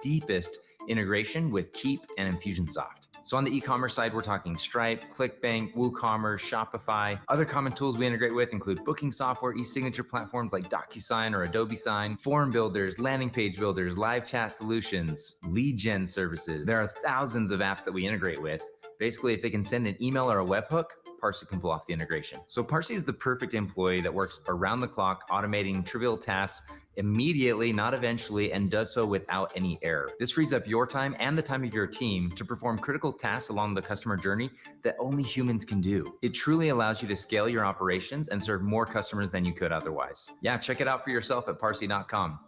deepest integration with Keep and Infusionsoft. So on the e-commerce side, we're talking Stripe, ClickBank, WooCommerce, Shopify. Other common tools we integrate with include booking software, e-signature platforms like DocuSign or Adobe Sign, form builders, landing page builders, live chat solutions, lead gen services. There are thousands of apps that we integrate with. Basically, if they can send an email or a webhook, Parsi can pull off the integration. So Parsi is the perfect employee that works around the clock, automating trivial tasks immediately, not eventually, and does so without any error. This frees up your time and the time of your team to perform critical tasks along the customer journey that only humans can do. It truly allows you to scale your operations and serve more customers than you could otherwise. Yeah, check it out for yourself at parsi.com.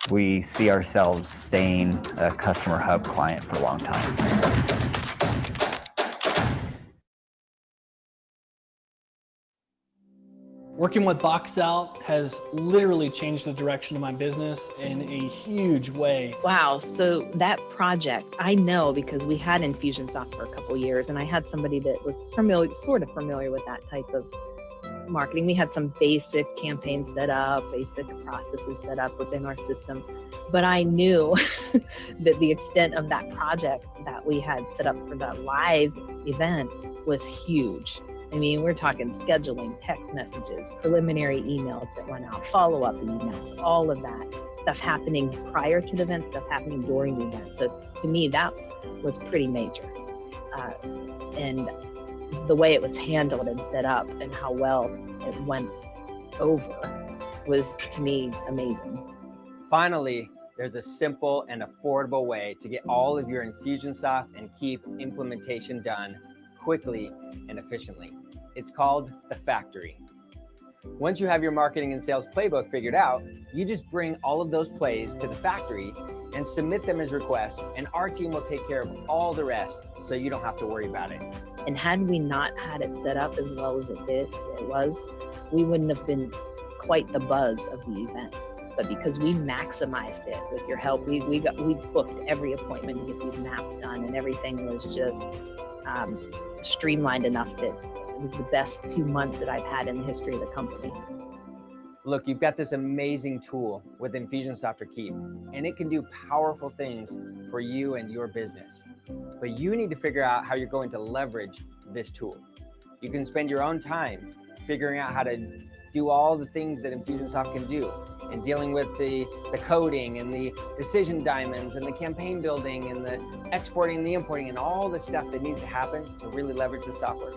We see ourselves staying a customer hub client for a long time. Working with Box Out has literally changed the direction of my business in a huge way. Wow, so that project, I know because we had Infusionsoft for a couple years and I had somebody that was sort of familiar with that type of marketing. We had some basic campaigns set up, basic processes set up within our system, but I knew that the extent of that project that we had set up for that live event was huge. I mean, we're talking scheduling, text messages, preliminary emails that went out, follow-up emails, all of that stuff happening prior to the event, stuff happening during the event. So to me, that was pretty major. And the way it was handled and set up and how well it went over was, to me, amazing. Finally, there's a simple and affordable way to get all of your Infusionsoft and Keep implementation done quickly and efficiently. It's called the Factory. Once you have your marketing and sales playbook figured out, you just bring all of those plays to the factory and submit them as requests, and our team will take care of all the rest so you don't have to worry about it. And had we not had it set up as well as it was, we wouldn't have been quite the buzz of the event. But because we maximized it with your help, we booked every appointment to get these maps done, and everything was just streamlined enough that it was the best 2 months that I've had in the history of the company. Look, you've got this amazing tool with Infusionsoft or Keep, and it can do powerful things for you and your business. But you need to figure out how you're going to leverage this tool. You can spend your own time figuring out how to do all the things that Infusionsoft can do, and dealing with the coding and the decision diamonds and the campaign building and the exporting and the importing and all the stuff that needs to happen to really leverage the software.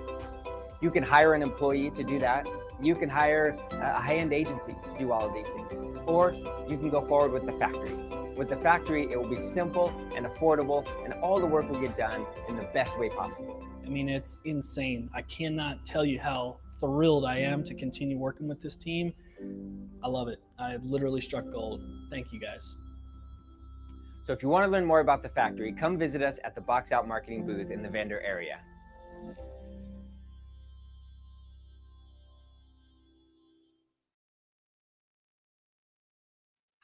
You can hire an employee to do that. You can hire a high-end agency to do all of these things. Or you can go forward with the factory. With the factory, it will be simple and affordable, and all the work will get done in the best way possible. I mean, it's insane. I cannot tell you how thrilled I am to continue working with this team. I love it. I've literally struck gold. Thank you, guys. So if you want to learn more about the factory, come visit us at the Box Out Marketing booth in the vendor area.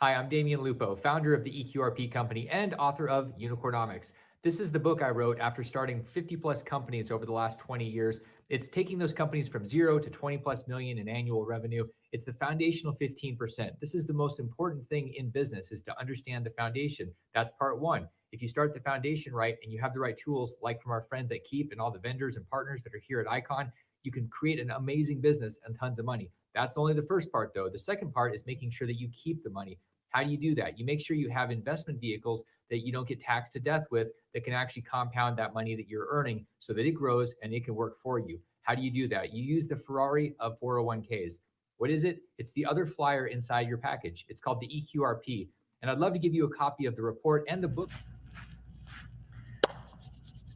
Hi, I'm Damian Lupo, founder of the EQRP company and author of Unicornomics. This is the book I wrote after starting 50 plus companies over the last 20 years. It's taking those companies from 0 to 20 plus million in annual revenue. It's the foundational 15%. This is the most important thing in business, is to understand the foundation. That's part one. If you start the foundation right and you have the right tools, like from our friends at Keep and all the vendors and partners that are here at Icon, you can create an amazing business and tons of money. That's only the first part though. The second part is making sure that you keep the money. How do you do that? You make sure you have investment vehicles that you don't get taxed to death with, that can actually compound that money that you're earning so that it grows and it can work for you. How do you do that? You use the Ferrari of 401ks. What is it? It's the other flyer inside your package. It's called the EQRP. And I'd love to give you a copy of the report and the book.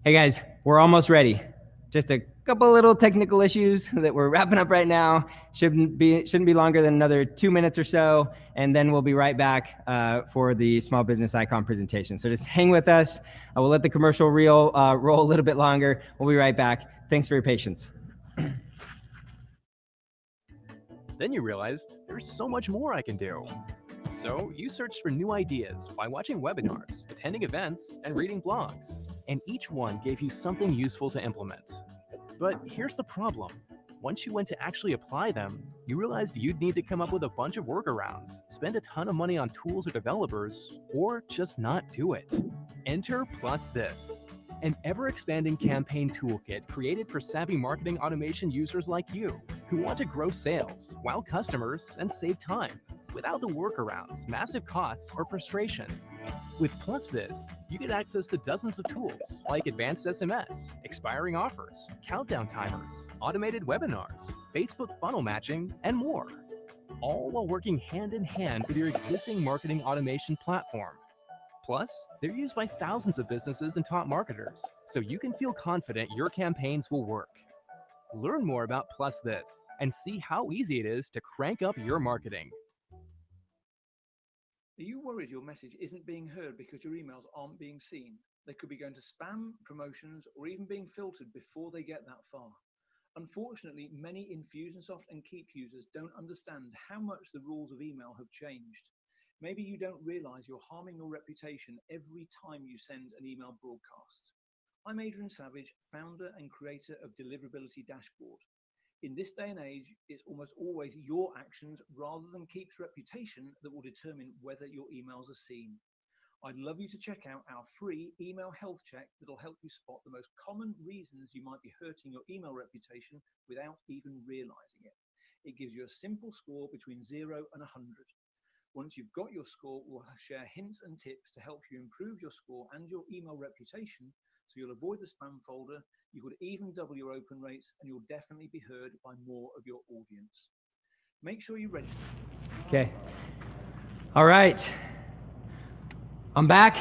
Hey guys, we're almost ready. Just a couple little technical issues that we're wrapping up right now. Shouldn't be longer than another 2 minutes or so, and then we'll be right back for the small business icon presentation. So just hang with us. I will let the commercial reel roll a little bit longer. We'll be right back. Thanks for your patience. Then you realized there's so much more I can do. So you searched for new ideas by watching webinars, attending events, and reading blogs. And each one gave you something useful to implement. But here's the problem. Once you went to actually apply them, you realized you'd need to come up with a bunch of workarounds, spend a ton of money on tools or developers, or just not do it. Enter Plus This, an ever-expanding campaign toolkit created for savvy marketing automation users like you, who want to grow sales, wow customers, and save time, without the workarounds, massive costs, or frustration. With Plus This, you get access to dozens of tools like advanced SMS, expiring offers, countdown timers, automated webinars, Facebook funnel matching, and more. All while working hand in hand with your existing marketing automation platform. Plus, they're used by thousands of businesses and top marketers, so you can feel confident your campaigns will work. Learn more about Plus This and see how easy it is to crank up your marketing. Are you worried your message isn't being heard because your emails aren't being seen? They could be going to spam, promotions, or even being filtered before they get that far. Unfortunately, many Infusionsoft and Keep users don't understand how much the rules of email have changed. Maybe you don't realize you're harming your reputation every time you send an email broadcast. I'm Adrian Savage, founder and creator of Deliverability Dashboard. In this day and age, it's almost always your actions rather than Keep's reputation that will determine whether your emails are seen. I'd love you to check out our free email health check that'll help you spot the most common reasons you might be hurting your email reputation without even realizing it. It gives you a simple score between 0 and 100. Once you've got your score, we'll share hints and tips to help you improve your score and your email reputation, so you'll avoid the spam folder, you could even double your open rates, and you'll definitely be heard by more of your audience. Make sure you register. Okay. All right. I'm back,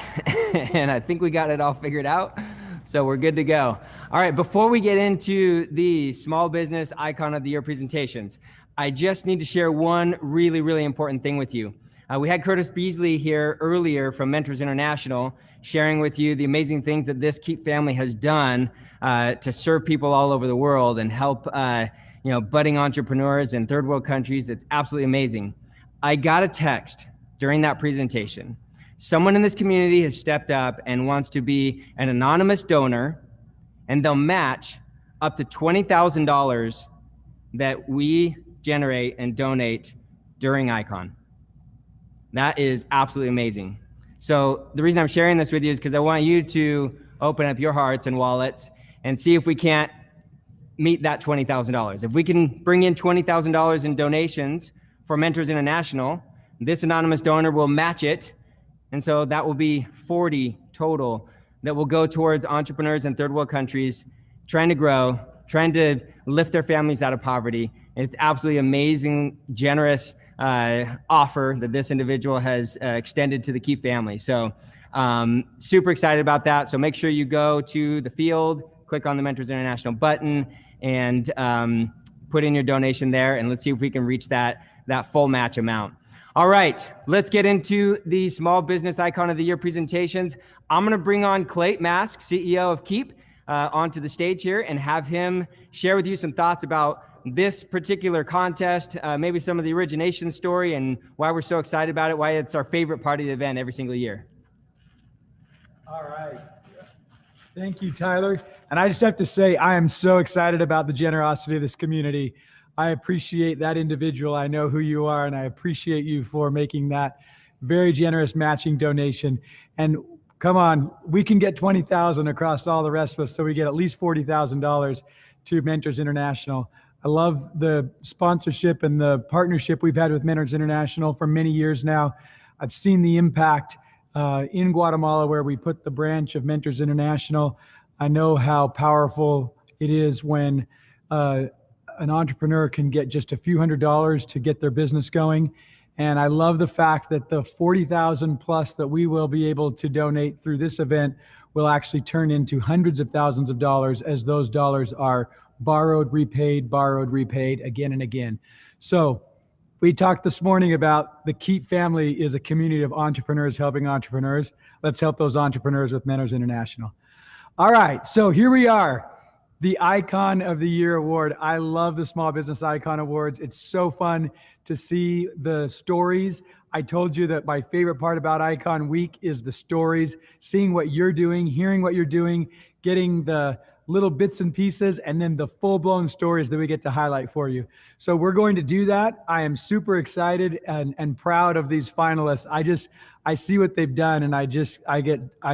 and I think we got it all figured out, so we're good to go. All right, before we get into the Small Business Icon of the Year presentations, I just need to share one really, really important thing with you. We had Curtis Beasley here earlier from Mentors International, sharing with you the amazing things that this Keep family has done to serve people all over the world and help budding entrepreneurs in third world countries. It's absolutely amazing. I got a text during that presentation. Someone in this community has stepped up and wants to be an anonymous donor, and they'll match up to $20,000 that we generate and donate during Icon. That is absolutely amazing. So the reason I'm sharing this with you is because I want you to open up your hearts and wallets and see if we can't meet that $20,000. If we can bring in $20,000 in donations for Mentors International, this anonymous donor will match it. And so that will be 40 total that will go towards entrepreneurs in third world countries trying to grow, trying to lift their families out of poverty. It's absolutely amazing, generous offer that this individual has extended to the Keep family. So super excited about that. So make sure you go to the field, click on the Mentors International button, and put in your donation there, and let's see if we can reach that full match amount. All right, let's get into the Small Business Icon of the Year presentations. I'm gonna bring on Clayton Mask, CEO of Keep, onto the stage here and have him share with you some thoughts about this particular contest, maybe some of the origination story and why we're so excited about it, why it's our favorite part of the event every single year. All right. Thank you, Tyler. And I just have to say, I am so excited about the generosity of this community. I appreciate that individual. I know who you are, and I appreciate you for making that very generous matching donation. And come on, we can get $20,000 across all the rest of us, so we get at least $40,000 to Mentors International. I love the sponsorship and the partnership we've had with Mentors International for many years now. I've seen the impact in Guatemala where we put the branch of Mentors International. I know how powerful it is when an entrepreneur can get just a few $100s to get their business going. And I love the fact that the 40,000 plus that we will be able to donate through this event will actually turn into hundreds of thousands of dollars, as those dollars are borrowed, repaid, again and again. So we talked this morning about the Keep family is a community of entrepreneurs helping entrepreneurs. Let's help those entrepreneurs with Mentors International. All right, so here we are. The Icon of the Year Award. I love the Small Business Icon Awards. It's so fun to see the stories. I told you that my favorite part about Icon Week is the stories, seeing what you're doing, hearing what you're doing, getting the little bits and pieces, and then the full-blown stories that we get to highlight for you. So we're going to do that. I am super excited and proud of these finalists. I see what they've done, and I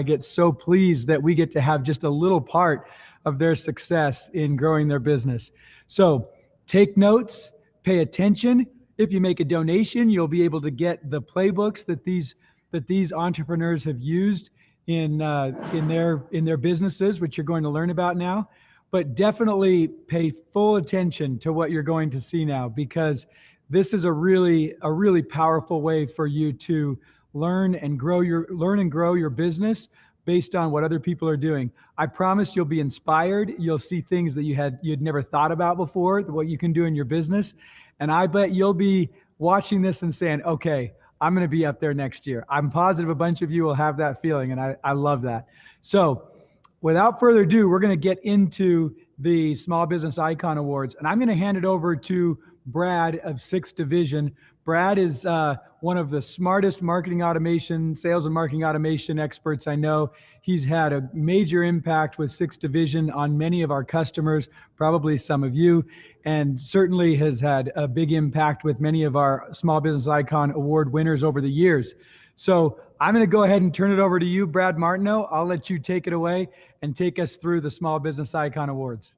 get so pleased that we get to have just a little part of their success in growing their business. So take notes, pay attention. If you make a donation, you'll be able to get the playbooks that these entrepreneurs have used in their businesses, which you're going to learn about now. But definitely pay full attention to what you're going to see now, because this is a really powerful way for you to learn and grow your business based on what other people are doing. I promise you'll be inspired. You'll see things that you'd never thought about before, what you can do in your business. And I bet you'll be watching this and saying, okay, I'm going to be up there next year. I'm positive a bunch of you will have that feeling, and I love that. So without further ado, we're going to get into the Small Business Icon Awards, and I'm going to hand it over to Brad of 6th Division. Brad is one of the smartest sales and marketing automation experts I know. He's had a major impact with 6th Division on many of our customers, probably some of you, and certainly has had a big impact with many of our Small Business Icon Award winners over the years. So I'm going to go ahead and turn it over to you, Brad Martineau. I'll let you take it away and take us through the Small Business Icon Awards.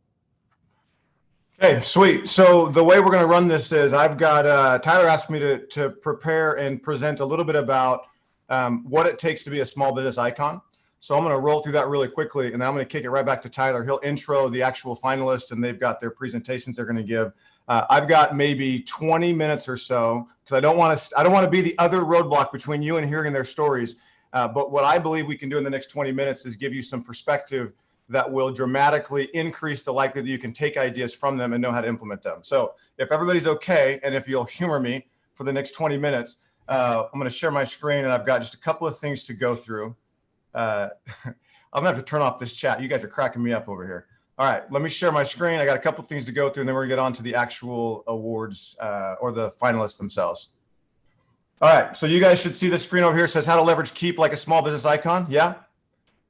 Okay, sweet. So the way we're going to run this is I've got Tyler asked me to prepare and present a little bit about what it takes to be a small business icon. So I'm going to roll through that really quickly, and then I'm going to kick it right back to Tyler. He'll intro the actual finalists, and they've got their presentations they're going to give. I've got maybe 20 minutes or so, because I don't want to be the other roadblock between you and hearing their stories. But what I believe we can do in the next 20 minutes is give you some perspective that will dramatically increase the likelihood that you can take ideas from them and know how to implement them. So if everybody's okay, and if you'll humor me for the next 20 minutes, I'm going to share my screen, and I've got just a couple of things to go through. I'm going to have to turn off this chat. You guys are cracking me up over here. All right, let me share my screen. I got a couple of things to go through, and then we're going to get on to the actual awards or the finalists themselves. All right, so you guys should see the screen over here. It says how to leverage Keep like a small business icon. Yeah?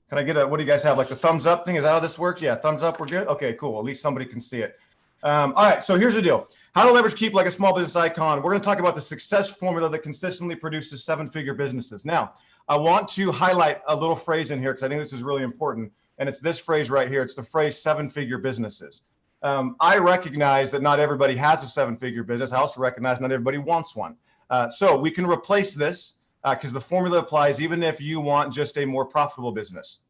Can I get what do you guys have? Like the thumbs up thing? Is that how this works? Yeah, thumbs up, we're good? Okay, cool. At least somebody can see it. All right, so here's the deal. How to leverage Keep like a small business icon. We're going to talk about the success formula that consistently produces 7-figure businesses. Now, I want to highlight a little phrase in here because I think this is really important. And it's this phrase right here. It's the phrase 7-figure businesses. I recognize that not everybody has a 7-figure business. I also recognize not everybody wants one. So we can replace this because the formula applies even if you want just a more profitable business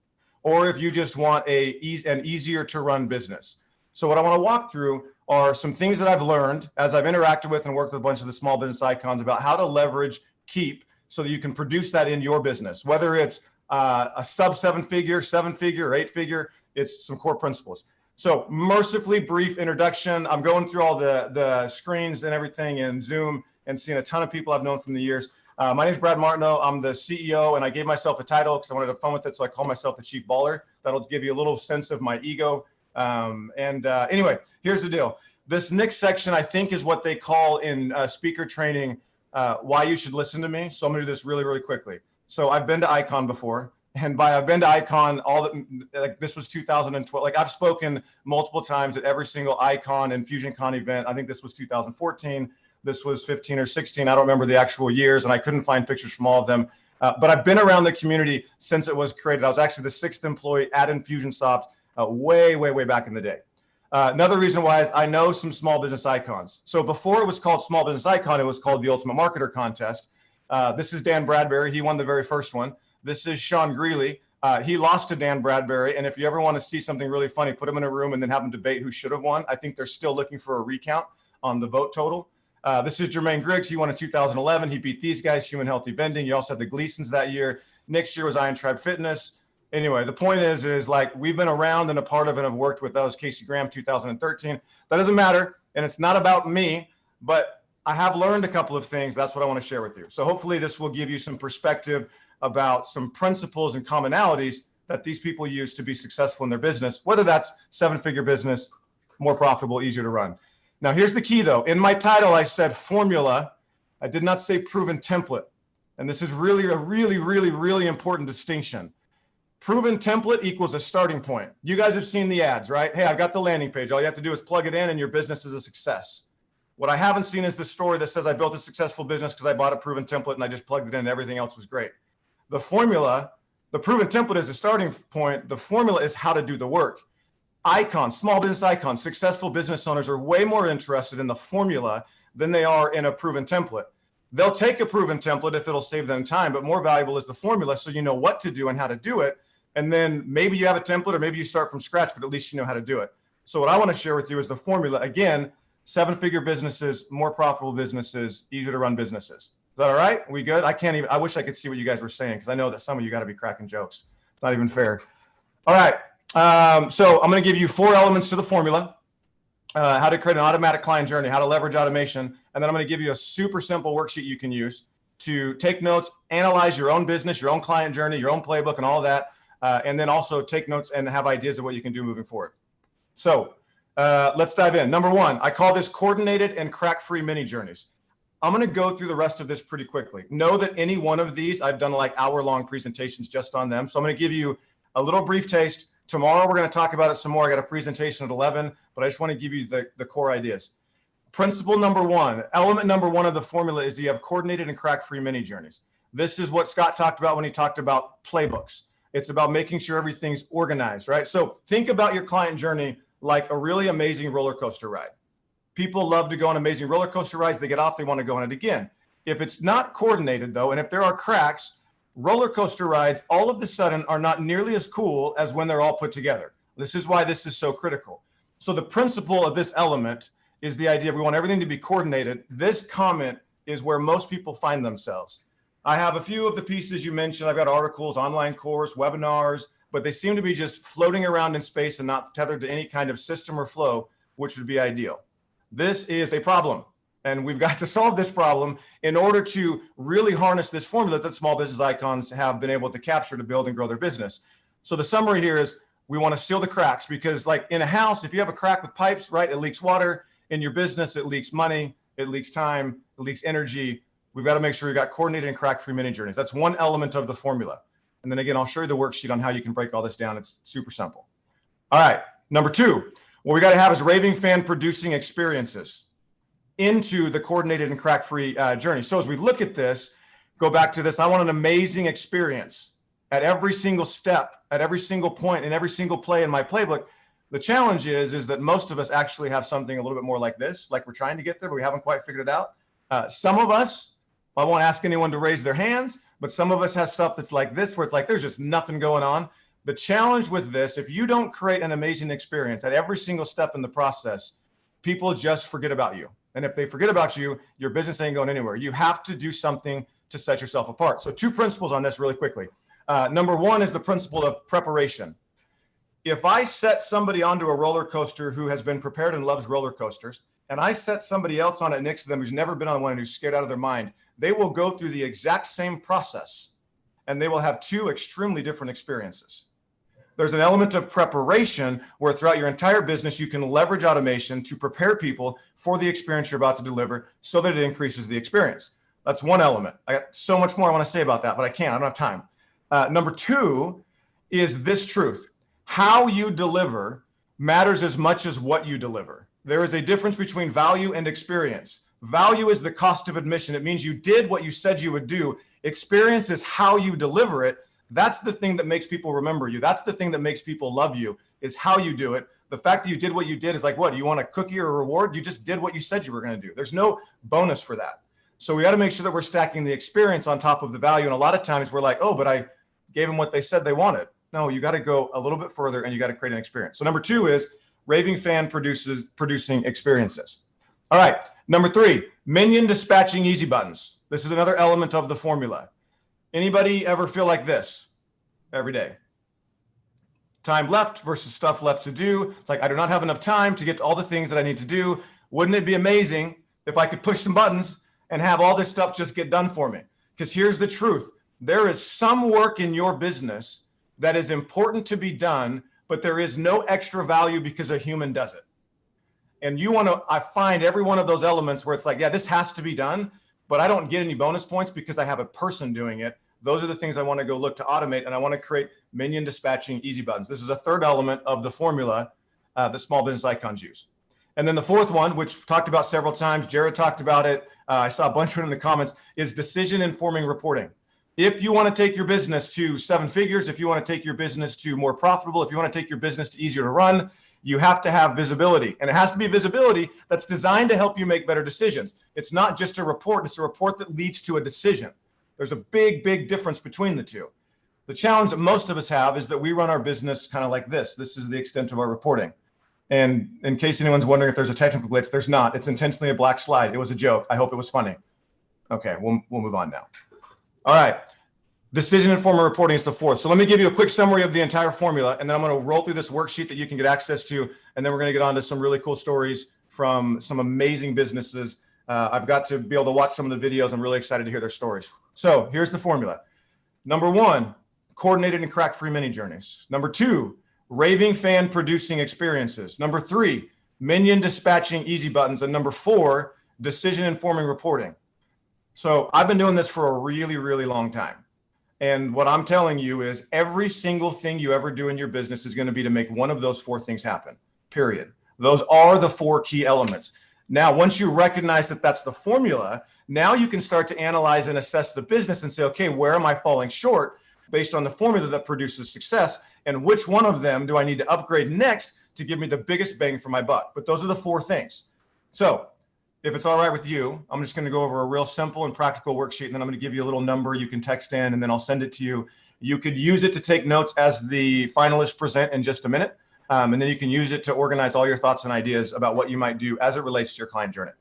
or if you just want an easier to run business. So what I want to walk through are some things that I've learned as I've interacted with and worked with a bunch of the small business icons about how to leverage Keep so that you can produce that in your business, whether it's a sub 7-figure, 7-figure, or 8-figure, it's some core principles. So mercifully brief introduction. I'm going through all the screens and everything in Zoom and seeing a ton of people I've known from the years. My name is Brad Martineau. I'm the CEO, and I gave myself a title because I wanted to have fun with it. So I call myself the Chief Baller. That'll give you a little sense of my ego. Anyway, here's the deal. This next section, I think, is what they call in speaker training, why you should listen to me. So I'm going to do this really, really quickly. So I've been to Icon before. And by I've been to Icon, like this was 2012. Like I've spoken multiple times at every single Icon and FusionCon event. I think this was 2014. This was 15 or 16. I don't remember the actual years, and I couldn't find pictures from all of them. But I've been around the community since it was created. I was actually the 6th employee at Infusionsoft way back in the day. Another reason why is I know some small business icons. So before it was called Small Business Icon, it was called the Ultimate Marketer Contest. This is Dan Bradbury. He won the very first one. This is Sean Greeley. He lost to Dan Bradbury. And if you ever want to see something really funny, put him in a room and then have him debate who should have won. I think they're still looking for a recount on the vote total. This is Jermaine Griggs. He won in 2011. He beat these guys, Human Healthy Vending. You also had the Gleasons that year. Next year was Iron Tribe Fitness. Anyway, the point is like we've been around and a part of and have worked with those. KC Graham, 2013. That doesn't matter. And it's not about me, but I have learned a couple of things. That's what I want to share with you. So hopefully this will give you some perspective about some principles and commonalities that these people use to be successful in their business, whether that's seven-figure business, more profitable, easier to run. Now, here's the key, though. In my title, I said formula. I did not say proven template. And this is really a really important distinction. Proven template equals a starting point. You guys have seen the ads, right? Hey, I've got the landing page. All you have to do is plug it in and your business is a success. What I haven't seen is the story that says I built a successful business because I bought a proven template and I just plugged it in and everything else was great. The formula, the proven template is a starting point. The formula is how to do the work. Icons, small business icons, successful business owners are way more interested in the formula than they are in a proven template. They'll take a proven template if it'll save them time, but more valuable is the formula so you know what to do and how to do it. And then maybe you have a template or maybe you start from scratch, but at least you know how to do it. So what I want to share with you is the formula. Again, seven-figure businesses, more profitable businesses, easier to run businesses. Is that all right? We good? I wish I could see what you guys were saying because I know that some of you got to be cracking jokes. It's not even fair. All right. So I'm going to give you 4 elements to the formula, how to create an automatic client journey, how to leverage automation. And then I'm going to give you a super simple worksheet you can use to take notes, analyze your own business, your own client journey, your own playbook and all that. And then also take notes and have ideas of what you can do moving forward. So let's dive in. Number 1, I call this coordinated and crack-free mini journeys. I'm going to go through the rest of this pretty quickly. Know that any one of these, I've done like hour-long presentations just on them. So I'm going to give you a little brief taste. Tomorrow, we're going to talk about it some more. I got a presentation at 11, but I just want to give you the core ideas. Principle number 1, element number 1 of the formula is you have coordinated and crack-free mini journeys. This is what Scott talked about when he talked about playbooks. It's about making sure everything's organized, right? So think about your client journey like a really amazing roller coaster ride. People love to go on amazing roller coaster rides. They get off, they want to go on it again. If it's not coordinated though, and if there are cracks, roller coaster rides all of a sudden are not nearly as cool as when they're all put together. This is why this is so critical. So the principle of this element is the idea of we want everything to be coordinated. This comment is where most people find themselves. I have a few of the pieces you mentioned. I've got articles, online course, webinars, but they seem to be just floating around in space and not tethered to any kind of system or flow, which would be ideal. This is a problem, and we've got to solve this problem in order to really harness this formula that small business icons have been able to capture to build and grow their business. So the summary here is we want to seal the cracks because like in a house, if you have a crack with pipes, right, it leaks water. In your business, it leaks money, it leaks time, it leaks energy. We've got to make sure we've got coordinated and crack-free mini journeys. That's one element of the formula. And then again, I'll show you the worksheet on how you can break all this down. It's super simple. All right, number 2, what we got to have is raving fan producing experiences into the coordinated and crack-free journey. So as we look at this, go back to this, I want an amazing experience at every single step, at every single point, in every single play in my playbook. The challenge is that most of us actually have something a little bit more like this, like we're trying to get there, but we haven't quite figured it out. Some of us, I won't ask anyone to raise their hands, but some of us have stuff that's like this, where it's like there's just nothing going on. The challenge with this, if you don't create an amazing experience at every single step in the process, people just forget about you. And if they forget about you, your business ain't going anywhere. You have to do something to set yourself apart. So 2 principles on this really quickly. Number 1 is the principle of preparation. If I set somebody onto a roller coaster who has been prepared and loves roller coasters, and I set somebody else on it next to them who's never been on one and who's scared out of their mind, they will go through the exact same process and they will have 2 extremely different experiences. There's an element of preparation where throughout your entire business, you can leverage automation to prepare people for the experience you're about to deliver so that it increases the experience. That's one element. I got so much more I want to say about that, but I can't. I don't have time. Number 2 is this truth. How you deliver matters as much as what you deliver. There is a difference between value and experience. Value is the cost of admission. It means you did what you said you would do. Experience is how you deliver it. That's the thing that makes people remember you. That's the thing that makes people love you, is how you do it. The fact that you did what you did is like, what, do you want a cookie or a reward? You just did what you said you were going to do. There's no bonus for that. So we got to make sure that we're stacking the experience on top of the value. And a lot of times we're like, oh, but I gave them what they said they wanted. No, you got to go a little bit further and you got to create an experience. So number 2 is raving fan producing experiences. All right. Number 3, minion dispatching easy buttons. This is another element of the formula. Anybody ever feel like this every day? Time left versus stuff left to do. It's like, I do not have enough time to get to all the things that I need to do. Wouldn't it be amazing if I could push some buttons and have all this stuff just get done for me? Because here's the truth. There is some work in your business that is important to be done, but there is no extra value because a human does it. And you want to, I find every one of those elements where it's like, yeah, this has to be done, but I don't get any bonus points because I have a person doing it. Those are the things I want to go look to automate, and I want to create minion dispatching easy buttons. This is a third element of the formula that small business icons use. And then the fourth one, which we've talked about several times, Jared talked about it, I saw a bunch of it in the comments, is decision informing reporting. If you want to take your business to 7 figures, if you want to take your business to more profitable, if you want to take your business to easier to run, you have to have visibility. And it has to be visibility that's designed to help you make better decisions. It's not just a report, it's a report that leads to a decision. There's a big, big difference between the two. The challenge that most of us have is that we run our business kind of like this. This is the extent of our reporting. And in case anyone's wondering if there's a technical glitch, there's not. It's intentionally a black slide. It was a joke. I hope it was funny. Okay, we'll move on now. All right. Decision informed reporting is the fourth. So let me give you a quick summary of the entire formula, and then I'm going to roll through this worksheet that you can get access to, and then we're going to get on to some really cool stories from some amazing businesses. I've got to be able to watch some of the videos. I'm really excited to hear their stories. So here's the formula. Number 1, coordinated and crack-free mini journeys. Number 2, raving fan producing experiences. Number 3, minion dispatching easy buttons. And number 4, decision informing reporting. So I've been doing this for a really, really long time. And what I'm telling you is every single thing you ever do in your business is going to be to make one of those 4 things happen, period. Those are the 4 key elements. Now, once you recognize that that's the formula, now you can start to analyze and assess the business and say, okay, where am I falling short based on the formula that produces success? And which one of them do I need to upgrade next to give me the biggest bang for my buck? But those are the 4 things. So if it's all right with you, I'm just going to go over a real simple and practical worksheet, and then I'm going to give you a little number you can text in, and then I'll send it to you. You could use it to take notes as the finalists present in just a minute. And then you can use it to organize all your thoughts and ideas about what you might do as it relates to your client journey.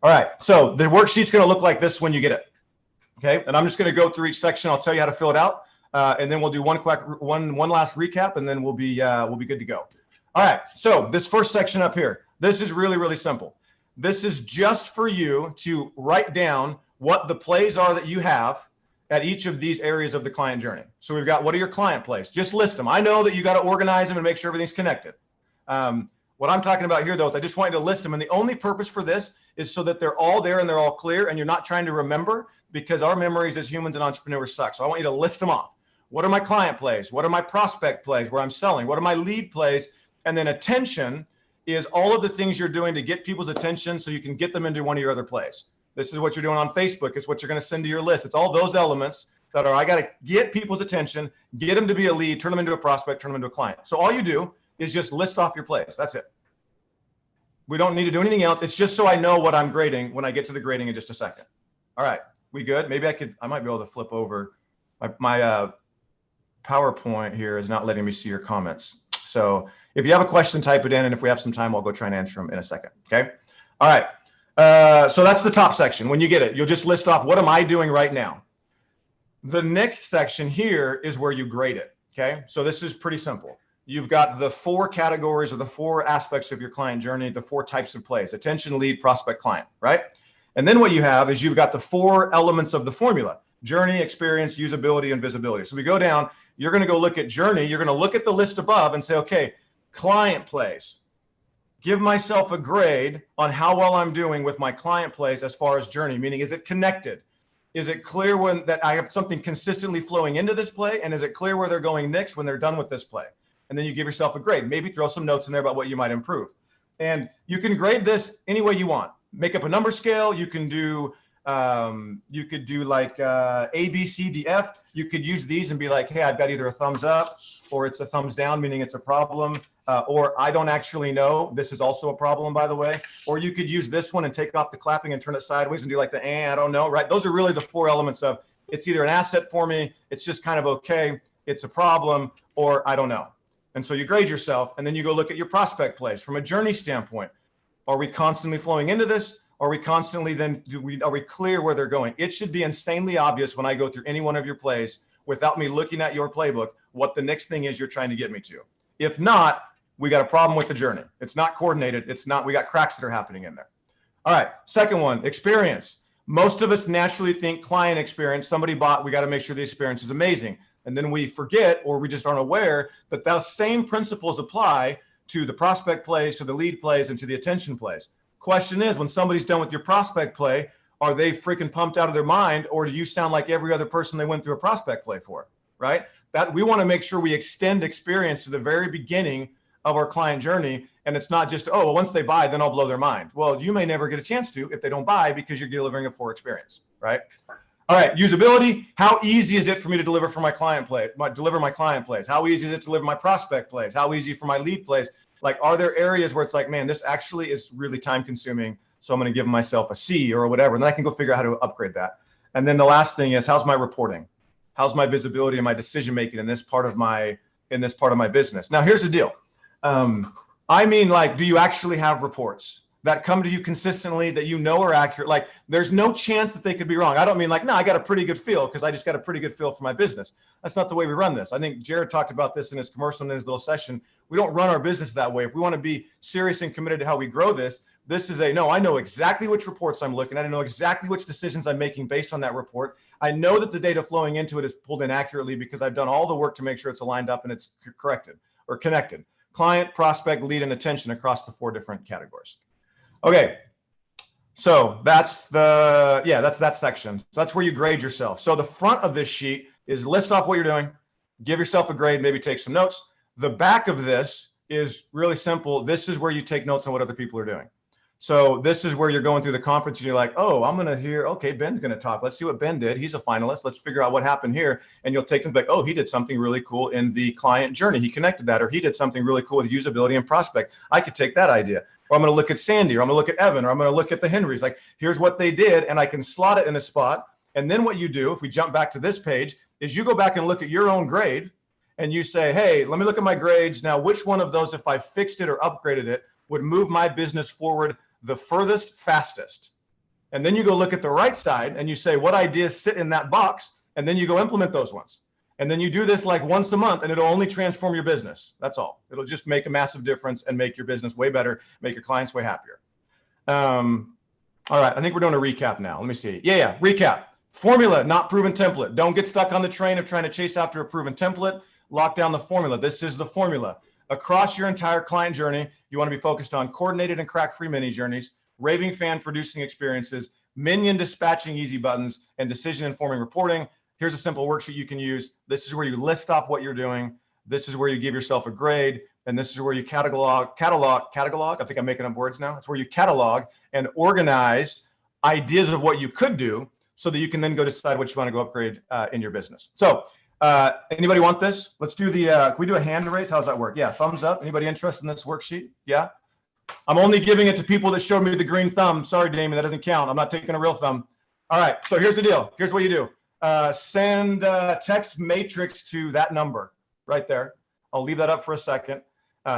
All right, so the worksheet's going to look like this when you get it. Okay, and I'm just going to go through each section. I'll tell you how to fill it out, and then we'll do one last recap, and then we'll be good to go. All right, so this first section up here, this is really, really simple. This is just for you to write down what the plays are that you have at each of these areas of the client journey. So we've got, what are your client plays? Just list them. I know that you got to organize them and make sure everything's connected. What I'm talking about here, though, is I just want you to list them. And the only purpose for this is so that they're all there and they're all clear and you're not trying to remember, because our memories as humans and entrepreneurs suck. So I want you to list them off. What are my client plays? What are my prospect plays where I'm selling? What are my lead plays? And then attention is all of the things you're doing to get people's attention so you can get them into one of your other plays. This is what you're doing on Facebook. It's what you're going to send to your list. It's all those elements that are, I got to get people's attention, get them to be a lead, turn them into a prospect, turn them into a client. So all you do is just list off your plays. That's it. We don't need to do anything else. It's just so I know what I'm grading when I get to the grading in just a second. All right, we good? Maybe I might be able to flip over. My PowerPoint here is not letting me see your comments. So if you have a question, type it in. And if we have some time, I'll go try and answer them in a second. Okay. All right. So that's the top section. When you get it, you'll just list off, what am I doing right now? The next section here is where you grade it. Okay. So this is pretty simple. You've got the 4 categories or the 4 aspects of your client journey, the 4 types of plays: attention, lead, prospect, client, right? And then what you have is you've got the 4 elements of the formula: journey, experience, usability, and visibility. So we go down, you're going to go look at journey. You're going to look at the list above and say, okay, client plays. Give myself a grade on how well I'm doing with my client plays as far as journey, meaning, is it connected? Is it clear that I have something consistently flowing into this play? And is it clear where they're going next when they're done with this play? And then you give yourself a grade. Maybe throw some notes in there about what you might improve. And you can grade this any way you want. Make up a number scale. You can do, like A, B, C, D, F. You could use these and be like, hey, I've got either a thumbs up or it's a thumbs down, meaning it's a problem. Or I don't actually know. This is also a problem, by the way. Or you could use this one and take off the clapping and turn it sideways and do like the I don't know, right? Those are really the 4 elements of, it's either an asset for me, it's just kind of okay, it's a problem, or I don't know. And so you grade yourself, and then you go look at your prospect plays from a journey standpoint. Are we constantly flowing into this? Are we constantly are we clear where they're going? It should be insanely obvious when I go through any one of your plays without me looking at your playbook, what the next thing is you're trying to get me to. If not, we got a problem with the journey. It's not coordinated. We got cracks that are happening in there. All right, second one, experience. Most of us naturally think client experience, somebody bought, we got to make sure the experience is amazing. And then we forget, or we just aren't aware that those same principles apply to the prospect plays, to the lead plays, and to the attention plays. Question is, when somebody's done with your prospect play, are they freaking pumped out of their mind, or do you sound like every other person they went through a prospect play for, right? That we want to make sure we extend experience to the very beginning of our client journey. And it's not just, oh, well, once they buy, then I'll blow their mind. Well, you may never get a chance to if they don't buy because you're delivering a poor experience, right? All right, usability. How easy is it for me to deliver for my client play, deliver my client plays? How easy is it to deliver my prospect plays? How easy for my lead plays? Like, are there areas where it's like, man, this actually is really time consuming, so I'm going to give myself a C or whatever, and then I can go figure out how to upgrade that. And then the last thing is, how's my reporting? How's my visibility and my decision making in this part of my business? Now, here's the deal. I mean, like, do you actually have reports that come to you consistently that you know are accurate? Like, there's no chance that they could be wrong. I don't mean like, no, I got a pretty good feel because I just got a pretty good feel for my business. That's not the way we run this. I think Jared talked about this in his commercial in his little session. We don't run our business that way. If we want to be serious and committed to how we grow this, this is no, I know exactly which reports I'm looking at. I know exactly which decisions I'm making based on that report. I know that the data flowing into it is pulled in accurately because I've done all the work to make sure it's aligned up and it's corrected or connected. Client, prospect, lead, and attention across the 4 different categories. Okay, so that's that section. So that's where you grade yourself. So the front of this sheet is list off what you're doing, give yourself a grade, maybe take some notes. The back of this is really simple. This is where you take notes on what other people are doing. So this is where you're going through the conference and you're like, oh, I'm going to hear, okay, Ben's going to talk. Let's see what Ben did. He's a finalist. Let's figure out what happened here. And you'll take them back. Oh, he did something really cool in the client journey. He connected that, or he did something really cool with usability and prospect. I could take that idea. Or I'm going to look at Sandy, or I'm going to look at Evan, or I'm going to look at the Henrys. Like, here's what they did. And I can slot it in a spot. And then what you do, if we jump back to this page, is you go back and look at your own grade and you say, hey, let me look at my grades. Now, which one of those, if I fixed it or upgraded it, would move my business forward the furthest, fastest? And then you go look at the right side and you say, what ideas sit in that box? And then you go implement those ones. And then you do this like once a month and it'll only transform your business. That's all. It'll just make a massive difference and make your business way better, make your clients way happier. All right, I think we're doing a recap now. Let me see. Yeah, recap. Formula, not proven template. Don't get stuck on the train of trying to chase after a proven template. Lock down the formula. This is the formula. Across your entire client journey, you want to be focused on coordinated and crack-free mini journeys, raving fan producing experiences, minion dispatching easy buttons, and decision-informing reporting. Here's a simple worksheet you can use. This is where you list off what you're doing. This is where you give yourself a grade. And this is where you catalog. I think I'm making up words now. It's where you catalog and organize ideas of what you could do so that you can then go decide what you want to go upgrade in your business. So anybody want this? Let's do can we do a hand raise? How does that work? Yeah, thumbs up. Anybody interested in this worksheet? Yeah. I'm only giving it to people that showed me the green thumb. Sorry, Damien, that doesn't count. I'm not taking a real thumb. All right, so here's the deal. Here's what you do. Send text matrix to that number right there. I'll leave that up for a second.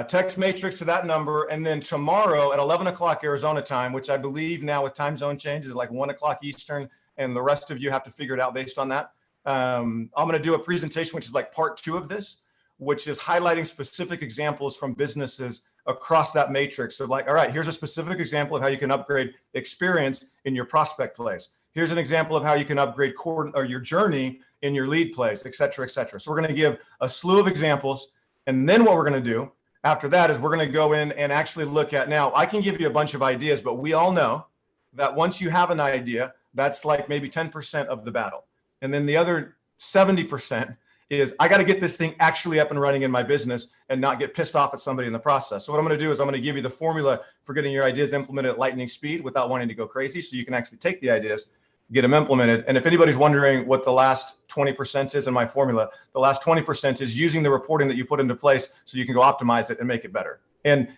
Text matrix to that number. And then tomorrow at 11 o'clock Arizona time, which I believe now with time zone changes is like 1 o'clock Eastern, and the rest of you have to figure it out based on that. I'm going to do a presentation, which is like part 2 of this, which is highlighting specific examples from businesses across that matrix. So like, all right, here's a specific example of how you can upgrade experience in your prospect plays. Here's an example of how you can upgrade your journey in your lead plays, et cetera, et cetera. So we're going to give a slew of examples. And then what we're going to do after that is we're going to go in and actually look at, now I can give you a bunch of ideas, but we all know that once you have an idea, that's like maybe 10% of the battle. And then the other 70% is I got to get this thing actually up and running in my business and not get pissed off at somebody in the process. So what I'm going to do is I'm going to give you the formula for getting your ideas implemented at lightning speed without wanting to go crazy. So you can actually take the ideas, get them implemented. And if anybody's wondering what the last 20% is in my formula, the last 20% is using the reporting that you put into place so you can go optimize it and make it better. And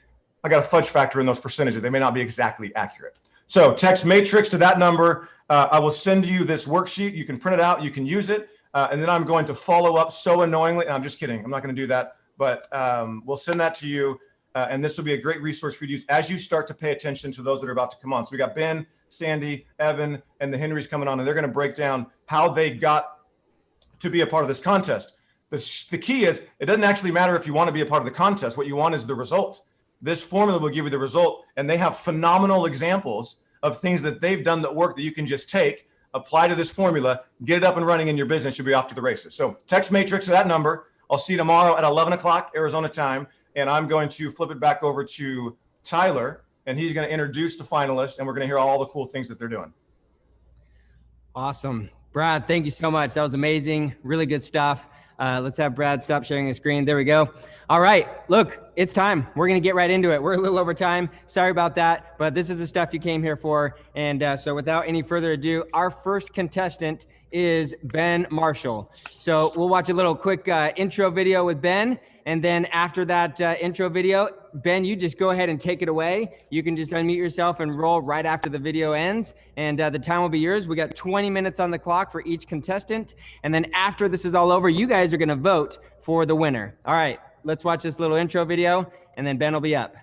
I got a fudge factor in those percentages. They may not be exactly accurate. So text matrix to that number. I will send you this worksheet. You can print it out. You can use it. And then I'm going to follow up so annoyingly. And I'm just kidding. I'm not going to do that. But we'll send that to you. And this will be a great resource for you to use as you start to pay attention to those that are about to come on. So we got Ben, Sandy, Evan, and the Henrys coming on, and they're going to break down how they got to be a part of this contest. The key is it doesn't actually matter if you want to be a part of the contest. What you want is the result. This formula will give you the result, and they have phenomenal examples of things that they've done that work that you can just take, apply to this formula, get it up and running in your business. You'll be off to the races. So text matrix to that number. I'll see you tomorrow at 11 o'clock Arizona time, and I'm going to flip it back over to Tyler, and he's going to introduce the finalists, and we're going to hear all the cool things that they're doing. Awesome. Brad, thank you so much. That was amazing. Really good stuff. Let's have Brad stop sharing his screen. There we go. All right, look, it's time. We're going to get right into it. We're a little over time. Sorry about that, but this is the stuff you came here for. And so without any further ado, our first contestant is Ben Marshall. So we'll watch a little quick intro video with Ben. And then after that intro video, Ben, you just go ahead and take it away. You can just unmute yourself and roll right after the video ends. And the time will be yours. We got 20 minutes on the clock for each contestant. And then after this is all over, you guys are going to vote for the winner. All right, let's watch this little intro video, and then Ben will be up.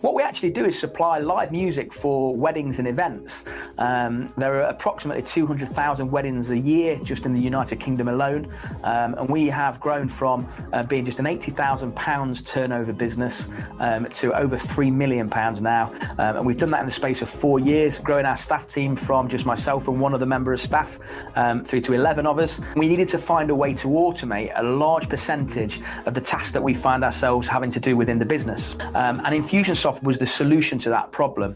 What we actually do is supply live music for weddings and events. There are approximately 200,000 weddings a year just in the United Kingdom alone. And we have grown from being just an £80,000 turnover business to over £3 million now. And we've done that in the space of 4 years, growing our staff team from just myself and one other member of staff through to 11 of us. We needed to find a way to automate a large percentage of the tasks that we find ourselves having to do within the business. And Infusionsoft was the solution to that problem.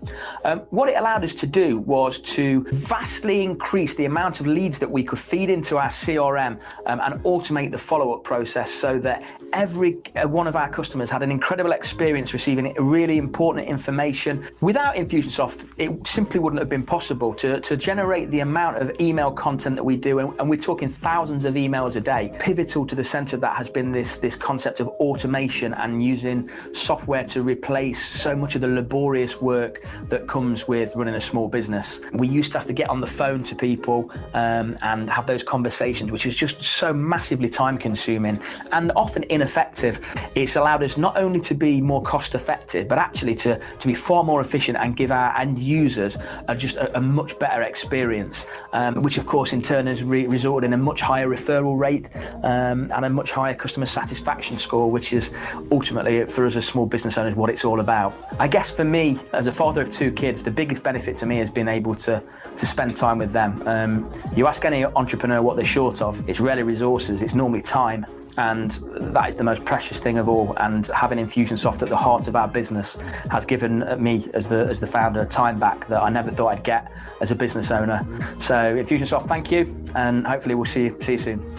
What it allowed us to do was to vastly increase the amount of leads that we could feed into our CRM and automate the follow-up process so that every one of our customers had an incredible experience receiving really important information. Without Infusionsoft, it simply wouldn't have been possible to generate the amount of email content that we do, and we're talking thousands of emails a day. Pivotal to the center of that has been this concept of automation and using software to replace so much of the laborious work that comes with running a small business. We used to have to get on the phone to people and have those conversations, which is just so massively time consuming and often ineffective. It's allowed us not only to be more cost effective, but actually to be far more efficient and give our end users just a much better experience, which of course in turn has resulted in a much higher referral rate and a much higher customer satisfaction score, which is ultimately for us as small business owners what it's all about. I guess for me, as a father of 2 kids, the biggest benefit to me has been able to spend time with them. You ask any entrepreneur what they're short of, it's rarely resources, it's normally time. And that is the most precious thing of all. And having Infusionsoft at the heart of our business has given me, as the founder, time back that I never thought I'd get as a business owner. So Infusionsoft, thank you, and hopefully we'll see you soon.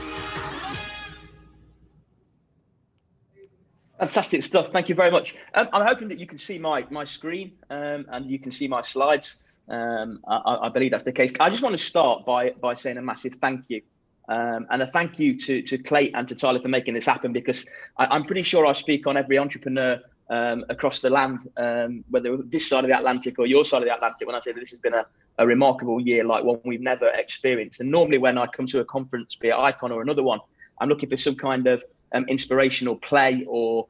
Fantastic stuff. Thank you very much. I'm hoping that you can see my screen and you can see my slides. I believe that's the case. I just want to start by saying a massive thank you. And a thank you to Clay and to Tyler for making this happen, because I'm pretty sure I speak on every entrepreneur across the land, whether this side of the Atlantic or your side of the Atlantic, when I say that this has been a remarkable year like one we've never experienced. And normally when I come to a conference, be it Icon or another one, I'm looking for some kind of inspirational play or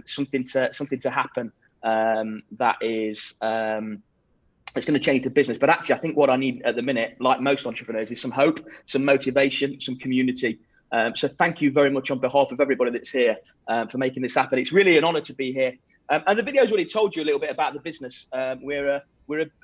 something to happen that is it's going to change the business. But actually, I think what I need at the minute, like most entrepreneurs, is some hope, some motivation, some community. So thank you very much on behalf of everybody that's here for making this happen. It's really an honor to be here. And the video's already told you a little bit about the business. We're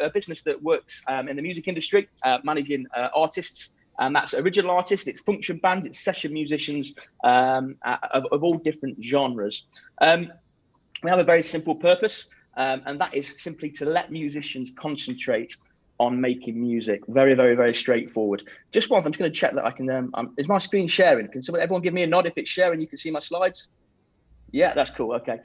a business that works in the music industry, managing artists. And that's original artists, it's function bands, it's session musicians of all different genres. We have a very simple purpose, and that is simply to let musicians concentrate on making music. Very, very, very straightforward. Just once, I'm just going to check that I can, is my screen sharing? Can everyone give me a nod if it's sharing? You can see my slides? Yeah, that's cool, okay.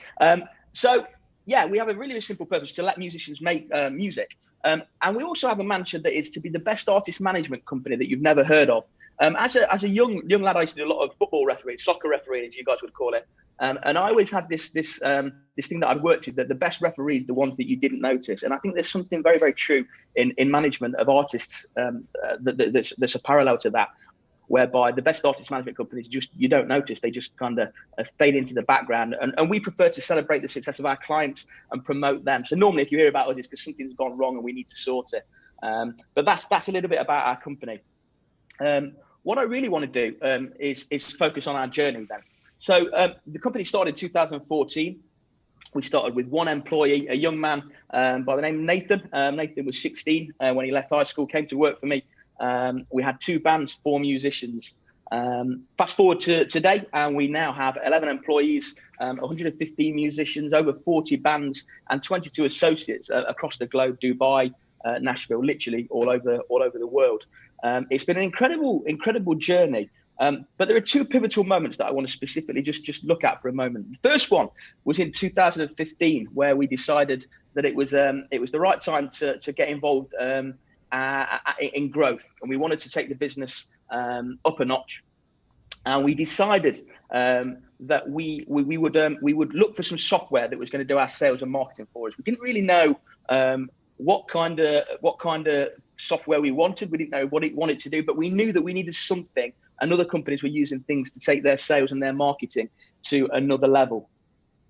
So, yeah, we have a really simple purpose to let musicians make music. And we also have a mantra that is to be the best artist management company that you've never heard of. As a young lad, I used to do a lot of football refereeing, soccer refereeing, as you guys would call it. And I always had this thing that I'd worked with, that the best referees, the ones that you didn't notice. And I think there's something very, very true in management of artists that's a parallel to that. whereby the best artist management companies you don't notice, they just kind of fade into the background. And we prefer to celebrate the success of our clients and promote them. So normally if you hear about us, it's because something's gone wrong and we need to sort it. But that's a little bit about our company. What I really want to do is focus on our journey then. So the company started in 2014. We started with one employee, a young man by the name of Nathan. Nathan was 16 when he left high school, came to work for me. We had 2 bands, 4 musicians. Fast forward to today, and we now have 11 employees, 115 musicians, over 40 bands, and 22 associates across the globe, Dubai, Nashville, literally all over the world. It's been an incredible journey. But there are 2 pivotal moments that I want to specifically just look at for a moment. The first one was in 2015, where we decided that it was the right time to get involved in growth, and we wanted to take the business up a notch. And we decided that we would look for some software that was going to do our sales and marketing for us. We didn't really know what kind of software we wanted. We didn't know what it wanted to do, but we knew that we needed something. And other companies were using things to take their sales and their marketing to another level.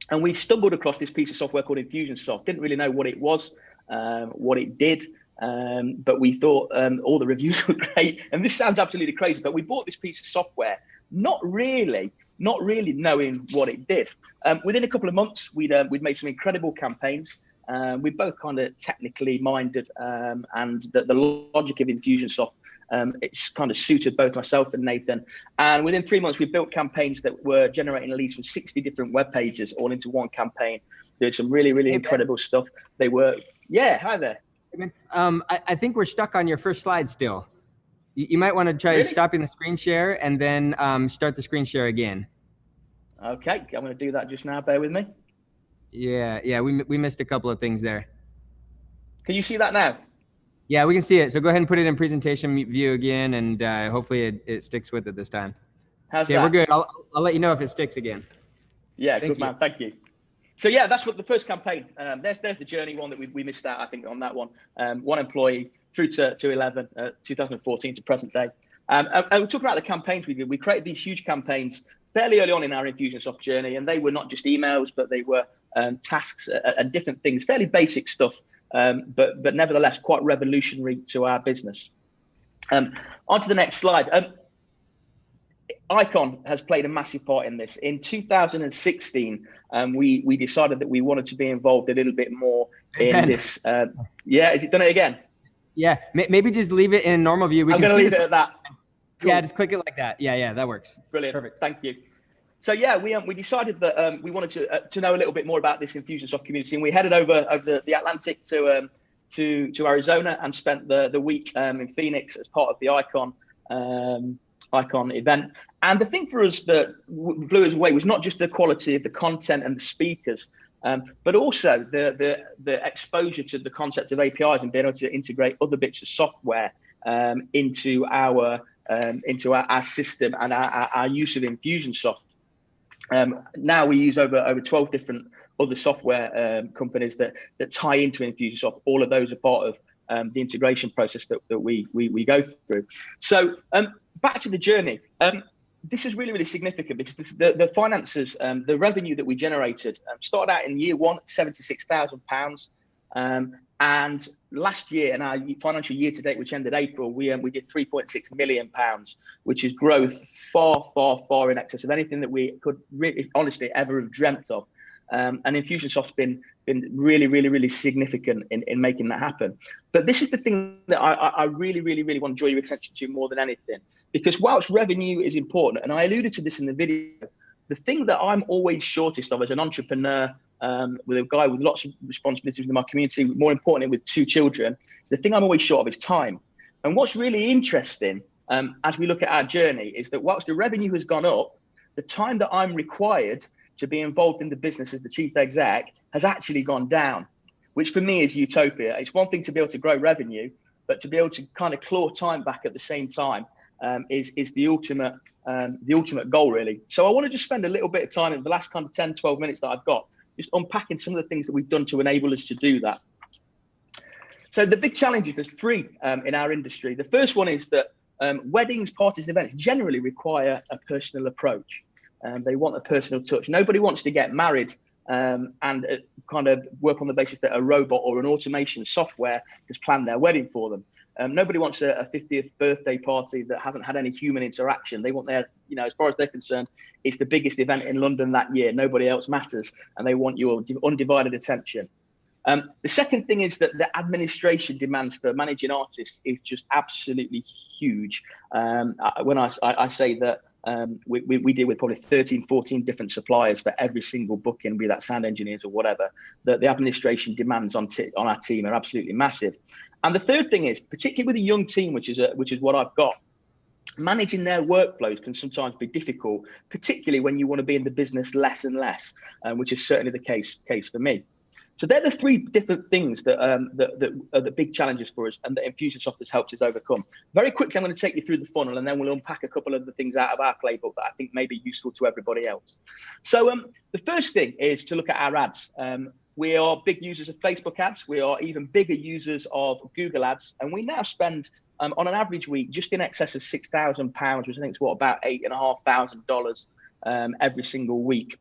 And we stumbled across this piece of software called Infusionsoft. Didn't really know what it was, what it did, but we thought all the reviews were great. And this sounds absolutely crazy, but we bought this piece of software, not really knowing what it did. Within a couple of months, we'd made some incredible campaigns. We both kind of technically minded, and the logic of Infusionsoft, it's kind of suited both myself and Nathan. And within 3 months, we built campaigns that were generating at least 60 different web pages all into one campaign. Did some really incredible stuff. They were, yeah, hi there. I think we're stuck on your first slide still. You might want to try stopping the screen share and then start the screen share again. Okay, I'm going to do that just now. Bear with me. Yeah, we missed a couple of things there. Can you see that now? Yeah, we can see it. So go ahead and put it in presentation view again, and hopefully it sticks with it this time. How's that? We're good. I'll let you know if it sticks again. Yeah, good man. Thank you. So yeah, that's what the first campaign. There's the journey one that we missed out, I think, on that one. 1 employee through to 11, 2014 to present day. And we talk about the campaigns we did. We created these huge campaigns fairly early on in our Infusionsoft journey, and they were not just emails, but they were tasks and different things, fairly basic stuff, but nevertheless quite revolutionary to our business. On to the next slide. Icon has played a massive part in this. In 2016, we decided that we wanted to be involved a little bit more in this. Yeah, has it done it again? Yeah, maybe just leave it in normal view. I'm going to leave it at that. Cool. Yeah, just click it like that. Yeah, that works. Brilliant. Perfect. Thank you. So yeah, we decided that we wanted to know a little bit more about this Infusionsoft community, and we headed over the Atlantic to Arizona and spent the week in Phoenix as part of the Icon event. And the thing for us that blew us away was not just the quality of the content and the speakers, but also the exposure to the concept of APIs and being able to integrate other bits of software into our system and our use of Infusionsoft. Now we use over 12 different other software companies that tie into Infusionsoft. All of those are part of the integration process that we go through. So back to the journey. This is really significant because the finances, the revenue that we generated started out in year 1 at £76,000. And last year, in our financial year to date, which ended April, we did £3.6 million, which is growth far in excess of anything that we could really, honestly, ever have dreamt of. And Infusionsoft's been really significant in making that happen. But this is the thing that I really want to draw your attention to more than anything, because whilst revenue is important, and I alluded to this in the video, the thing that I'm always shortest of as an entrepreneur, with a guy with lots of responsibilities in my community, more importantly with 2 children, the thing I'm always short of is time. And what's really interesting as we look at our journey is that whilst the revenue has gone up, the time that I'm required to be involved in the business as the chief exec has actually gone down, which for me is utopia. It's one thing to be able to grow revenue, but to be able to kind of claw time back at the same time is the ultimate goal, really. So I want to just spend a little bit of time in the last kind of 10, 12 minutes that I've got, just unpacking some of the things that we've done to enable us to do that. So the big challenges, there's 3 in our industry. The first one is that weddings, parties, and events generally require a personal approach. They want a personal touch. Nobody wants to get married and kind of work on the basis that a robot or an automation software has planned their wedding for them. Nobody wants a 50th birthday party that hasn't had any human interaction. They want their, you know, as far as they're concerned, it's the biggest event in London that year. Nobody else matters, and they want your undivided attention. The second thing is that the administration demands for managing artists is just absolutely huge. When I say that we deal with probably 13, 14 different suppliers for every single booking, be that sound engineers or whatever, that the administration demands on our team are absolutely massive. And the third thing is, particularly with a young team, which is what I've got, managing their workflows can sometimes be difficult, particularly when you want to be in the business less and less, which is certainly the case for me. So they're the three different things that are the big challenges for us, and that Infusionsoft has helped us overcome. Very quickly, I'm going to take you through the funnel, and then we'll unpack a couple of the things out of our playbook that I think may be useful to everybody else. So the first thing is to look at our ads. We are big users of Facebook ads. We are even bigger users of Google ads, and we now spend on an average week just in excess of £6,000, which I think is what, about $8,500 every single week.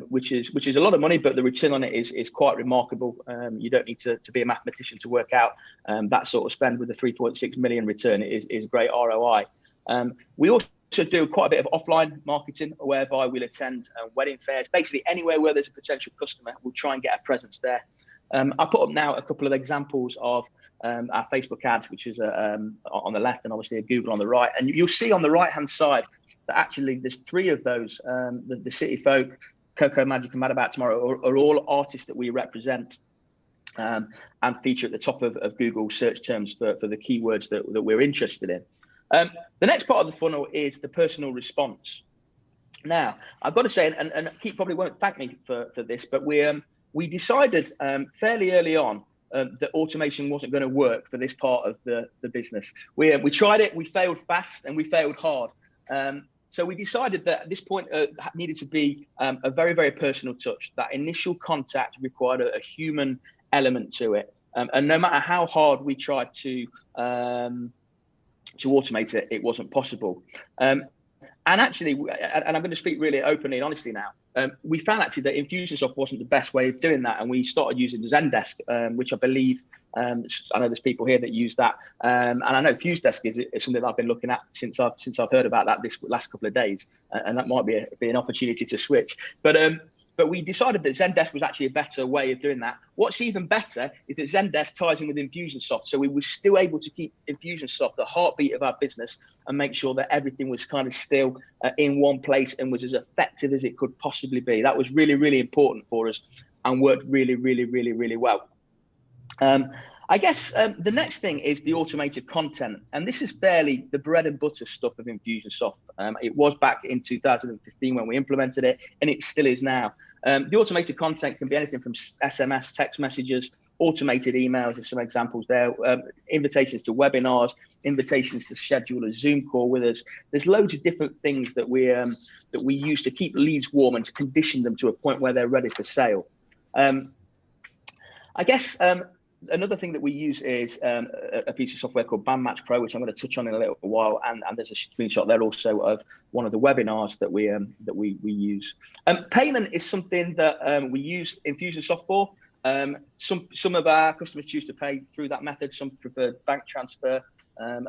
Which is a lot of money, but the return on it is quite remarkable. You don't need to be a mathematician to work out that sort of spend with a 3.6 million return is great ROI. We also do quite a bit of offline marketing, whereby we'll attend wedding fairs, basically anywhere where there's a potential customer, we'll try and get a presence there. I put up now a couple of examples of our Facebook ads, which is on the left and obviously a Google on the right. And you'll see on the right-hand side that actually there's three of those, the City Folk, Coco Magic and Mad About Tomorrow are all artists that we represent and feature at the top of Google search terms for the keywords that we're interested in. The next part of the funnel is the personal response. Now, I've got to say, and Keith probably won't thank me for this, but we decided fairly early on that automation wasn't going to work for this part of the business. We tried it, we failed fast, and we failed hard. So we decided that at this point needed to be a very, very personal touch. That initial contact required a human element to it. And no matter how hard we tried to automate it, it wasn't possible. And actually, and I'm going to speak really openly and honestly now, we found actually that Infusionsoft wasn't the best way of doing that. And we started using Zendesk, which I believe, I know there's people here that use that. And I know FuseDesk is something that I've been looking at since I've heard about that this last couple of days. And that might be an opportunity to switch. But we decided that Zendesk was actually a better way of doing that. What's even better is that Zendesk ties in with Infusionsoft. So we were still able to keep Infusionsoft the heartbeat of our business and make sure that everything was kind of still in one place and was as effective as it could possibly be. That was really, really important for us and worked really, really, really, really well. I guess the next thing is the automated content. And this is fairly the bread and butter stuff of Infusionsoft. It was back in 2015 when we implemented it, and it still is now. The automated content can be anything from SMS, text messages, automated emails, there's some examples there, invitations to webinars, invitations to schedule a Zoom call with us. There's loads of different things that we use to keep leads warm and to condition them to a point where they're ready for sale. I guess another thing that we use is a piece of software called Bandmatch Pro, which I'm going to touch on in a little while, and there's a screenshot there also of one of the webinars that we use. Payment is something that we use Infusionsoft for. Some of our customers choose to pay through that method. Some prefer bank transfer.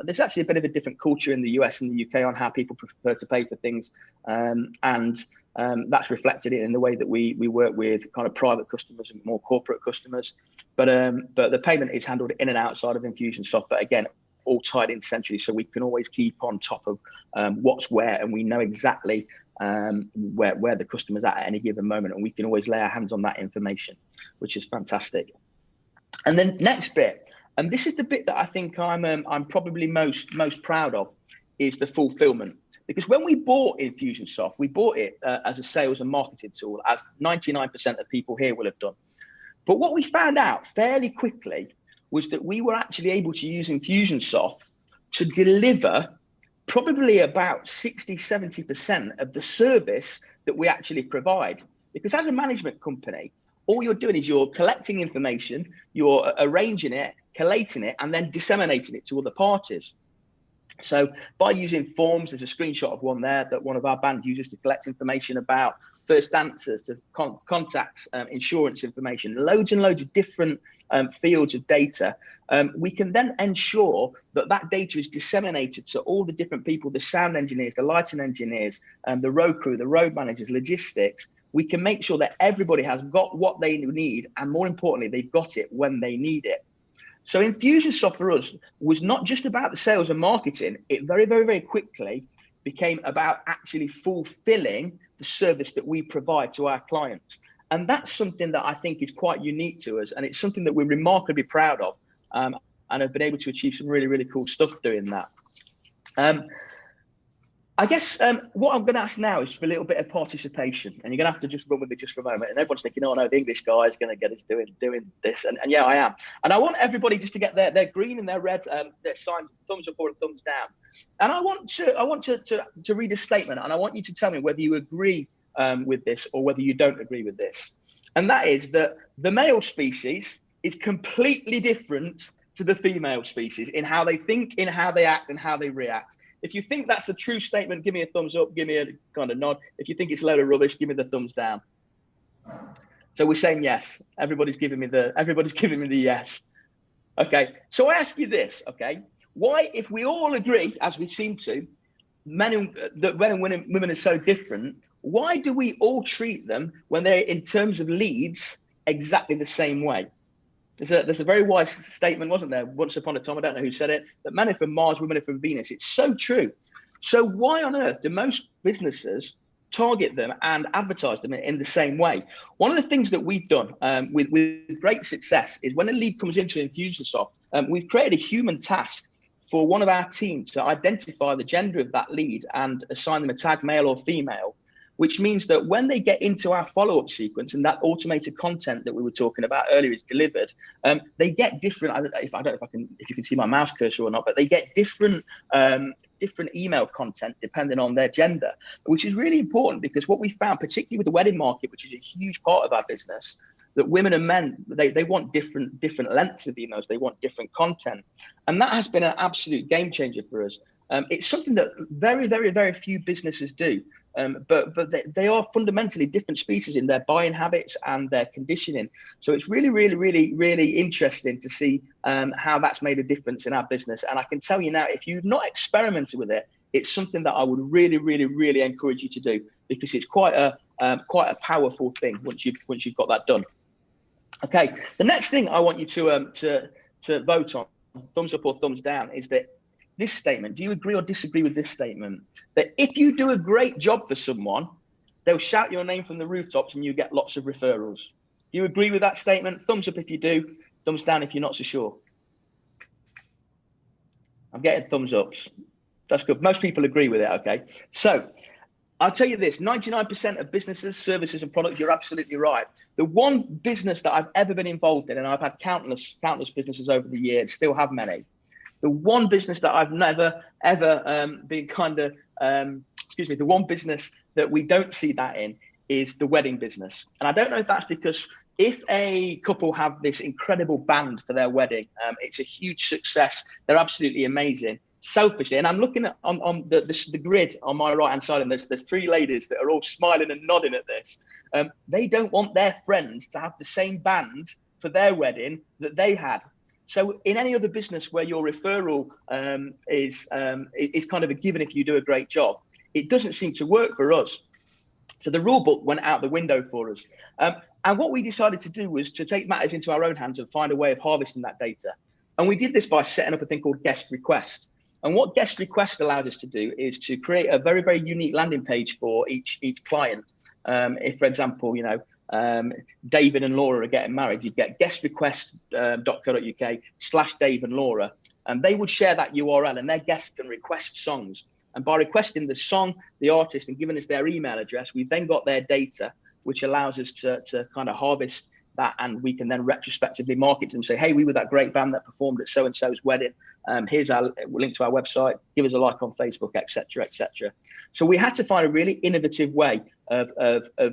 There's actually a bit of a different culture in the US and the UK on how people prefer to pay for things, and that's reflected in the way that we work with kind of private customers and more corporate customers. But the payment is handled in and outside of Infusionsoft, but again, all tied in centrally, so we can always keep on top of what's where, and we know exactly where the customer's at any given moment, and we can always lay our hands on that information, which is fantastic. And then next bit, and this is the bit that I think I'm probably most proud of, is the fulfillment. Because when we bought Infusionsoft, we bought it as a sales and marketing tool, as 99% of people here will have done. But what we found out fairly quickly was that we were actually able to use Infusionsoft to deliver probably about 60–70% of the service that we actually provide. Because as a management company, all you're doing is you're collecting information, you're arranging it, collating it, and then disseminating it to other parties. So by using forms, there's a screenshot of one there that one of our bands uses to collect information about first dancers, to contacts, insurance information, loads and loads of different fields of data. We can then ensure that that data is disseminated to all the different people, the sound engineers, the lighting engineers, the road crew, the road managers, logistics. We can make sure that everybody has got what they need, and more importantly, they've got it when they need it. So Infusionsoft for us was not just about the sales and marketing. It very, very, very quickly became about actually fulfilling the service that we provide to our clients. And that's something that I think is quite unique to us. And it's something that we're remarkably proud of, and have been able to achieve some really, really cool stuff doing that. I guess what I'm going to ask now is for a little bit of participation, and you're going to have to just run with it just for a moment. And everyone's thinking, oh no, the English guy is going to get us doing this, and yeah, I am. And I want everybody just to get their green and their red, their signs, thumbs up or thumbs down. And I want to read a statement, and I want you to tell me whether you agree with this or whether you don't agree with this. And that is that the male species is completely different to the female species in how they think, in how they act, and how they react. If you think that's a true statement, give me a thumbs up, give me a kind of nod. If you think it's a load of rubbish, give me the thumbs down. So we're saying yes. Everybody's giving me the yes. Okay, so I ask you this, okay? Why, if we all agree, as we seem to, that men and women are so different, why do we all treat them, when they're in terms of leads, exactly the same way? There's a very wise statement, wasn't there, once upon a time, I don't know who said it, that men are from Mars, women are from Venus. It's so true. So why on earth do most businesses target them and advertise them in the same way? One of the things that we've done with great success is when a lead comes into Infusionsoft, we've created a human task for one of our team to identify the gender of that lead and assign them a tag, male or female, which means that when they get into our follow-up sequence and that automated content that we were talking about earlier is delivered, they get different. I don't know if you can see my mouse cursor or not, but they get different email content depending on their gender, which is really important, because what we found, particularly with the wedding market, which is a huge part of our business, that women and men, they want different lengths of emails, they want different content, and that has been an absolute game changer for us. It's something that very, very, very few businesses do. But they are fundamentally different species in their buying habits and their conditioning. So it's really, really, really, really interesting to see how that's made a difference in our business. And I can tell you now, if you've not experimented with it, it's something that I would really, really, really encourage you to do, because it's quite a powerful thing once you've got that done. Okay, the next thing I want you to vote on, thumbs up or thumbs down, is that this statement. Do you agree or disagree with this statement? That if you do a great job for someone, they'll shout your name from the rooftops and you get lots of referrals. Do you agree with that statement? Thumbs up if you do, thumbs down if you're not so sure. I'm getting thumbs ups. That's good. Most people agree with it, okay? So I'll tell you this, 99% of businesses, services and products, you're absolutely right. The one business that I've ever been involved in, and I've had countless businesses over the years, still have many. The one business that I've never, ever been the one business that we don't see that in is the wedding business. And I don't know if that's because if a couple have this incredible band for their wedding, it's a huge success. They're absolutely amazing. Selfishly, and I'm looking at on the grid on my right hand side, and there's three ladies that are all smiling and nodding at this. They don't want their friends to have the same band for their wedding that they had. So in any other business where your referral is kind of a given if you do a great job, it doesn't seem to work for us. So the rule book went out the window for us. And what we decided to do was to take matters into our own hands and find a way of harvesting that data. And we did this by setting up a thing called guest request. And what guest request allows us to do is to create a very, very unique landing page for each client. If, for example, David and Laura are getting married, you get guestrequest.co.uk/Dave and Laura, and they would share that URL, and their guests can request songs. And by requesting the song, the artist, and giving us their email address, we've then got their data, which allows us to kind of harvest that, and we can then retrospectively market to them, say, hey, we were that great band that performed at so-and-so's wedding. Here's our link to our website, give us a like on Facebook, etc., etc. So we had to find a really innovative way of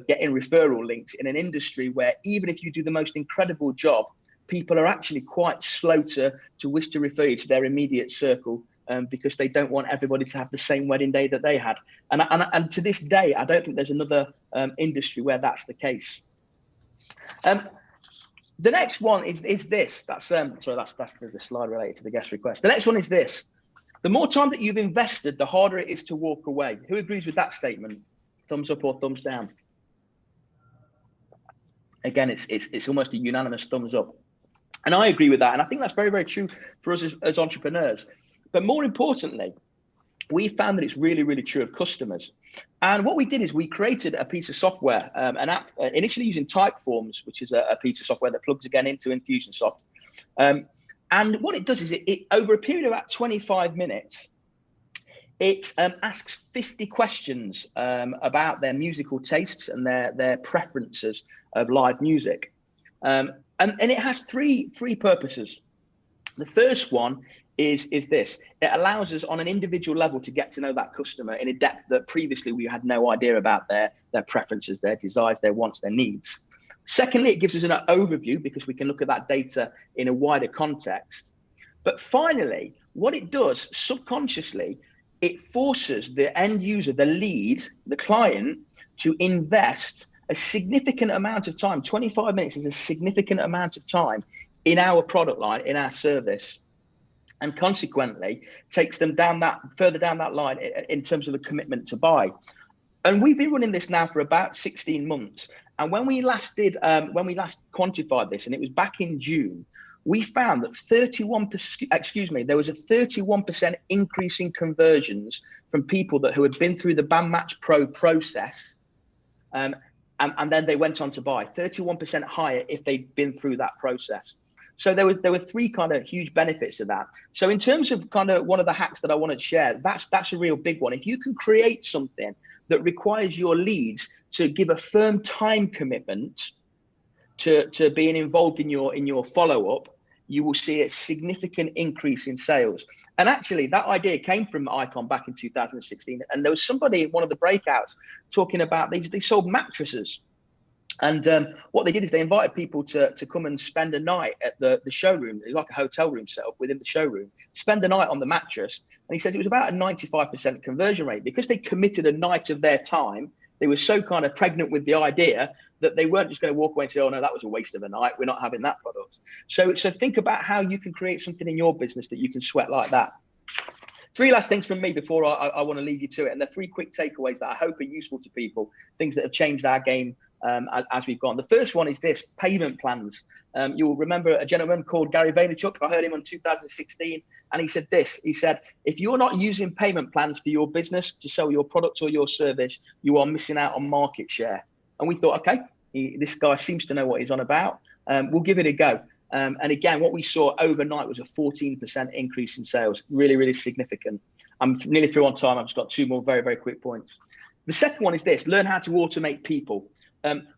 getting referral links in an industry where even if you do the most incredible job, people are actually quite slow to wish to refer you to their immediate circle because they don't want everybody to have the same wedding day that they had. And to this day, I don't think there's another industry where that's the case. The next one is this. That's the slide related to the guest request. The next one is this. The more time that you've invested, the harder it is to walk away. Who agrees with that statement? Thumbs up or thumbs down? Again, it's almost a unanimous thumbs up. And I agree with that. And I think that's very, very true for us as entrepreneurs. But more importantly, we found that it's really, really true of customers. And what we did is we created a piece of software, an app, initially using Typeforms, which is a piece of software that plugs again into Infusionsoft. And what it does is it over a period of about 25 minutes, it asks 50 questions about their musical tastes and their preferences of live music. And it has three purposes. The first one is this. It allows us on an individual level to get to know that customer in a depth that previously we had no idea about their preferences, their desires, their wants, their needs. Secondly, it gives us an overview because we can look at that data in a wider context. But finally, what it does subconsciously, it forces the end user, the lead, the client, to invest a significant amount of time. 25 minutes is a significant amount of time in our product line, in our service, and consequently takes them further down that line in terms of the commitment to buy. And we've been running this now for about 16 months. And when we last quantified this, and it was back in June, we found that there was a 31% increase in conversions from people who had been through the Bandmatch Pro process, and then they went on to buy. 31% higher if they'd been through that process. So there were three kind of huge benefits of that. So in terms of kind of one of the hacks that I wanted to share, that's a real big one. If you can create something that requires your leads to give a firm time commitment to being involved in your follow-up, you will see a significant increase in sales. And actually, that idea came from Icon back in 2016. And there was somebody in one of the breakouts talking about they sold mattresses. And what they did is they invited people to come and spend a night at the showroom. It was like a hotel room set up within the showroom, spend the night on the mattress. And he says it was about a 95% conversion rate because they committed a night of their time. They were so kind of pregnant with the idea that they weren't just going to walk away and say, oh, no, that was a waste of a night. We're not having that product. So think about how you can create something in your business that you can sweat like that. Three last things from me before I want to leave you to it. And they're three quick takeaways that I hope are useful to people, things that have changed our game as we've gone. The first one is this: payment plans. You'll remember a gentleman called Gary Vaynerchuk. I heard him in 2016, and he said this. He said, if you're not using payment plans for your business to sell your product or your service, you are missing out on market share. And we thought, okay, this guy seems to know what he's on about. We'll give it a go. And again, what we saw overnight was a 14% increase in sales. Really, really significant. I'm nearly through on time. I've just got two more very, very quick points. The second one is this: learn how to automate people.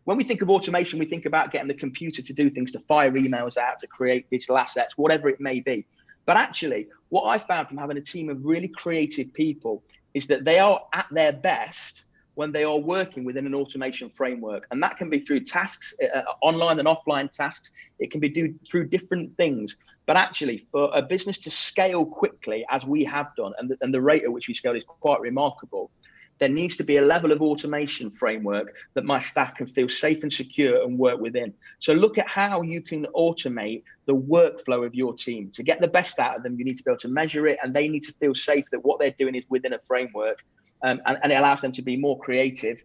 When we think of automation, we think about getting the computer to do things, to fire emails out, to create digital assets, whatever it may be. But actually, what I found from having a team of really creative people is that they are at their best when they are working within an automation framework. And that can be through tasks, online and offline tasks. It can be through different things. But actually, for a business to scale quickly, as we have done, and the rate at which we scale is quite remarkable, there needs to be a level of automation framework that my staff can feel safe and secure and work within. So look at how you can automate the workflow of your team. To get the best out of them, you need to be able to measure it, and they need to feel safe that what they're doing is within a framework. And it allows them to be more creative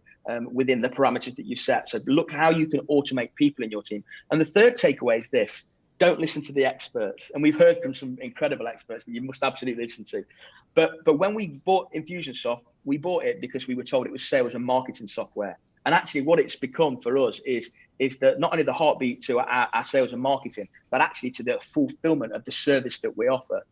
within the parameters that you set. So look how you can automate people in your team. And the third takeaway is this: don't listen to the experts. And we've heard from some incredible experts that you must absolutely listen to. But when we bought Infusionsoft, we bought it because we were told it was sales and marketing software. And actually what it's become for us is that not only the heartbeat to our sales and marketing, but actually to the fulfillment of the service that we offer.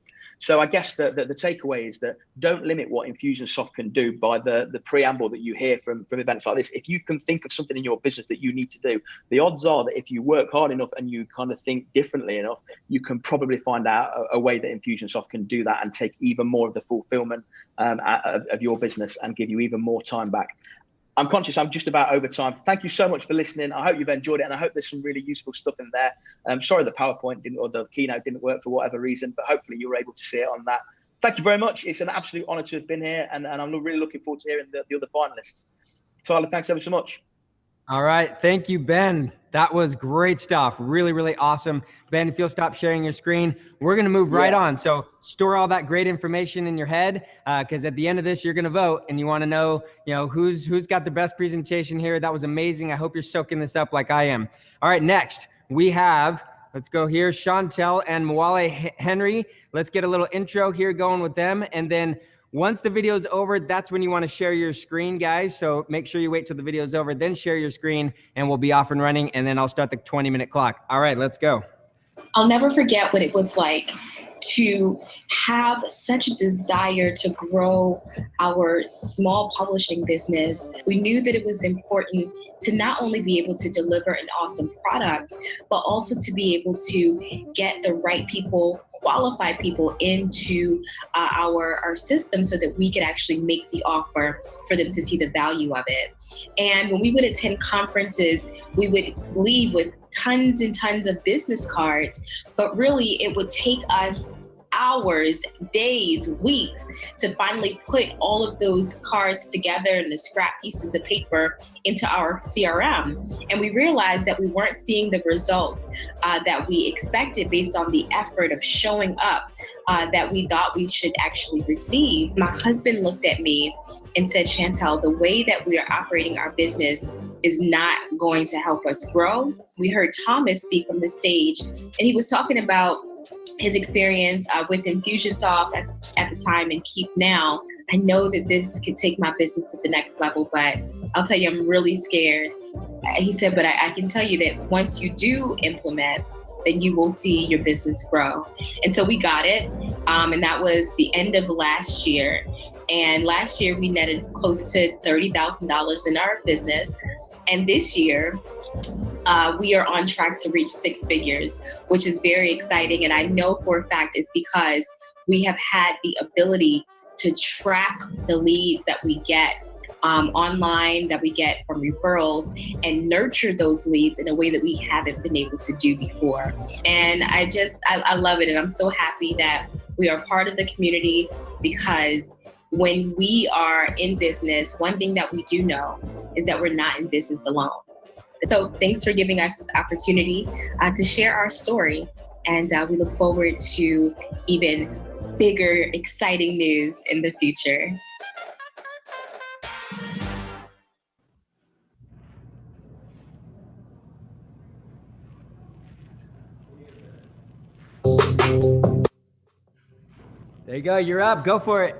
So I guess the takeaway is that don't limit what Infusionsoft can do by the preamble that you hear from events like this. If you can think of something in your business that you need to do, the odds are that if you work hard enough and you kind of think differently enough, you can probably find out a way that Infusionsoft can do that and take even more of the fulfillment of your business and give you even more time back. I'm conscious I'm just about over time. Thank you so much for listening. I hope you've enjoyed it, and I hope there's some really useful stuff in there. Sorry the PowerPoint didn't, or the keynote didn't work for whatever reason, but hopefully you were able to see it on that Thank you very much. It's an absolute honor to have been here, and I'm really looking forward to hearing the other finalists. Tyler, thanks ever so much. All right. Thank you, Ben. That was great stuff. Really, really awesome. Ben, if you'll stop sharing your screen, we're going to move right on. So store all that great information in your head, because at the end of this, you're going to vote and you want to know, who's got the best presentation here. That was amazing. I hope you're soaking this up like I am. All right. Next, we have, let's go here, Chantel and Mwale Henry. Let's get a little intro here going with them. And then once the video is over, that's when you want to share your screen, guys. So make sure you wait till the video is over, then share your screen, and we'll be off and running, and then I'll start the 20-minute clock. All right, let's go. I'll never forget what it was like to have such a desire to grow our small publishing business. We knew that it was important to not only be able to deliver an awesome product, but also to be able to get the right people, qualified people into our system so that we could actually make the offer for them to see the value of it. And when we would attend conferences, we would leave with tons and tons of business cards, but really it would take us hours, days, weeks to finally put all of those cards together and the scrap pieces of paper into our CRM. And we realized that we weren't seeing the results that we expected based on the effort of showing up that we thought we should actually receive. My husband looked at me and said, Chantel, the way that we are operating our business is not going to help us grow. We heard Thomas speak on the stage, and he was talking about his experience with Infusionsoft at the time and Keep Now. I know that this could take my business to the next level, but I'll tell you, I'm really scared. He said, but I can tell you that once you do implement, then you will see your business grow. And so we got it. And that was the end of last year. And last year we netted close to $30,000 in our business. And this year, we are on track to reach 6 figures, which is very exciting. And I know for a fact it's because we have had the ability to track the leads that we get online, that we get from referrals, and nurture those leads in a way that we haven't been able to do before. And I love it. And I'm so happy that we are part of the community, because when we are in business, one thing that we do know is that we're not in business alone. So thanks for giving us this opportunity to share our story. And we look forward to even bigger, exciting news in the future. There you go. You're up. Go for it.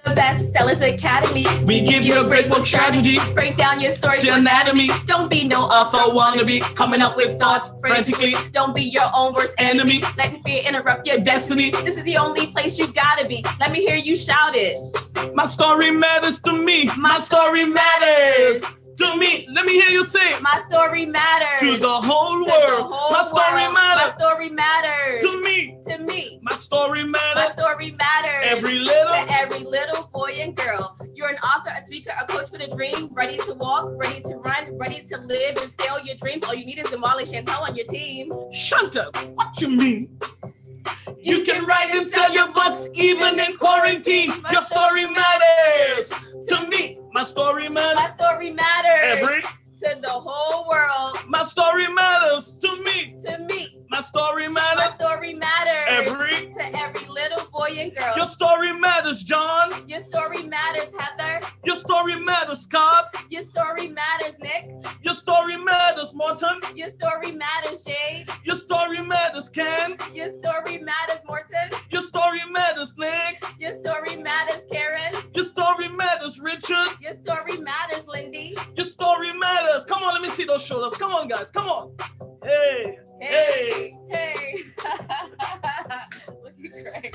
The Best Sellers Academy. We give you a great book strategy. Break down your story's anatomy. Don't be no author wannabe. Coming up with thoughts frantically. Don't be your own worst enemy. Enemy. Letting fear interrupt your Destiny. This is the only place you gotta be. Let me hear you shout it. My story matters to me. My story matters to me. Let me hear you say. My story matters To the whole world. My story world. matters. My story matters To me. To me. My story My matters. story matters To every little boy and girl. You're an author, a speaker, a coach with a dream. Ready to walk, ready to run, ready to live and scale your dreams. All you need is Zamali Chantel on your team. Chantel, what you mean? You can write and sell your books even in quarantine. Your story matters to me. My story matters. My story matters To the whole world. My story matters to me. To me. My story My matters. story matters To every little boy and girl. Your story matters, John. Your story matters, Heather. Your story matters, Scott. Your story matters, Nick. Your story matters, Morton. Your story matters, Jade. Your story matters, Ken. Your story matters, Morton. Your story matters, Nick. Your story matters, Karen. Your story matters, Richard. Your story matters, Lindy. Your story matters. Come on, let me see those shoulders. Come on, guys. Come on. Hey. Hey. Looking great.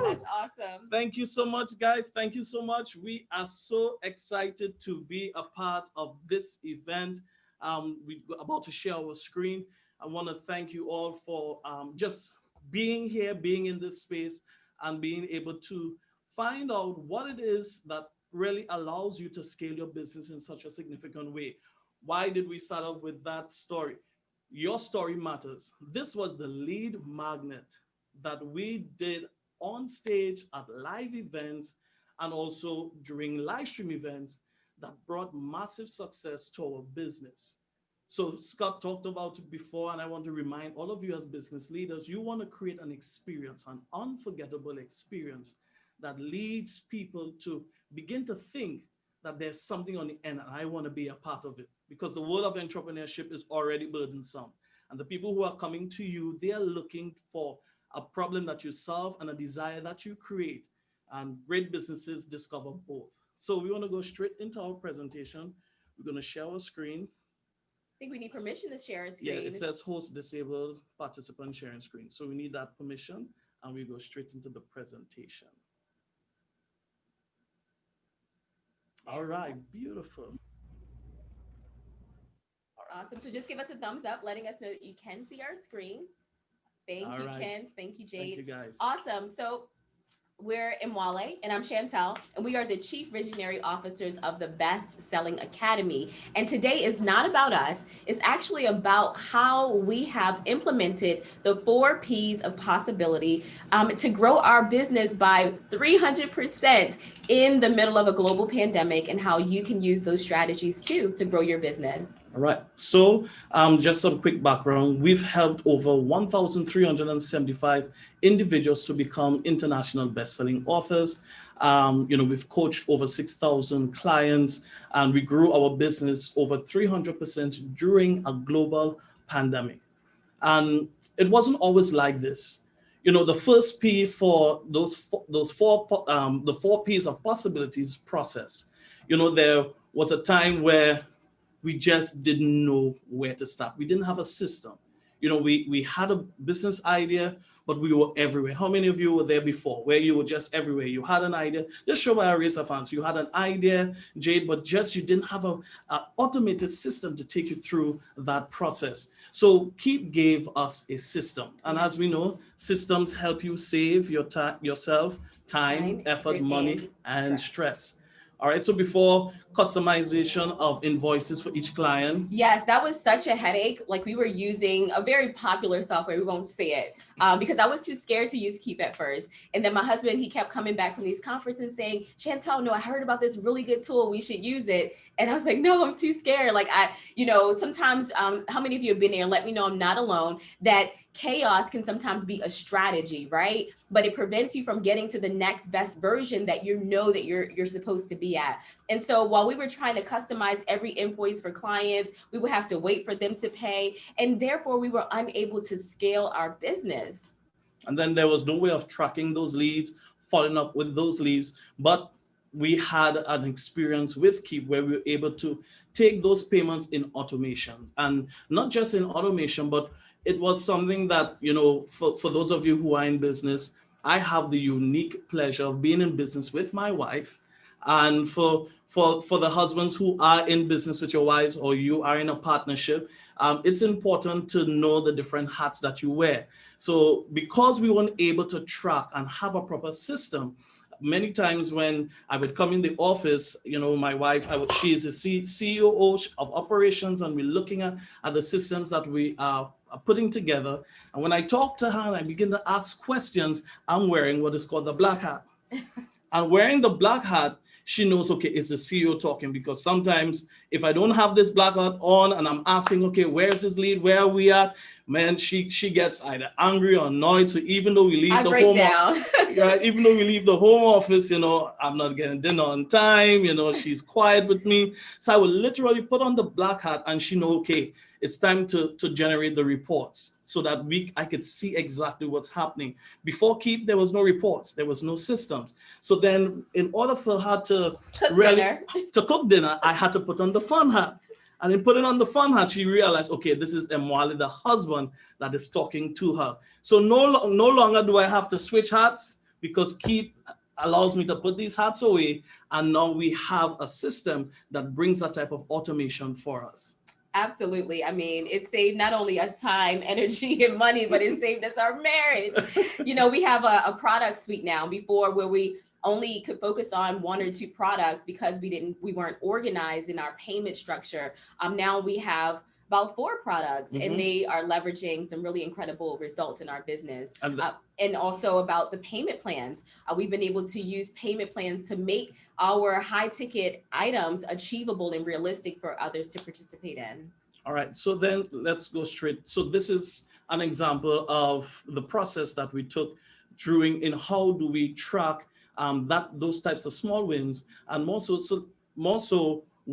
That's awesome. Thank you so much, guys. Thank you so much. We are so excited to be a part of this event. We're about to share our screen. I want to thank you all for just being here, being in this space, and being able to find out what it is that really allows you to scale your business in such a significant way. Why did we start off with that story? Your story matters. This was the lead magnet that we did on stage at live events and also during live stream events that brought massive success to our business. So Scott talked about it before, and I want to remind all of you as business leaders, you want to create an experience, an unforgettable experience that leads people to begin to think that there's something on the end and I want to be a part of it, because the world of entrepreneurship is already burdensome. And the people who are coming to you, they are looking for a problem that you solve and a desire that you create. And great businesses discover both. So we want to go straight into our presentation. We're going to share our screen. I think we need permission to share a screen. Yeah, it says host disabled participant sharing screen. So we need that permission, and we go straight into the presentation. All right, beautiful. Awesome. So just give us a thumbs up, letting us know that you can see our screen. Thank you, Ken. Thank you, Jade. Thank you, guys. Awesome. So we're Mwale, and I'm Chantel, and we are the Chief Visionary Officers of the Best Selling Academy. And today is not about us. It's actually about how we have implemented the 4 Ps of possibility to grow our business by 300% in the middle of a global pandemic, and how you can use those strategies too to grow your business. All right, so just some quick background. We've helped over 1,375 individuals to become international best-selling authors. We've coached over 6,000 clients, and we grew our business over 300% during a global pandemic. And it wasn't always like this. The first P for the 4 Ps of possibilities process. There was a time where we just didn't know where to start. We didn't have a system. We had a business idea, but we were everywhere. How many of you were there before, where you were just everywhere? You had an idea. Just show by a raise of hands. You had an idea, Jade, but you didn't have an automated system to take you through that process. So Keep gave us a system. And as we know, systems help you save yourself time, effort, money, and stress. All right, so before customization of invoices for each client. Yes, that was such a headache. Like, we were using a very popular software, we won't say it, because I was too scared to use Keep at first. And then my husband, he kept coming back from these conferences saying, Chantel, no, I heard about this really good tool, we should use it. And I was like, no, I'm too scared. Like, sometimes, how many of you have been there, and let me know I'm not alone, that chaos can sometimes be a strategy, right? But it prevents you from getting to the next best version that you're supposed to be at. And so while we were trying to customize every invoice for clients, we would have to wait for them to pay. And therefore we were unable to scale our business. And then there was no way of tracking those leads, following up with those leads. But we had an experience with Keep where we were able to take those payments in automation, and not just in automation, but it was something that, for those of you who are in business, I have the unique pleasure of being in business with my wife. And for the husbands who are in business with your wives, or you are in a partnership, it's important to know the different hats that you wear. So because we weren't able to track and have a proper system, many times when I would come in the office, my wife, she is a CEO of operations, and we're looking at the systems that we are putting together. And when I talk to her and I begin to ask questions, I'm wearing what is called the black hat. And wearing the black hat, she knows, okay, it's the CEO talking, because sometimes if I don't have this black hat on and I'm asking, okay, where's this lead? Where are we at? Man, she gets either angry or annoyed. So even though we leave even though we leave the home office, I'm not getting dinner on time, she's quiet with me. So I will literally put on the black hat, and she know, okay, it's time to generate the reports, so that I could see exactly what's happening. Before Keep, there was no reports, there was no systems. So then in order for her to cook dinner, I had to put on the fun hat. And in putting on the fun hat, she realized, okay, this is Mwale, the husband, that is talking to her. So no longer do I have to switch hats, because Keep allows me to put these hats away. And now we have a system that brings that type of automation for us. Absolutely. I mean, it saved not only us time, energy, and money, but it saved us our marriage. We have a product suite now. Before, where we only could focus on 1 or 2 products because we weren't organized in our payment structure. Now we have about 4 products, Mhm. and they are leveraging some really incredible results in our business. And And also about the payment plans. We've been able to use payment plans to make our high ticket items achievable and realistic for others to participate in. All right, so then let's go straight. So this is an example of the process that we took during in how do we track those types of small wins, and more so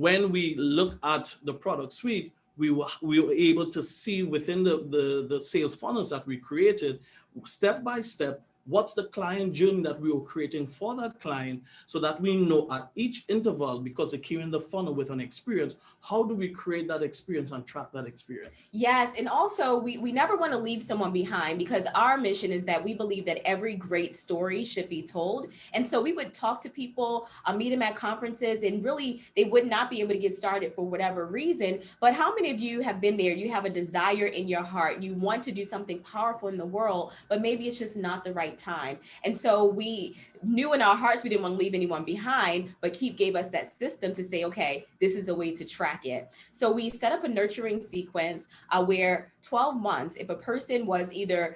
when we look at the product suite, we were able to see within the sales funnels that we created step by step what's the client journey that we were creating for that client, so that we know at each interval, because they came in the funnel with an experience, how do we create that experience and track that experience? Yes, and also we never want to leave someone behind, because our mission is that we believe that every great story should be told. And so we would talk to people, meet them at conferences, and really they would not be able to get started for whatever reason. But how many of you have been there? You have a desire in your heart, you want to do something powerful in the world, but maybe it's just not the right time. And so we knew in our hearts we didn't want to leave anyone behind, but Keep gave us that system to say, okay, this is a way to track it. So we set up a nurturing sequence where 12 months, if a person was either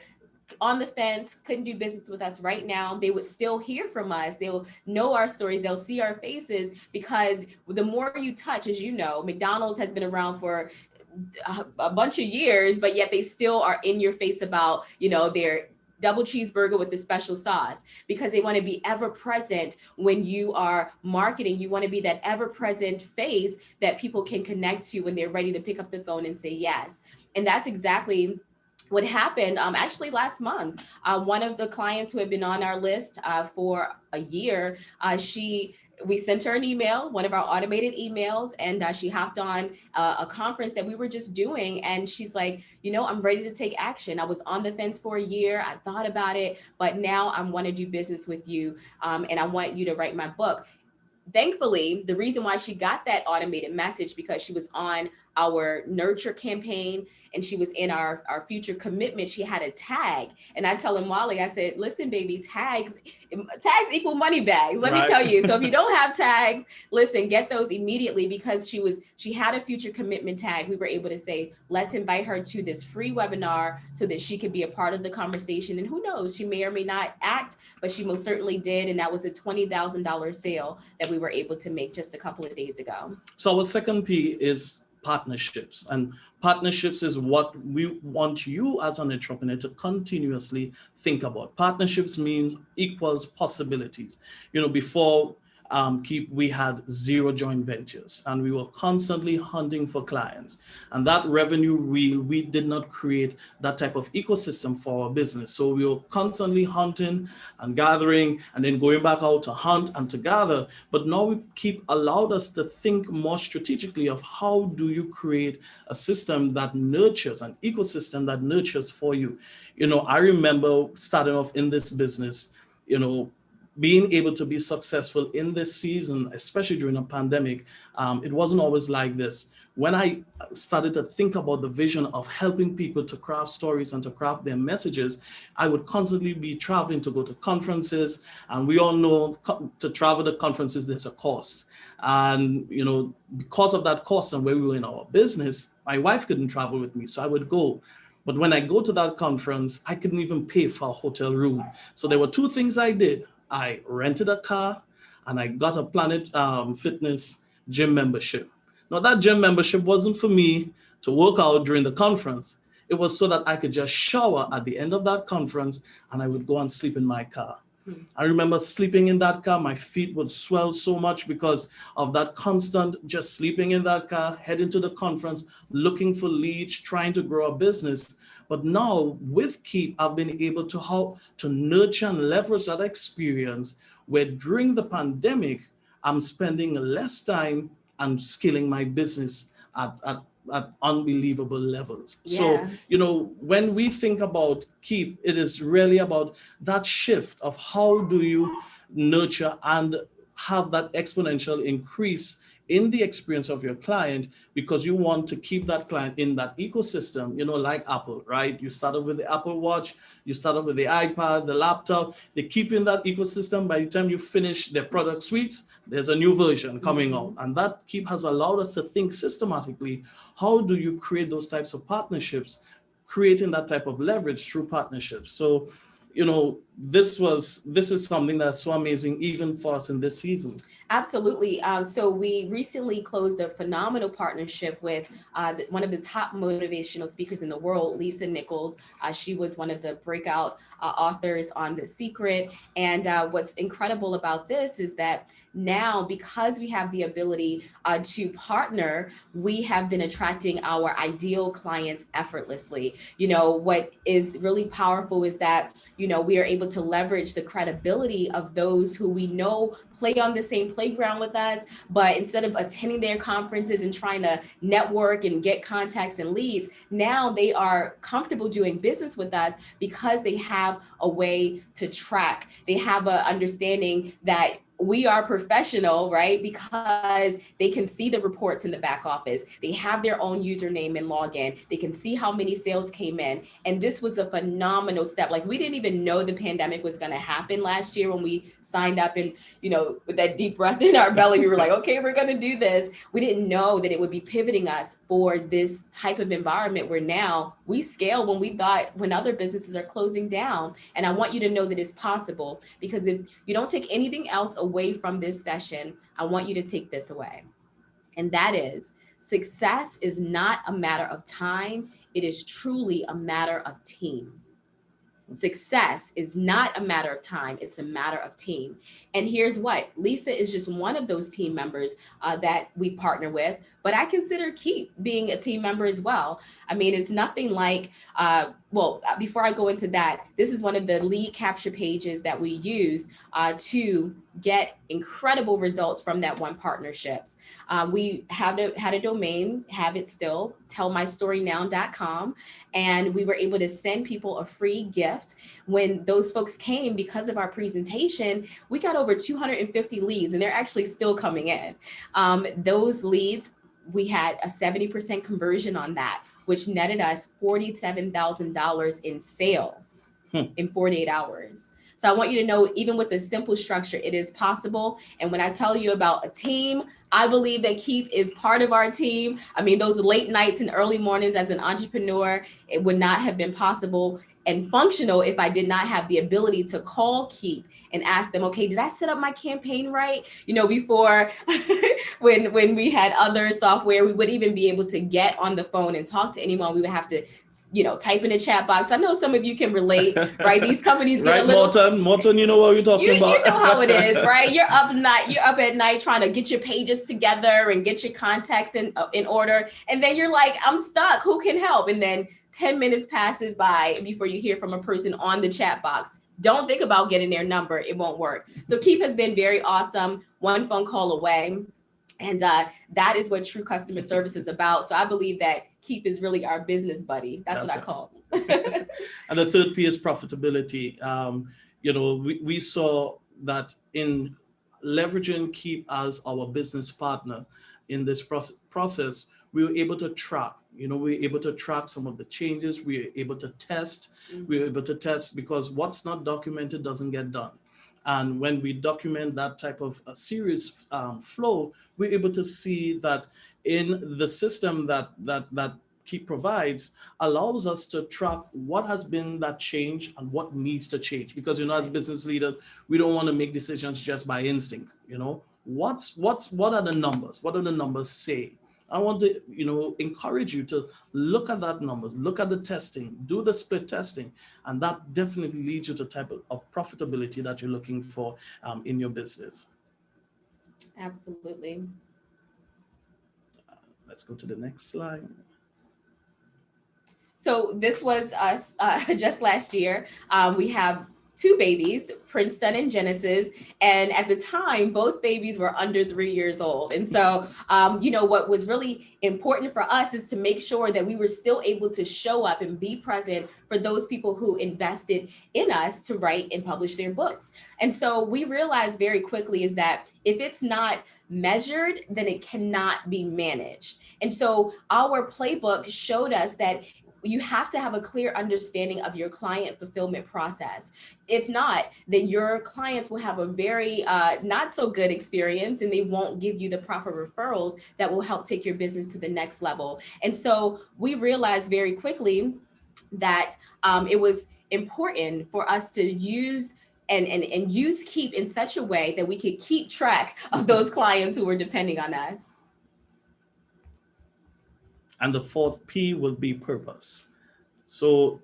on the fence, couldn't do business with us right now, they would still hear from us. They'll know our stories, they'll see our faces, because the more you touch, as you know, McDonald's has been around for a bunch of years, but yet they still are in your face about, you know, their double cheeseburger with the special sauce, because they want to be ever present when you are marketing. You want to be that ever present face that people can connect to when they're ready to pick up the phone and say yes. And that's exactly what happened actually last month. One of the clients who had been on our list for a year, we sent her an email, one of our automated emails, and she hopped on a conference that we were just doing. And she's like, you know, I'm ready to take action. I was on the fence for a year. I thought about it, but now I want to do business with you. And I want you to write my book. Thankfully, the reason why she got that automated message, because she was on our nurture campaign and she was in our future commitment, she had a tag. And I tell him, Wally, I said, listen, baby, tags equal money bags. Let me tell you. So if you don't have tags, listen, get those immediately, because she had a future commitment tag. We were able to say, let's invite her to this free webinar so that she could be a part of the conversation. And who knows, she may or may not act, but she most certainly did. And that was a $20,000 sale that we were able to make just a couple of days ago. So our second P is partnerships, and partnerships is what we want you as an entrepreneur to continuously think about. Partnerships means equals possibilities. You know, before Keep, we had 0 joint ventures, and we were constantly hunting for clients, and that revenue wheel, we did not create that type of ecosystem for our business. So we were constantly hunting and gathering, and then going back out to hunt and to gather. But now we Keep allowed us to think more strategically of how do you create a system that nurtures, an ecosystem that nurtures for you. You know, I remember starting off in this business, you know, being able to be successful in this season, especially during a pandemic. It wasn't always like this. When I started to think about the vision of helping people to craft stories and to craft their messages, I would constantly be traveling to go to conferences. And we all know to travel to conferences, there's a cost. And, you know, because of that cost and where we were in our business, my wife couldn't travel with me, so I would go. But when I go to that conference, I couldn't even pay for a hotel room. So there were 2 things I did. I rented a car and I got a Planet Fitness gym membership. Now that gym membership wasn't for me to work out during the conference. It was so that I could just shower at the end of that conference and I would go and sleep in my car. I remember sleeping in that car, my feet would swell so much because of that constant just sleeping in that car, heading to the conference, looking for leads, trying to grow a business. But now with Keep, I've been able to help to nurture and leverage that experience where during the pandemic, I'm spending less time and scaling my business at unbelievable levels. Yeah. So, you know, when we think about Keep, it is really about that shift of how do you nurture and have that exponential increase in the experience of your client, because you want to keep that client in that ecosystem, you know, like Apple, right? You started with the Apple Watch, you started with the iPad, the laptop, they keep in that ecosystem. By the time you finish their product suites, there's a new version coming out. And that Keep has allowed us to think systematically, how do you create those types of partnerships, creating that type of leverage through partnerships. So, you know, this is something that's so amazing even for us in this season. Absolutely. So we recently closed a phenomenal partnership with one of the top motivational speakers in the world, Lisa Nichols. She was one of the breakout authors on The Secret. And what's incredible about this is that now, because we have the ability to partner, we have been attracting our ideal clients effortlessly. You know, what is really powerful is that, you know, we are able to leverage the credibility of those who we know play on the same playground with us, but instead of attending their conferences and trying to network and get contacts and leads, now they are comfortable doing business with us because they have a way to track. They have an understanding that we are professional, right? Because they can see the reports in the back office. They have their own username and login. They can see how many sales came in. And this was a phenomenal step. Like, we didn't even know the pandemic was going to happen last year when we signed up, and, you know, with that deep breath in our belly, we were like, okay, we're going to do this. We didn't know that it would be pivoting us for this type of environment where now we scale when other businesses are closing down. And I want you to know that it's possible, because if you don't take anything else away from this session, I want you to take this away. And that is, success is not a matter of time. It is truly a matter of team. Success is not a matter of time. It's a matter of team. And here's what, Lisa is just one of those team members that we partner with, but I consider Keep being a team member as well. I mean, it's nothing like, well, before I go into that, this is one of the lead capture pages that we use to get incredible results from that one partnerships. We had a domain, have it still, tellmystorynow.com, and we were able to send people a free gift. When those folks came, because of our presentation, we got over 250 leads, and they're actually still coming in. Those leads, we had a 70% conversion on that, which netted us $47,000 in sales in 48 hours. So I want you to know, even with the simple structure, it is possible. And when I tell you about a team, I believe that Keep is part of our team. I mean, those late nights and early mornings as an entrepreneur, it would not have been possible and functional if I did not have the ability to call Keep and ask them, okay, did I set up my campaign right? You know, before when we had other software, we wouldn't even be able to get on the phone and talk to anyone. We would have to, you know, type in a chat box. I know some of you can relate, right? These companies get right, a little— Morton, you know what we're talking about. You know how it is, right? You're up at night trying to get your pages together and get your contacts in order. And then you're like, I'm stuck. Who can help? And then 10 minutes passes by before you hear from a person on the chat box. Don't think about getting their number. It won't work. So Keep has been very awesome. One phone call away. And that is what true customer service is about. So I believe that Keep is really our business buddy. That's what I call it. And the third P is profitability. You know, we saw that in leveraging Keep as our business partner in this process, we were able to track. You know, we were able to track some of the changes. We were able to test. We were able to test, because what's not documented doesn't get done. And when we document that type of a serious flow, we're able to see that in the system that Keep provides allows us to track what has been that change and what needs to change. Because, you know, as business leaders, we don't want to make decisions just by instinct. You know, what are the numbers? What do the numbers say? I want to, you know, encourage you to look at that numbers, look at the testing, do the split testing, and that definitely leads you to the type of profitability that you're looking for in your business. Absolutely. Let's go to the next slide. So this was us just last year. We have 2 babies, Princeton and Genesis. And at the time, both babies were under 3 years old. And so, you know, what was really important for us is to make sure that we were still able to show up and be present for those people who invested in us to write and publish their books. And so we realized very quickly is that if it's not measured, then it cannot be managed. And so our playbook showed us that you have to have a clear understanding of your client fulfillment process. If not, then your clients will have a very not so good experience, and they won't give you the proper referrals that will help take your business to the next level. And so we realized very quickly that it was important for us to use and use Keep in such a way that we could keep track of those clients who were depending on us. And the fourth P will be purpose. So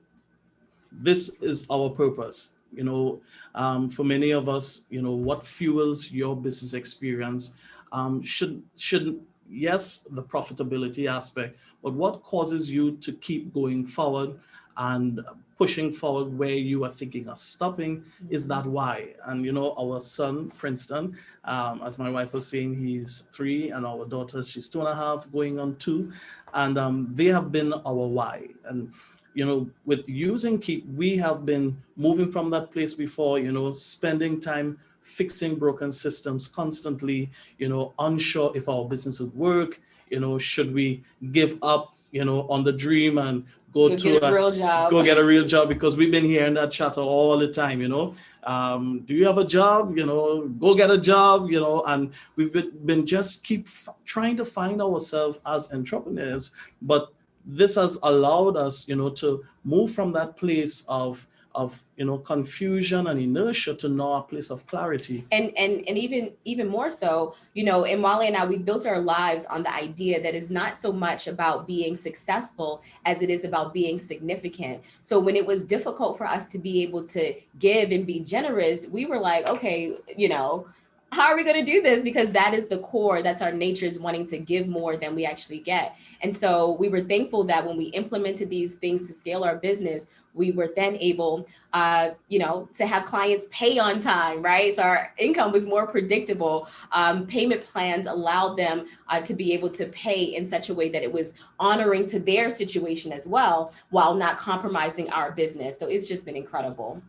this is our purpose. For many of us, what fuels your business experience should yes, the profitability aspect, but what causes you to keep going forward and pushing forward where you are thinking of stopping is that why. And our son Princeton, as my wife was saying, he's 3, and our daughter, she's 2.5, going on 2, and they have been our why. And with using Keep, we have been moving from that place before, spending time fixing broken systems constantly, unsure if our business would work, should we give up, on the dream and go get a real job, because we've been hearing that chatter all the time, do you have a job, go get a job, and we've been just keep trying to find ourselves as entrepreneurs. But this has allowed us, to move from that place of confusion and inertia to now a place of clarity. And even more so, and Molly and I, we built our lives on the idea that it's not so much about being successful as it is about being significant. So when it was difficult for us to be able to give and be generous, we were like, okay, how are we going to do this? Because that is the core, that's our nature, is wanting to give more than we actually get. And so we were thankful that when we implemented these things to scale our business, we were then able, to have clients pay on time, right? So our income was more predictable. Payment plans allowed them to be able to pay in such a way that it was honoring to their situation as well, while not compromising our business. So it's just been incredible.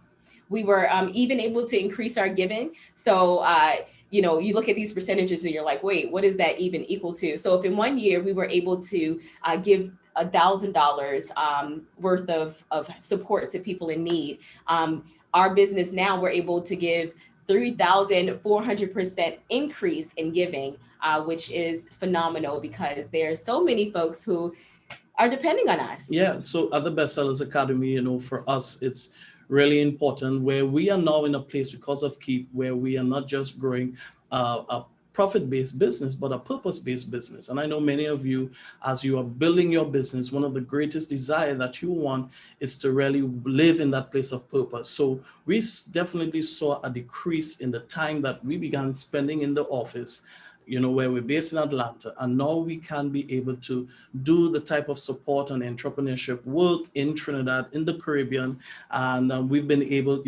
We were even able to increase our giving. So, you look at these percentages and you're like, wait, what is that even equal to? So if in 1 year we were able to give $1,000 worth of support to people in need, our business now, we're able to give 3,400% increase in giving, which is phenomenal because there's so many folks who are depending on us. Yeah, so at the Bestsellers Academy, for us, it's really important where we are now in a place because of Keep, where we are not just growing a profit-based business, but a purpose-based business. And I know many of you, as you are building your business, one of the greatest desire that you want is to really live in that place of purpose. So we definitely saw a decrease in the time that we began spending in the office, where we're based in Atlanta, and now we can be able to do the type of support and entrepreneurship work in Trinidad, in the Caribbean, and we've been able,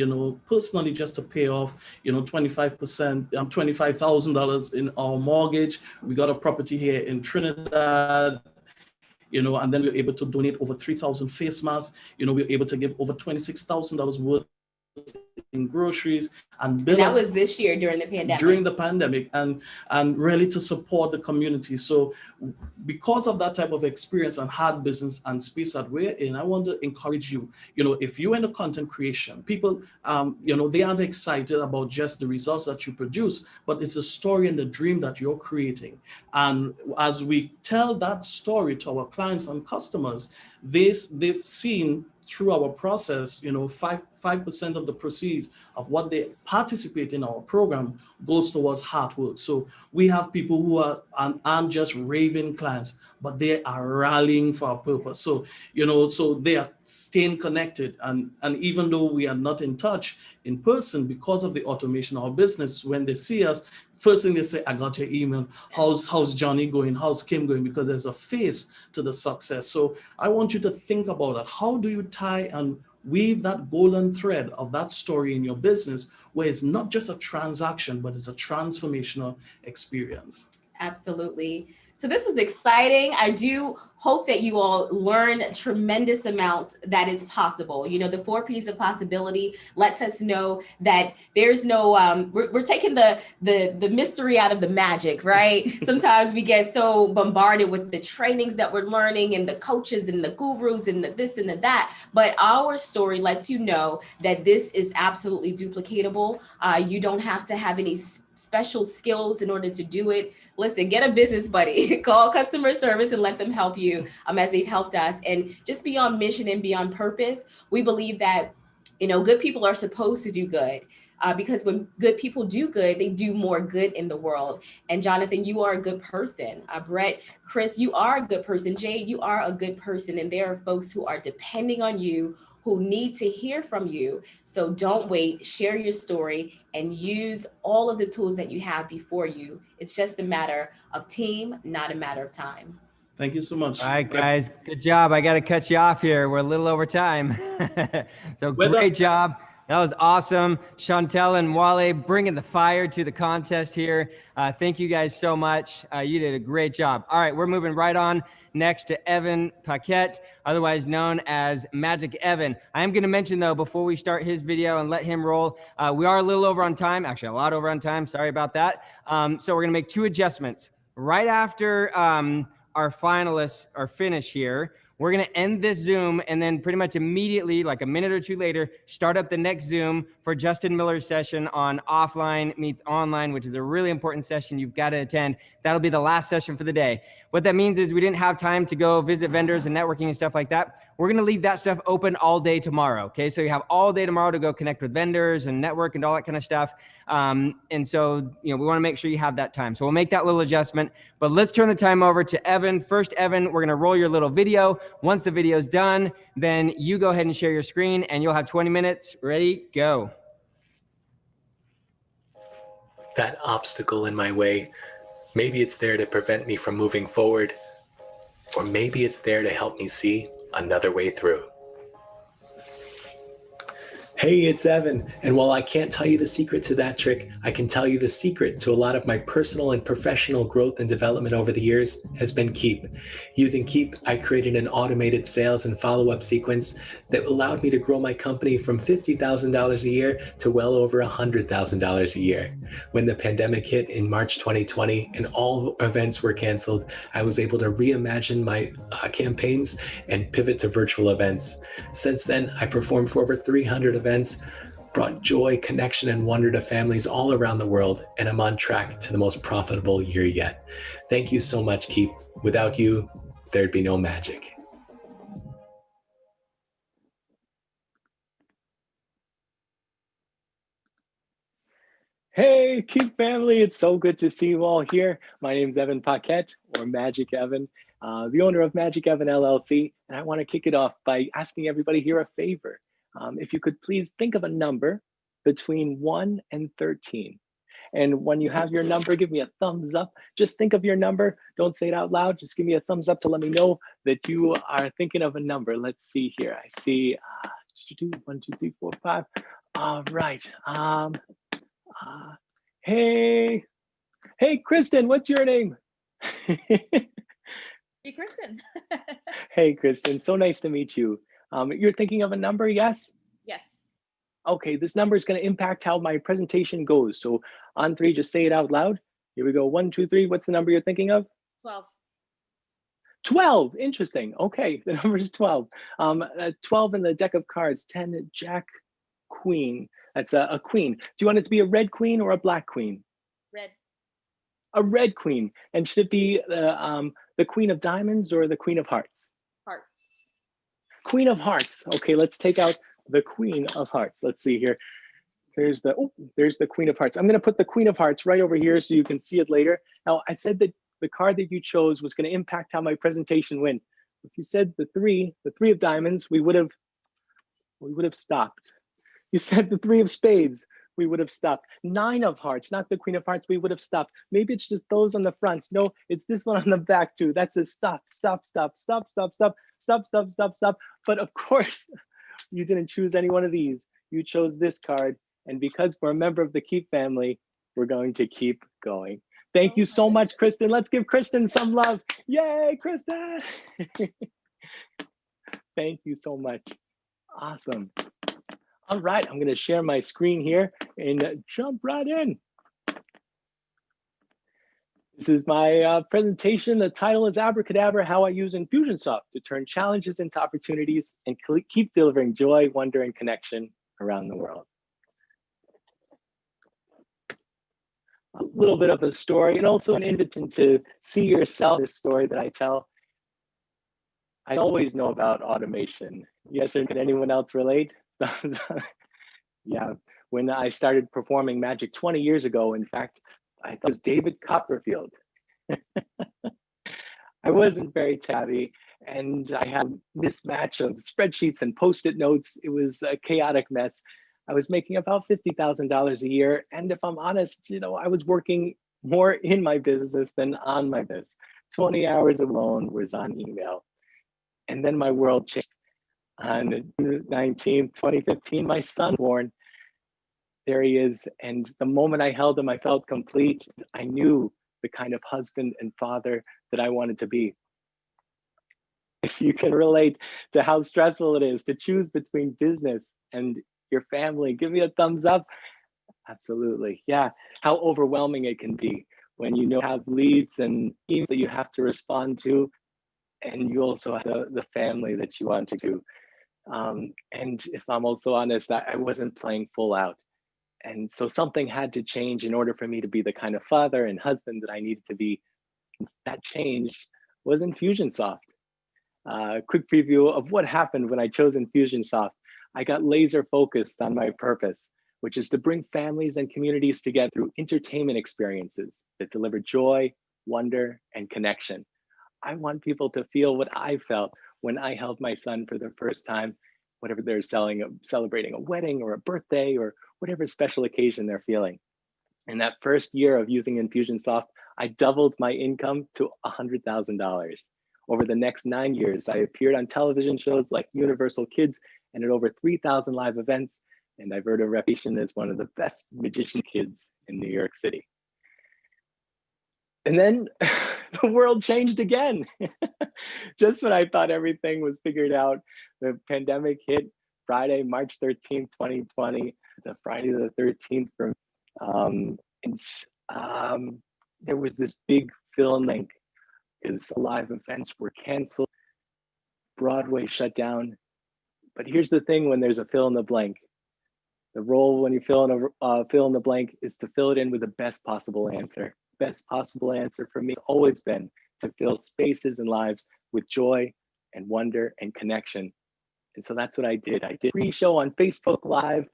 personally, just to pay off, $25,000 in our mortgage. We got a property here in Trinidad. And then we were able to donate over 3,000 face masks. We were able to give over $26,000 worth in groceries, and that was this year during the pandemic. And really to support the community. So because of that type of experience and hard business and space that we're in, I want to encourage you, if you're in the content creation, people, they aren't excited about just the results that you produce, but it's a story and the dream that you're creating. And as we tell that story to our clients and customers, they've seen through our process, 5% of the proceeds of what they participate in our program goes towards hard work. So we have people who aren't just raving clients, but they are rallying for our purpose. So, so they are staying connected. And even though we are not in touch in person because of the automation of our business, when they see us, first thing they say, I got your email. How's Johnny going? How's Kim going? Because there's a face to the success. So I want you to think about that. How do you tie and weave that golden thread of that story in your business, where it's not just a transaction, but it's a transformational experience? Absolutely. So this was exciting. I do hope that you all learn tremendous amounts that it's possible. You know, the 4 P's of possibility lets us know that there's no, we're taking the mystery out of the magic, right? Sometimes we get so bombarded with the trainings that we're learning and the coaches and the gurus and the this and the that, but our story lets you know that this is absolutely duplicatable. You don't have to have any special skills in order to do it. Listen, get a business buddy, call customer service and let them help you as they've helped us. And just beyond mission and beyond purpose, we believe that, you know, good people are supposed to do good. Because when good people do good, they do more good in the world. And Jonathan, you are a good person. Brett, Chris, you are a good person. Jade, you are a good person. And there are folks who are depending on you, who need to hear from you. So don't wait, share your story and use all of the tools that you have before you. It's just a matter of team, not a matter of time. Thank you so much. All right, guys, good job. I got to cut you off here. We're a little over time. So great job. That was awesome. Chantel and Wale bringing the fire to the contest here. Thank you guys so much. You did a great job. All right, we're moving right on next to Evan Paquette, otherwise known as Magic Evan. I am going to mention, though, before we start his video and let him roll, we are a little over on time, actually a lot over on time. Sorry about that. So we're going to make 2 adjustments. Right after our finalists are finished here, we're going to end this Zoom and then pretty much immediately, like a minute or 2 later, start up the next Zoom for Justin Miller's session on offline meets online, which is a really important session you've got to attend. That'll be the last session for the day. What that means is we didn't have time to go visit vendors and networking and stuff like that. We're going to leave that stuff open all day tomorrow. Okay. So you have all day tomorrow to go connect with vendors and network and all that kind of stuff. And so, you know, we want to make sure you have that time. So we'll make that little adjustment, but let's turn the time over to Evan. First, Evan, we're going to roll your little video. Once the video's done, then you go ahead and share your screen and you'll have 20 minutes. Ready, go. That obstacle in my way, maybe it's there to prevent me from moving forward, or maybe it's there to help me see another way through. Hey, it's Evan, and while I can't tell you the secret to that trick, I can tell you the secret to a lot of my personal and professional growth and development over the years has been Keep. Using Keep, I created an automated sales and follow-up sequence that allowed me to grow my company from $50,000 a year to well over $100,000 a year. When the pandemic hit in March 2020 and all events were canceled, I was able to reimagine my campaigns and pivot to virtual events. Since then, I performed for over 300 events, brought joy, connection, and wonder to families all around the world, and I'm on track to the most profitable year yet. Thank you so much, Keep. Without you, there'd be no magic. Hey, Keep family, it's so good to see you all here. My name is Evan Paquette, or Magic Evan, the owner of Magic Evan LLC, and I want to kick it off by asking everybody here a favor. If you could please think of a number between 1 and 13. And when you have your number, give me a thumbs up. Just think of your number. Don't say it out loud. Just give me a thumbs up to let me know that you are thinking of a number. Let's see here. I see 1, 2, 3, 4, 5. All right. Hey, Kristen, what's your name? Hey, Kristen. Hey, Kristen, so nice to meet you. You're thinking of a number, yes? Yes. Okay, this number is going to impact how my presentation goes. So on 3, just say it out loud. Here we go. 1, 2, 3. What's the number you're thinking of? 12. 12. Interesting. Okay, the number is 12. 12 in the deck of cards. 10, Jack, Queen. That's a queen. Do you want it to be a red queen or a black queen? Red. A red queen. And should it be the Queen of Diamonds or the Queen of Hearts? Hearts. Queen of Hearts. Okay, let's take out the Queen of Hearts. Let's see here. There's the Queen of Hearts. I'm going to put the Queen of Hearts right over here so you can see it later. Now, I said that the card that you chose was going to impact how my presentation went. If you said the three of diamonds, we would have stopped. You said the 3 of spades, we would have stopped. 9 of hearts, not the Queen of Hearts, we would have stopped. Maybe it's just those on the front. No, it's this one on the back too. That says stop, stop, stop, stop, stop, stop, stop, stop, stop, stop. But of course, you didn't choose any one of these. You chose this card. And because we're a member of the Keep family, we're going to keep going. Thank you so much, Kristen. Let's give Kristen some love. Yay, Krista! Thank you so much. Awesome. All right, I'm gonna share my screen here and jump right in. This is my presentation. The title is Abracadabra, How I Use Infusionsoft to Turn Challenges into Opportunities and Keep Delivering Joy, Wonder, and Connection around the world. A little bit of a story and also an invitation to see yourself, this story that I tell. I always know about automation. Yes, or can anyone else relate? Yeah, when I started performing magic 20 years ago, in fact, I thought it was David Copperfield. I wasn't very savvy, and I had a mismatch of spreadsheets and Post-it notes. It was a chaotic mess. I was making about $50,000 a year, and if I'm honest, I was working more in my business than on my business. 20 hours alone was on email. And then my world changed. On June 19th, 2015, my son was born. There he is. And the moment I held him, I felt complete. I knew the kind of husband and father that I wanted to be. If you can relate to how stressful it is to choose between business and your family, give me a thumbs up. Absolutely. Yeah. How overwhelming it can be when you have leads and emails that you have to respond to, and you also have the family that you want to do. And if I'm also honest, I wasn't playing full out. And so something had to change in order for me to be the kind of father and husband that I needed to be. That change was Infusionsoft. Quick preview of what happened when I chose Infusionsoft. I got laser focused on my purpose, which is to bring families and communities together through entertainment experiences that deliver joy, wonder, and connection. I want people to feel what I felt when I held my son for the first time, whatever they're celebrating a wedding or a birthday or whatever special occasion they're feeling. In that first year of using Infusionsoft, I doubled my income to $100,000. Over the next 9 years, I appeared on television shows like Universal Kids and at over 3,000 live events, and I've earned a reputation as one of the best magician kids in New York City. And then the world changed again. Just when I thought everything was figured out, the pandemic hit Friday, March 13th, 2020, the Friday the 13th for there was this big fill in link because live events were canceled, Broadway shut down. But here's the thing when there's a fill in the blank. The role when you fill in the blank is to fill it in with the best possible answer. Best possible answer for me has always been to fill spaces and lives with joy and wonder and connection. And so that's what I did. I did a free show on Facebook Live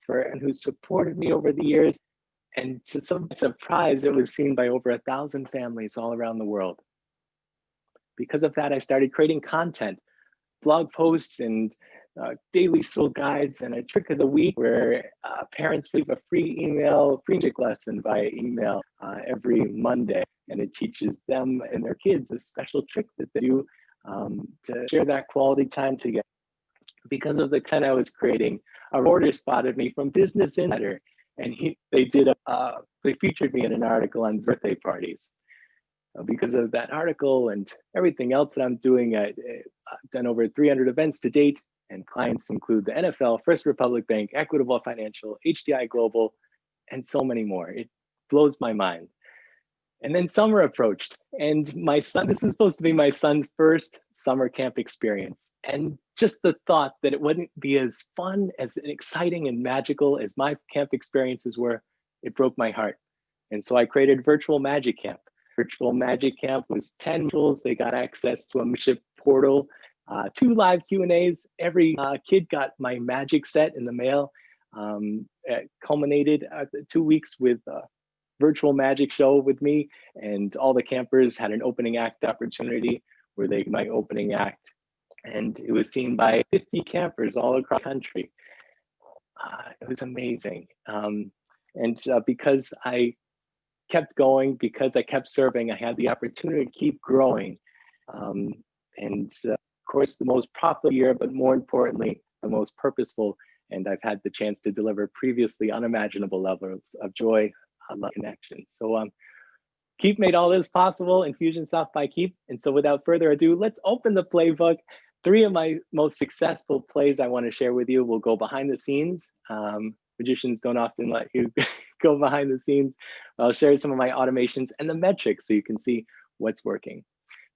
for anyone who supported me over the years. And to some surprise, it was seen by over 1,000 families all around the world. Because of that, I started creating content, blog posts and daily school guides and a trick of the week where parents leave a free magic lesson via email every Monday. And it teaches them and their kids a special trick that they do to share that quality time together. Because of the content I was creating, a reporter spotted me from Business Insider, and they featured me in an article on birthday parties. Because of that article and everything else that I'm doing, I've done over 300 events to date, and clients include the NFL, First Republic Bank, Equitable Financial, HDI Global, and so many more. It blows my mind. And then summer approached, and this was supposed to be my son's first summer camp experience. And just the thought that it wouldn't be as fun, as exciting and magical as my camp experiences were, it broke my heart. And so I created Virtual Magic Camp. Virtual Magic Camp was 10 tools. They got access to a membership portal, 2 live Q&As. Every kid got my magic set in the mail. It culminated 2 weeks with virtual magic show with me, and all the campers had an opening act opportunity where they my opening act, and it was seen by 50 campers all across the country. It was amazing. Because I kept going, because I kept serving, I had the opportunity to keep growing. Of course, the most profitable year, but more importantly, the most purposeful. And I've had the chance to deliver previously unimaginable levels of joy, love, connection. So Keep made all this possible, Infusionsoft by Keep. And so without further ado, let's open the playbook. 3 of my most successful plays I want to share with you will go behind the scenes. Magicians don't often let you go behind the scenes. I'll share some of my automations and the metrics so you can see what's working.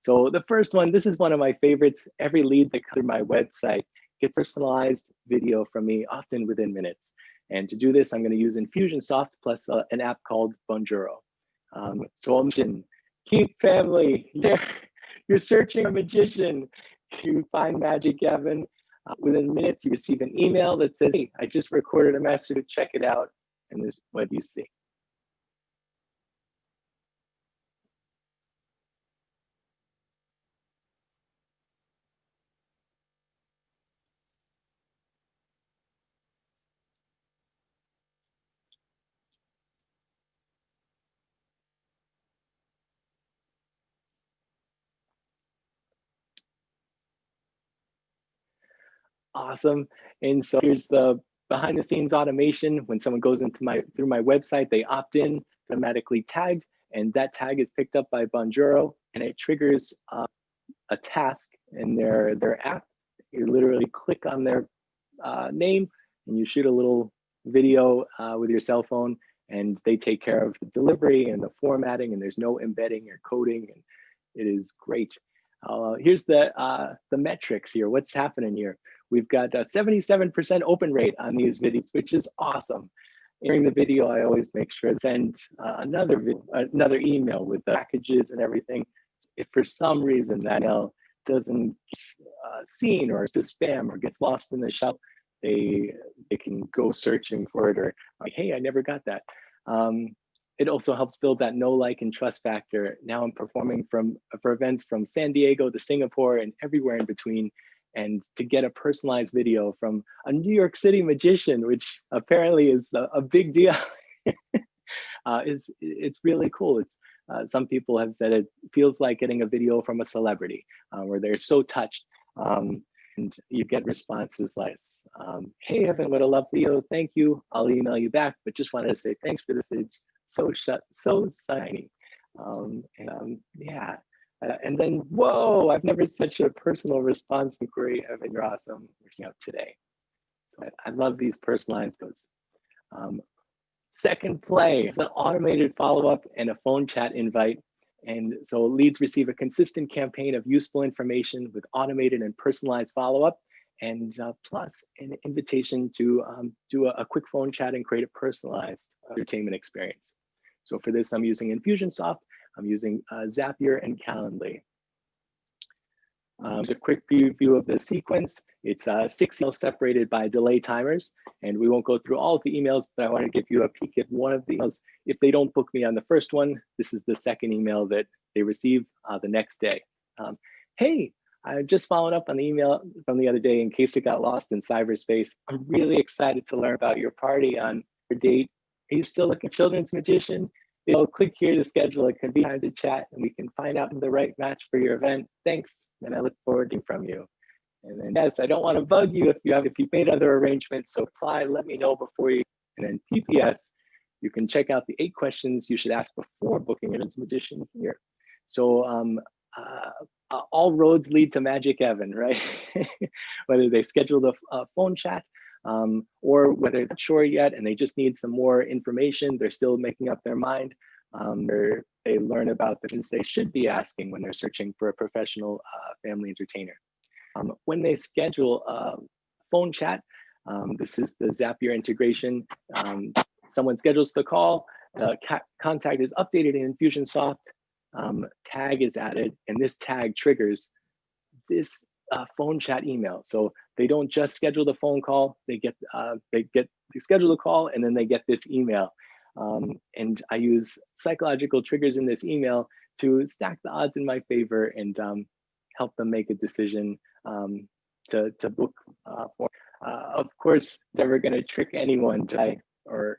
So the first one, this is one of my favorites. Every lead that comes through my website gets personalized video from me, often within minutes. And to do this, I'm going to use Infusionsoft plus an app called Bonjoro. So Keep family, you're searching a magician. You find Magic Evan. Within minutes, you receive an email that says, hey, I just recorded a message, check it out. And this is what you see. Awesome. And so here's the behind the scenes automation. When someone goes into through my website, they opt in, automatically tagged, and that tag is picked up by Bonjoro, and it triggers a task in their app. You literally click on their name and you shoot a little video with your cell phone, and they take care of the delivery and the formatting, and there's no embedding or coding, and it is great. Here's the metrics here. What's happening here? We've got a 77% open rate on these videos, which is awesome. During the video, I always make sure to send another email with the packages and everything. If for some reason that email doesn't get seen or is to spam or gets lost in the shuffle, they can go searching for it, or like, hey, I never got that. It also helps build that know, like, and trust factor. Now I'm performing for events from San Diego to Singapore and everywhere in between. And to get a personalized video from a New York City magician, which apparently is a big deal, it's really cool. It's some people have said it feels like getting a video from a celebrity, where they're so touched, and you get responses like, "Hey, Evan, what a love video! Thank you. I'll email you back, but just wanted to say thanks for this. It's so shiny." Yeah. And then, whoa, I've never such a personal response to query. Evan, you're awesome. We're seeing out today. So I love these personalized posts. Second play is an automated follow-up and a phone chat invite. And so leads receive a consistent campaign of useful information with automated and personalized follow-up, and plus an invitation to do a quick phone chat and create a personalized entertainment experience. So for this, I'm using Infusionsoft. I'm using Zapier and Calendly. Just a quick view of the sequence. It's 6 emails separated by delay timers, and we won't go through all of the emails, but I want to give you a peek at one of the emails. If they don't book me on the first one, this is the second email that they receive the next day. Hey, I just followed up on the email from the other day in case it got lost in cyberspace. I'm really excited to learn about your party on your date. Are you still looking for a children's magician? Click here to schedule a convenient time to chat, and we can find out the right match for your event. Thanks, and I look forward to hearing from you. And then, yes, I don't want to bug you if you've made other arrangements, so apply, let me know before you. And then PPS, you can check out the 8 questions you should ask before booking an magician here. So all roads lead to Magic Evan, right? Whether they scheduled a phone chat, or whether they're not sure yet and they just need some more information, they're still making up their mind, or they learn about the things they should be asking when they're searching for a professional family entertainer. When they schedule a phone chat, this is the Zapier integration. Someone schedules the call, contact is updated in Infusionsoft, tag is added, and this tag triggers this phone chat email. So they don't just schedule the phone call, they schedule the call, and then they get this email. And I use psychological triggers in this email to stack the odds in my favor and help them make a decision to book for. Of course, it's never going to trick anyone to buy or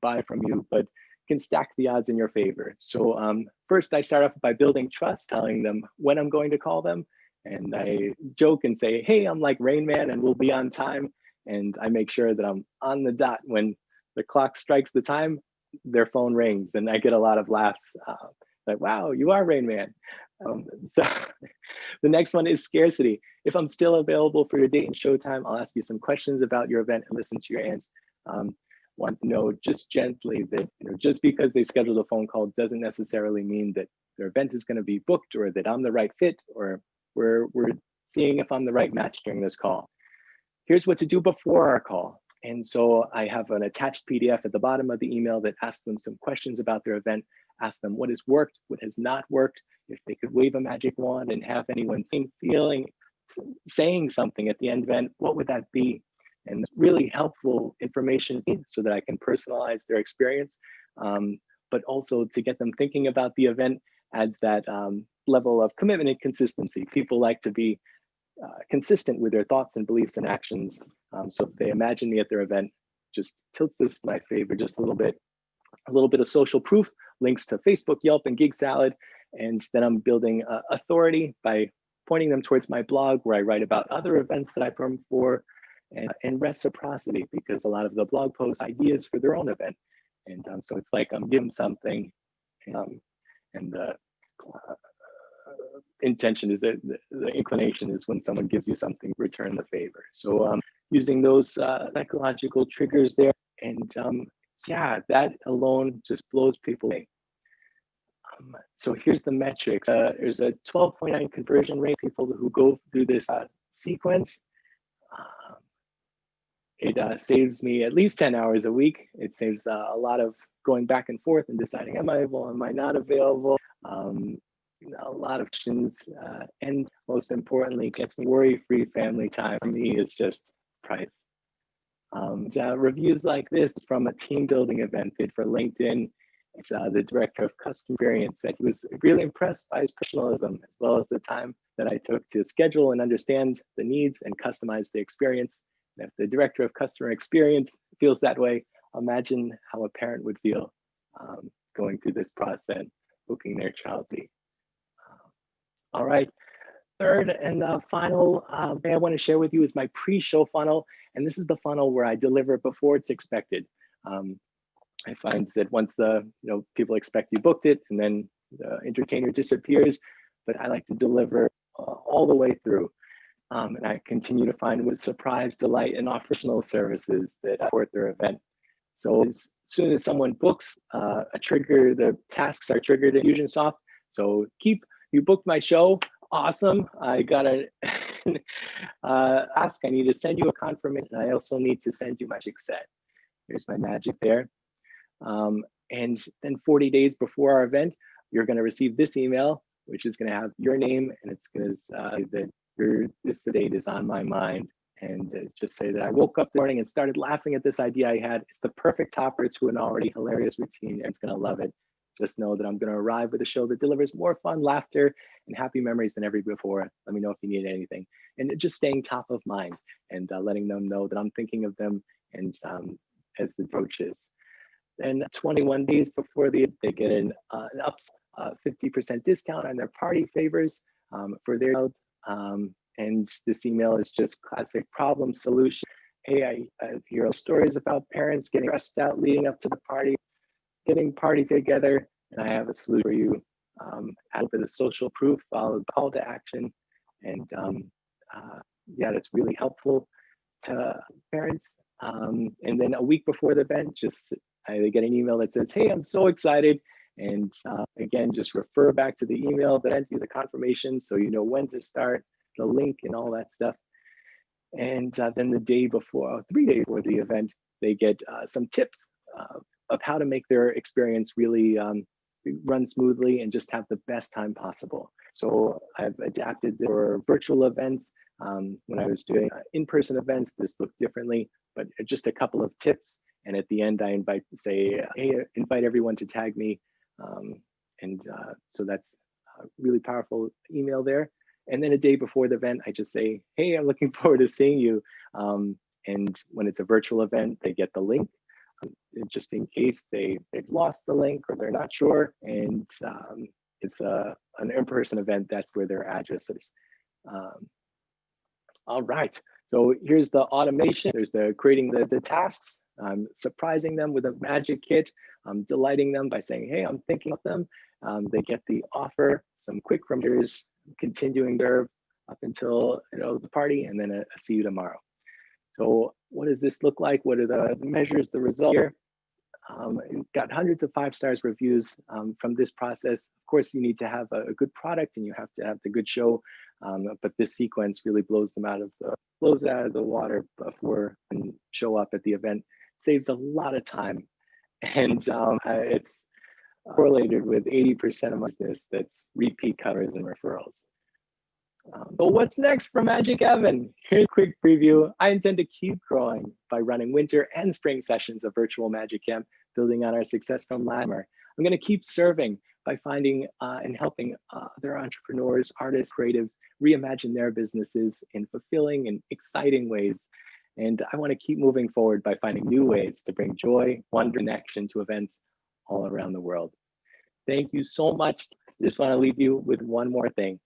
buy from you, but can stack the odds in your favor. So first, I start off by building trust, telling them when I'm going to call them. And I joke and say, hey, I'm like Rain Man and we'll be on time. And I make sure that I'm on the dot. When the clock strikes the time, their phone rings, and I get a lot of laughs Like, wow, you are Rain Man. So the next one is scarcity. If I'm still available for your date and showtime, I'll ask you some questions about your event and listen to your answers. Want to know just gently that just because they scheduled a phone call doesn't necessarily mean that their event is going to be booked or that I'm the right fit or we're seeing if I'm the right match during this call. Here's what to do before our call. And so I have an attached PDF at the bottom of the email that asks them some questions about their event, ask them what has worked, what has not worked, if they could wave a magic wand and have anyone saying something at the end event, what would that be? And really helpful information so that I can personalize their experience, but also to get them thinking about the event adds that level of commitment and consistency. People like to be consistent with their thoughts and beliefs and actions. So if they imagine me at their event, just tilts this in my favor just a little bit of social proof, links to Facebook, Yelp, and Gig Salad. And then I'm building authority by pointing them towards my blog where I write about other events that I perform for, and reciprocity, because a lot of the blog posts ideas for their own event. And so it's like I'm giving something, and the intention is that the inclination is when someone gives you something, return the favor. So using those psychological triggers there, and yeah, that alone just blows people away. So here's the metrics. There's a 12.9 conversion rate. People who go through this sequence, it saves me at least 10 hours a week. It saves a lot of going back and forth and deciding, am I available, am I not available? A lot of questions, and most importantly, gets me worry-free family time. For me, it's just price. Reviews like this from a team building event did for LinkedIn. It's the director of customer experience said he was really impressed by his professionalism as well as the time that I took to schedule and understand the needs and customize the experience. And if the director of customer experience feels that way, imagine how a parent would feel going through this process, booking their child's leave. All right, third and final thing I want to share with you is my pre-show funnel. And this is the funnel where I deliver before it's expected. I find that once people expect you booked it and then the entertainer disappears, but I like to deliver all the way through. And I continue to find with surprise, delight, and operational services that support their event. So as soon as someone books a trigger, the tasks are triggered in Infusionsoft. So you booked my show, awesome. I gotta ask, I need to send you a confirmation. I also need to send you my magic set. Here's my magic there. And then 40 days before our event, you're gonna receive this email, which is gonna have your name, and it's gonna say that this date is on my mind. And just say that I woke up this morning and started laughing at this idea I had. It's the perfect topper to an already hilarious routine, and it's gonna love it. Just know that I'm gonna arrive with a show that delivers more fun, laughter, and happy memories than ever before. Let me know if you need anything. And just staying top of mind and letting them know that I'm thinking of them and as the approaches. Then 21 days before they get an 50% discount on their party favors for their child. And this email is just classic problem solution. Hey, I hear stories about parents getting stressed out leading up to the party, getting party together, and I have a solution for you. Add a bit of social proof, follow the call to action, and yeah, that's really helpful to parents. And then a week before the event, they get an email that says, "Hey, I'm so excited." And again, just refer back to the email that sent you the confirmation, so you know when to start, the link, and all that stuff. And then the day before, 3 days before the event, they get some tips of how to make their experience really run smoothly and just have the best time possible. So I've adapted for virtual events. When I was doing in-person events, this looked differently, but just a couple of tips. And at the end, I invite everyone to tag me. So that's a really powerful email there. And then a day before the event, I just say, hey, I'm looking forward to seeing you. And when it's a virtual event, they get the link just in case they've lost the link or they're not sure. And it's an in-person event, that's where their address is. All right, so here's the automation. There's the creating the tasks, surprising them with a magic kit. delighting them by saying, hey, I'm thinking of them. They get the offer, some quick reminders, continuing serve up until the party, and then a see you tomorrow. So what does this look like? What are the measures, the result here? Got hundreds of 5-star reviews from this process. Of course, you need to have a good product and you have to have the good show, but this sequence really blows it out of the water before and show up at the event. Saves a lot of time, and it's correlated with 80% of my business that's repeat covers and referrals. But what's next for Magic Evan? Here's a quick preview. I intend to keep growing by running winter and spring sessions of virtual Magic Camp, building on our success from last summer. I'm going to keep serving by finding and helping other entrepreneurs, artists, creatives reimagine their businesses in fulfilling and exciting ways. And I want to keep moving forward by finding new ways to bring joy, wonder, and connection to events all around the world. Thank you so much. I just want to leave you with one more thing.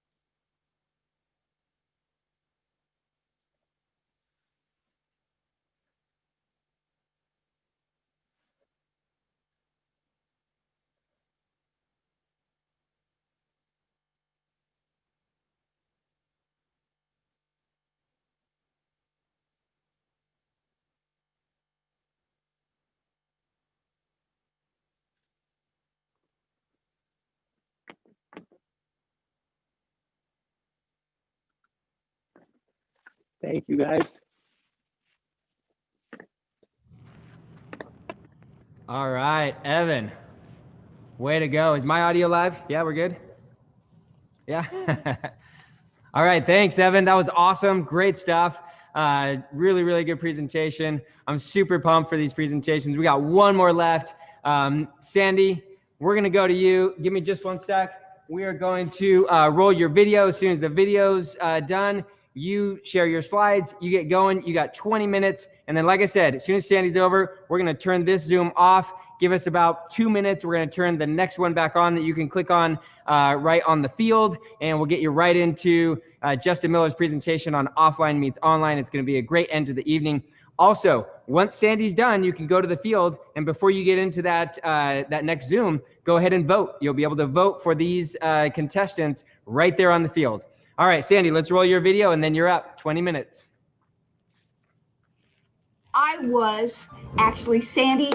Thank you, guys. All right, Evan, way to go. Is my audio live? Yeah, we're good? Yeah. All right, thanks, Evan. That was awesome. Great stuff. Really, really good presentation. I'm super pumped for these presentations. We got one more left. Sandy, we're going to go to you. Give me just one sec. We are going to roll your video. As soon as the video's done, you share your slides, you get going, you got 20 minutes. And then, like I said, as soon as Sandy's over, we're going to turn this Zoom off. Give us about 2 minutes. We're going to turn the next one back on that you can click on right on the field. And we'll get you right into Justin Miller's presentation on offline meets online. It's going to be a great end to the evening. Also, once Sandy's done, you can go to the field. And before you get into that, that next Zoom, go ahead and vote. You'll be able to vote for these contestants right there on the field. All right, Sandy, let's roll your video, and then you're up. 20 minutes. I was actually Sandy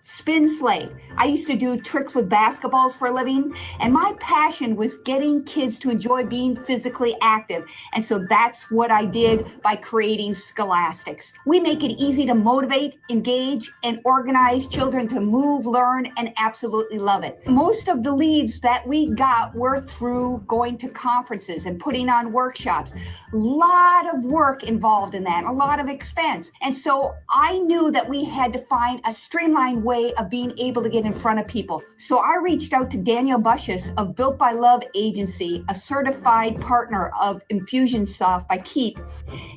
Spin Slate. I used to do tricks with basketballs for a living, and my passion was getting kids to enjoy being physically active. And so that's what I did by creating Scholastics. We make it easy to motivate, engage, and organize children to move, learn, and absolutely love it. Most of the leads that we got were through going to conferences and putting on workshops. A lot of work involved in that, a lot of expense. And so I knew that we had to find a streamlined way of being able to get in front of people. So I reached out to Daniel Bushes of Built by Love Agency, a certified partner of Infusionsoft by Keep,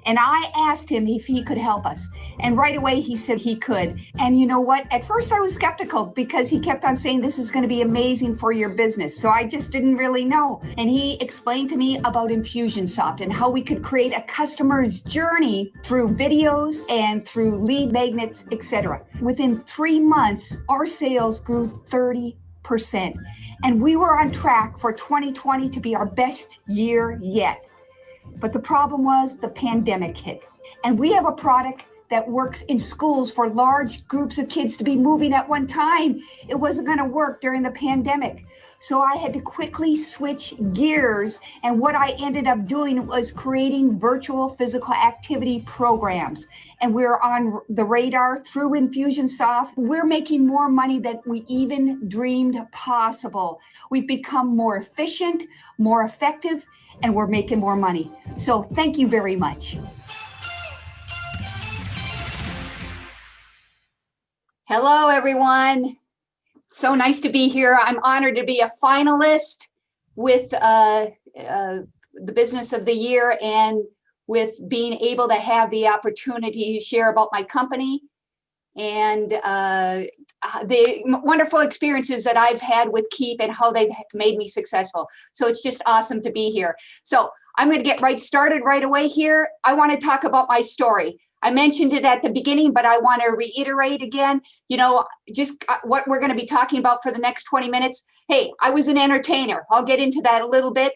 and I asked him if he could help us. And right away he said he could. And you know what? At first I was skeptical because he kept on saying this is going to be amazing for your business. So I just didn't really know. And he explained to me about Infusionsoft and how we could create a customer's journey through videos and through lead magnets, etc. Within 3 months, our sales grew 30%. And we were on track for 2020 to be our best year yet. But the problem was the pandemic hit. And we have a product that works in schools for large groups of kids to be moving at one time. It wasn't going to work during the pandemic. So I had to quickly switch gears. And what I ended up doing was creating virtual physical activity programs. And we're on the radar through Infusionsoft. We're making more money than we even dreamed possible. We've become more efficient, more effective, and we're making more money. So thank you very much. Hello, everyone. So nice to be here. I'm honored to be a finalist with the Business of the Year and with being able to have the opportunity to share about my company and the wonderful experiences that I've had with Keep and how they've made me successful. So it's just awesome to be here. So I'm going to get right started right away here. I want to talk about my story. I mentioned it at the beginning, but I want to reiterate again, you know, just what we're going to be talking about for the next 20 minutes. Hey, I was an entertainer. I'll get into that a little bit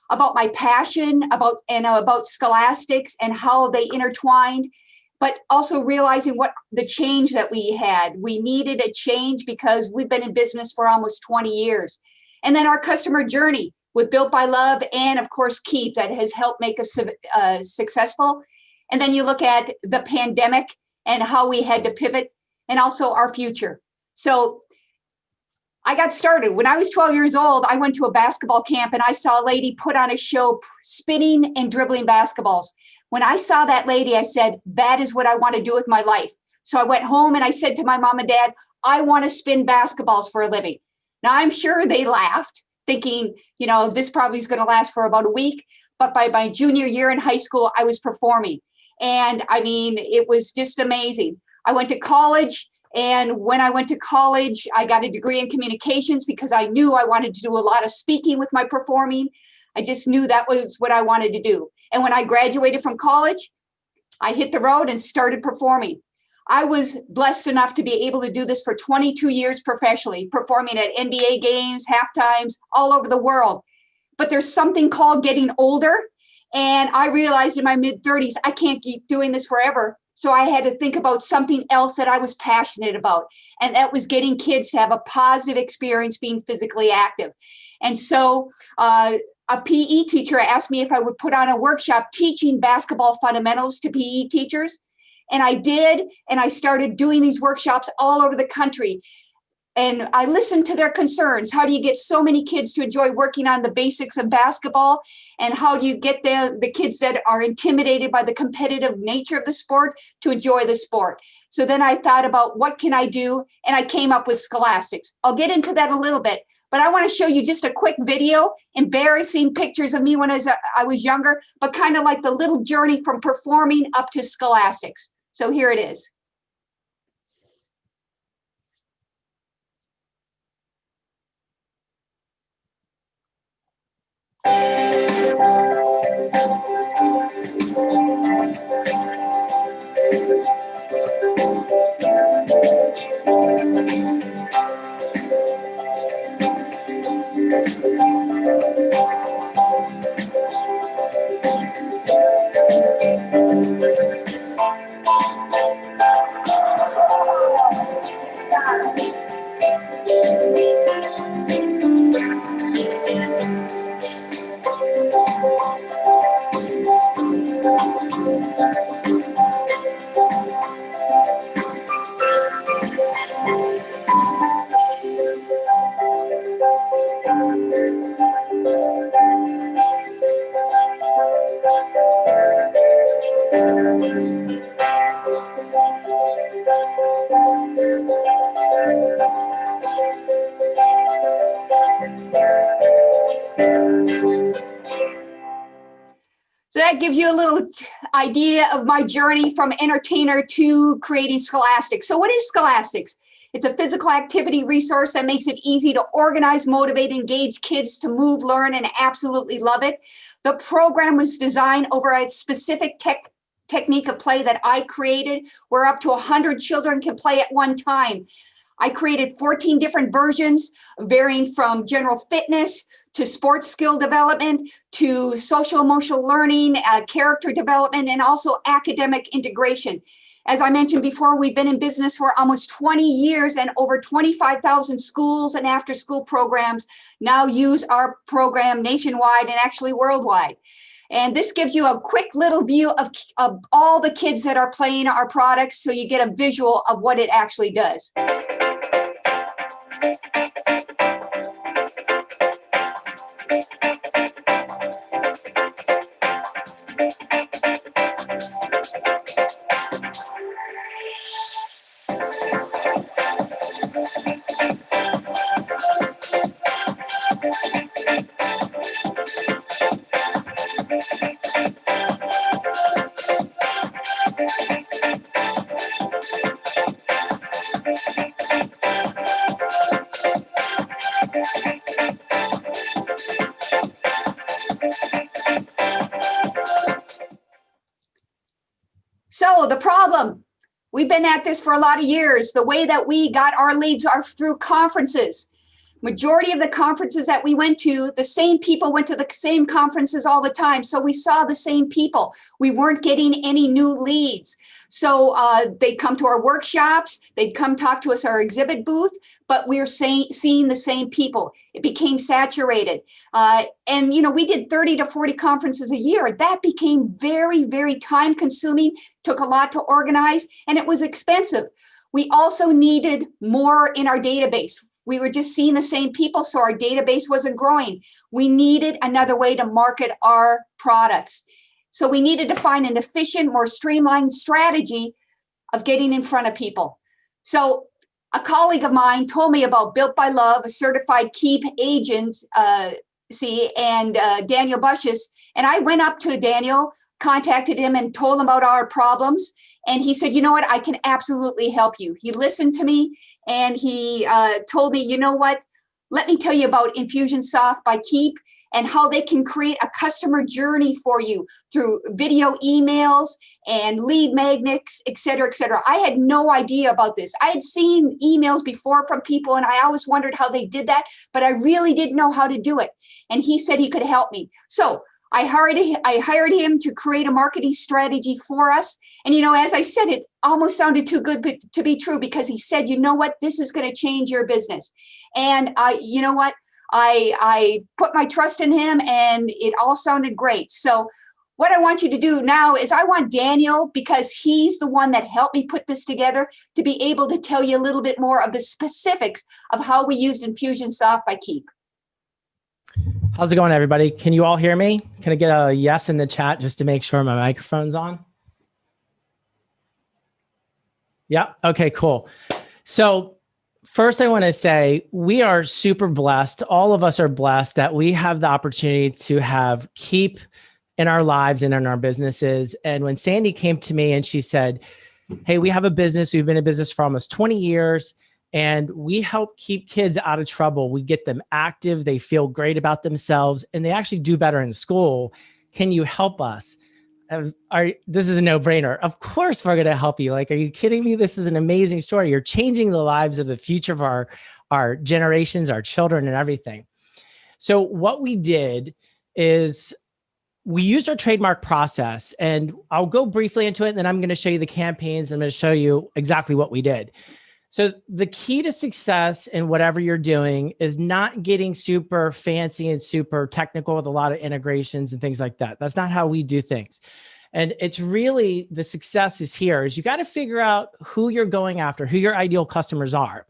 about my passion, about scholastics and how they intertwined, but also realizing what the change that we had. We needed a change because we've been in business for almost 20 years. And then our customer journey with Built by Love and of course Keep that has helped make us successful. And then you look at the pandemic and how we had to pivot and also our future. So I got started. When I was 12 years old, I went to a basketball camp and I saw a lady put on a show spinning and dribbling basketballs. When I saw that lady, I said, that is what I want to do with my life. So I went home and I said to my mom and dad, I want to spin basketballs for a living. Now I'm sure they laughed, thinking, you know, this probably is going to last for about a week. But by my junior year in high school, I was performing. And I mean, it was just amazing. I went to college. And when I went to college, I got a degree in communications because I knew I wanted to do a lot of speaking with my performing. I just knew that was what I wanted to do. And when I graduated from college, I hit the road and started performing. I was blessed enough to be able to do this for 22 years professionally, performing at NBA games, halftimes, all over the world. But there's something called getting older. And I realized in my mid-30s, I can't keep doing this forever. So I had to think about something else that I was passionate about. And that was getting kids to have a positive experience being physically active. And so a PE teacher asked me if I would put on a workshop teaching basketball fundamentals to PE teachers. And I did. And I started doing these workshops all over the country. And I listened to their concerns. How do you get so many kids to enjoy working on the basics of basketball? And how do you get the kids that are intimidated by the competitive nature of the sport to enjoy the sport? So then I thought about what can I do? And I came up with scholastics. I'll get into that a little bit, but I want to show you just a quick video, embarrassing pictures of me when I was younger, but kind of like the little journey from performing up to scholastics. So here it is. So that gives you a little idea of my journey from entertainer to creating scholastics. So what is scholastics? It's a physical activity resource that makes it easy to organize, motivate, engage kids to move, learn, and absolutely love it. The program was designed over a specific technique of play that I created, where up to 100 children can play at one time. I created 14 different versions, varying from general fitness to sports skill development to social emotional learning, character development, and also academic integration. As I mentioned before, we've been in business for almost 20 years, and over 25,000 schools and after-school programs now use our program nationwide and actually worldwide. And this gives you a quick little view of all the kids that are playing our products, so you get a visual of what it actually does. So the problem We've been at this for a lot of years. The way that we got our leads are through conferences. Majority of the conferences that we went to, the same people went to the same conferences all the time. So we saw the same people. We weren't getting any new leads. So they'd come to our workshops, they'd come talk to us at our exhibit booth, but we were seeing the same people. It became saturated. And, you know, we did 30 to 40 conferences a year. That became very, very time consuming, took a lot to organize, and it was expensive. We also needed more in our database. We were just seeing the same people, so our database wasn't growing. We needed another way to market our products. So we needed to find an efficient, more streamlined strategy of getting in front of people. So a colleague of mine told me about Built by Love, a certified Keep agent, and Daniel Bushes. And I went up to Daniel, contacted him and told him about our problems. And he said, you know what, I can absolutely help you. He listened to me. And he told me, you know what, let me tell you about Infusionsoft by Keep and how they can create a customer journey for you through video emails and lead magnets, et cetera, et cetera. I had no idea about this. I had seen emails before from people and I always wondered how they did that, but I really didn't know how to do it. And he said he could help me. So I hired him to create a marketing strategy for us. And, you know, as I said, it almost sounded too good to be true because he said, you know what, this is going to change your business. And you know what, I put my trust in him and it all sounded great. So what I want you to do now is I want Daniel, because he's the one that helped me put this together, to be able to tell you a little bit more of the specifics of how we used Infusionsoft by Keep. How's it going, everybody? Can you all hear me? Can I get a yes in the chat just to make sure my microphone's on? Yeah. Okay, cool. So first I want to say we are super blessed. All of us are blessed that we have the opportunity to have Keep in our lives and in our businesses. And when Sandy came to me and she said, hey, we have a business. We've been in business for almost 20 years. And we help keep kids out of trouble. We get them active. They feel great about themselves and they actually do better in school. Can you help us? This is a no-brainer. Of course we're going to help you. Like, are you kidding me? This is an amazing story. You're changing the lives of the future of our generations, our children and everything. So what we did is we used our trademark process, and I'll go briefly into it. And then I'm going to show you the campaigns. I'm going to show you exactly what we did. So the key to success in whatever you're doing is not getting super fancy and super technical with a lot of integrations and things like that. That's not how we do things. And it's really, the success is here, is you got to figure out who you're going after, who your ideal customers are.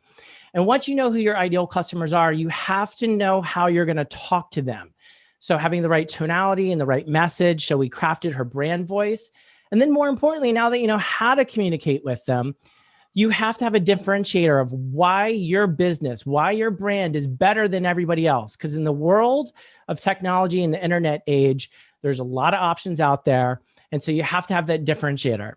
And once you know who your ideal customers are, you have to know how you're going to talk to them. So having the right tonality and the right message. So we crafted her brand voice. And then more importantly, now that you know how to communicate with them, you have to have a differentiator of why your business, why your brand is better than everybody else. Because in the world of technology and the internet age, there's a lot of options out there. And so you have to have that differentiator.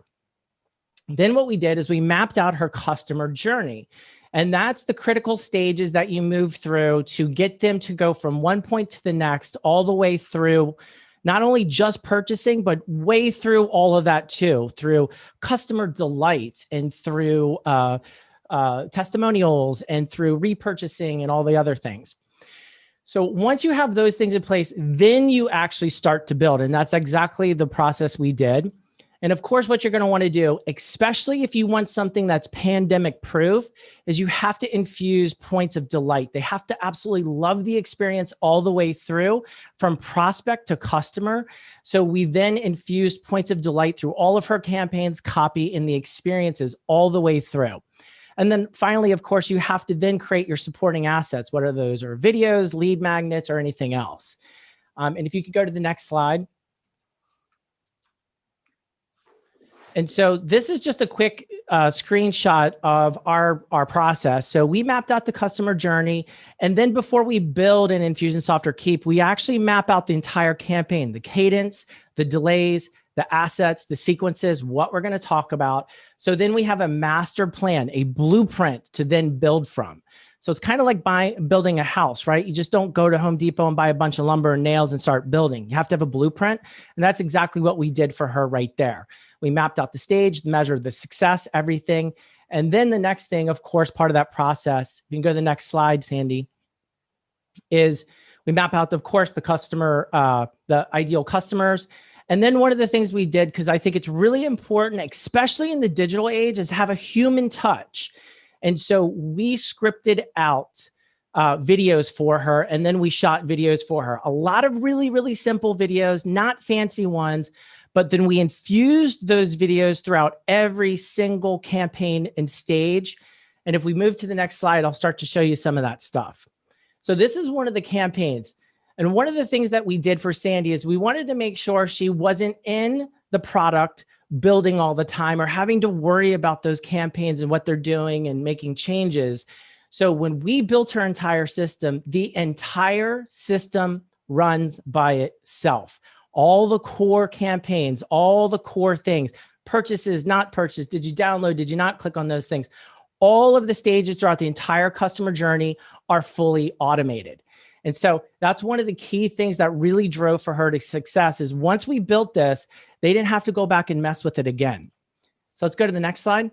Then what we did is we mapped out her customer journey. And that's the critical stages that you move through to get them to go from one point to the next, all the way through not only just purchasing, but way through all of that too, through customer delight and through testimonials and through repurchasing and all the other things. So once you have those things in place, then you actually start to build. And that's exactly the process we did. And of course, what you're going to want to do, especially if you want something that's pandemic proof, is you have to infuse points of delight. They have to absolutely love the experience all the way through, from prospect to customer. So we then infused points of delight through all of her campaigns, copy, and the experiences all the way through. And then finally, of course, you have to then create your supporting assets, whether those are videos, lead magnets, or anything else. And if you could go to the next slide. And so this is just a quick screenshot of our process. So we mapped out the customer journey. And then before we build an Infusionsoft or Keep, we actually map out the entire campaign, the cadence, the delays, the assets, the sequences, what we're going to talk about. So then we have a master plan, a blueprint to then build from. So it's kind of like building a house, right? You just don't go to Home Depot and buy a bunch of lumber and nails and start building. You have to have a blueprint. And that's exactly what we did for her right there. We mapped out the stage, measured the success, everything. And then the next thing, of course, part of that process, you can go to the next slide, Sandy, is we map out, of course, the customer, the ideal customers. And then one of the things we did, because I think it's really important, especially in the digital age, is have a human touch. And so we scripted out videos for her, and then we shot videos for her. A lot of really, really simple videos, not fancy ones, but then we infused those videos throughout every single campaign and stage. And if we move to the next slide, I'll start to show you some of that stuff. So this is one of the campaigns. And one of the things that we did for Sandy is we wanted to make sure she wasn't in the product building all the time or having to worry about those campaigns and what they're doing and making changes. So when we built her entire system, the entire system runs by itself. All the core campaigns, all the core things, purchases, not purchase, did you download, did you not click on those things? All of the stages throughout the entire customer journey are fully automated. And so that's one of the key things that really drove for her to success is once we built this, they didn't have to go back and mess with it again. So let's go to the next slide.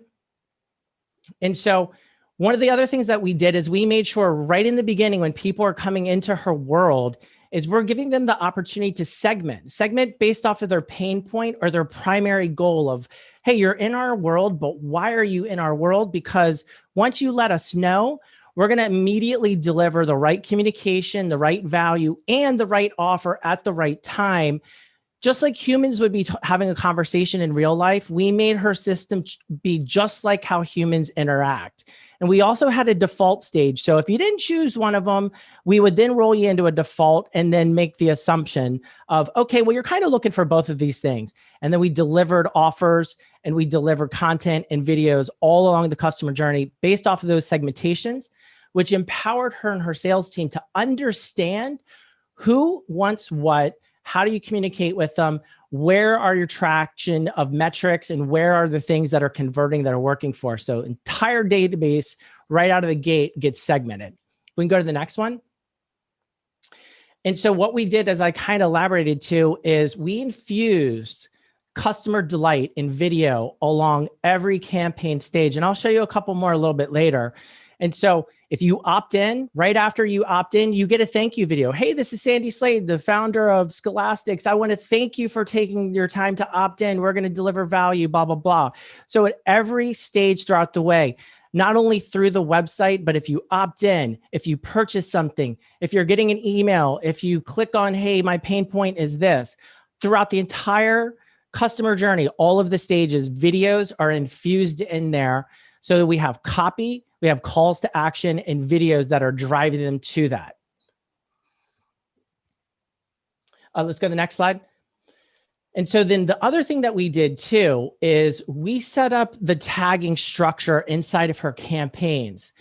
And so one of the other things that we did is we made sure right in the beginning when people are coming into her world is we're giving them the opportunity to segment based off of their pain point or their primary goal of, hey, you're in our world, but why are you in our world? Because once you let us know, we're going to immediately deliver the right communication, the right value, and the right offer at the right time. Just like humans would be having a conversation in real life, we made her system be just like how humans interact. And we also had a default stage. So if you didn't choose one of them, we would then roll you into a default and then make the assumption of, okay, well, you're kind of looking for both of these things. And then we delivered offers and we delivered content and videos all along the customer journey based off of those segmentations, which empowered her and her sales team to understand who wants what, how do you communicate with them, where are your traction of metrics, and where are the things that are converting that are working for. So entire database right out of the gate gets segmented. We can go to the next one. And so what we did, as I kind of elaborated to, is we infused customer delight in video along every campaign stage. And I'll show you a couple more a little bit later. And so if you opt in, right after you opt in, you get a thank you video. Hey, this is Sandy Slade, the founder of Scholastics. I want to thank you for taking your time to opt in. We're going to deliver value, blah, blah, blah. So at every stage throughout the way, not only through the website, but if you opt in, if you purchase something, if you're getting an email, if you click on, hey, my pain point is this, throughout the entire customer journey, all of the stages, videos are infused in there. So that we have copy, we have calls to action, and videos that are driving them to that. Let's go to the next slide. And so then the other thing that we did too is we set up the tagging structure inside of her campaigns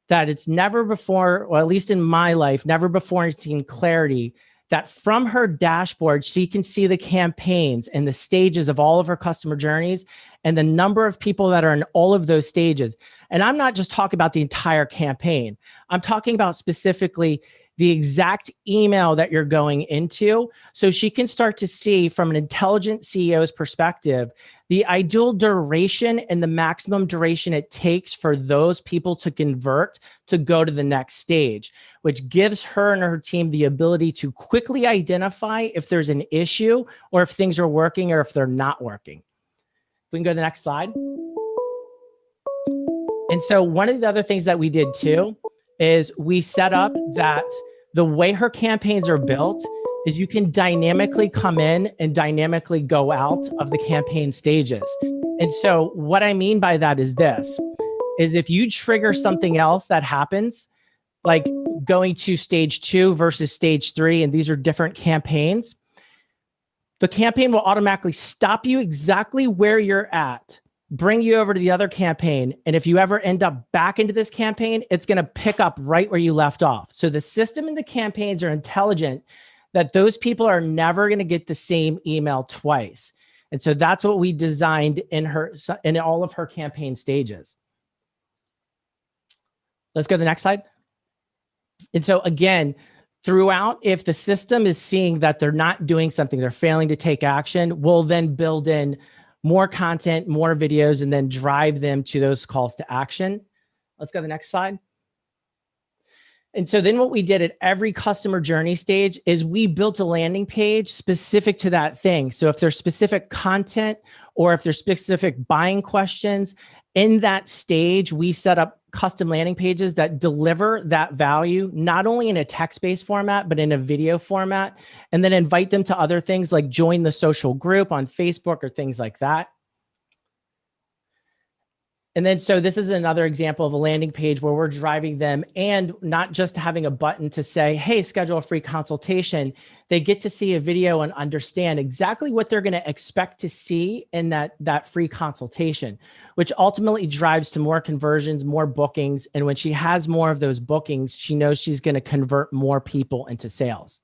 that it's never before, or at least in my life, never before seen clarity that from her dashboard, she can see the campaigns and the stages of all of her customer journeys and the number of people that are in all of those stages. And I'm not just talking about the entire campaign. I'm talking about specifically the exact email that you're going into. So she can start to see from an intelligent CEO's perspective, the ideal duration and the maximum duration it takes for those people to convert to go to the next stage, which gives her and her team the ability to quickly identify if there's an issue or if things are working or if they're not working. We can go to the next slide. And so one of the other things that we did too is we set up that the way her campaigns are built is you can dynamically come in and dynamically go out of the campaign stages. And so what I mean by that is this, is if you trigger something else that happens, like going to stage 2 versus stage 3, and these are different campaigns, the campaign will automatically stop you exactly where you're at, bring you over to the other campaign. And if you ever end up back into this campaign, it's going to pick up right where you left off. So the system and the campaigns are intelligent that those people are never going to get the same email twice. And so that's what we designed in all of her campaign stages. Let's go to the next slide. And so again, throughout, if the system is seeing that they're not doing something, they're failing to take action, we'll then build in more content, more videos, and then drive them to those calls to action. Let's go to the next slide. And so then what we did at every customer journey stage is we built a landing page specific to that thing. So if there's specific content or if there's specific buying questions in that stage, we set up custom landing pages that deliver that value, not only in a text-based format, but in a video format, and then invite them to other things like join the social group on Facebook or things like that. And then, so this is another example of a landing page where we're driving them and not just having a button to say, hey, schedule a free consultation. They get to see a video and understand exactly what they're going to expect to see in that free consultation, which ultimately drives to more conversions, more bookings. And when she has more of those bookings, she knows she's going to convert more people into sales.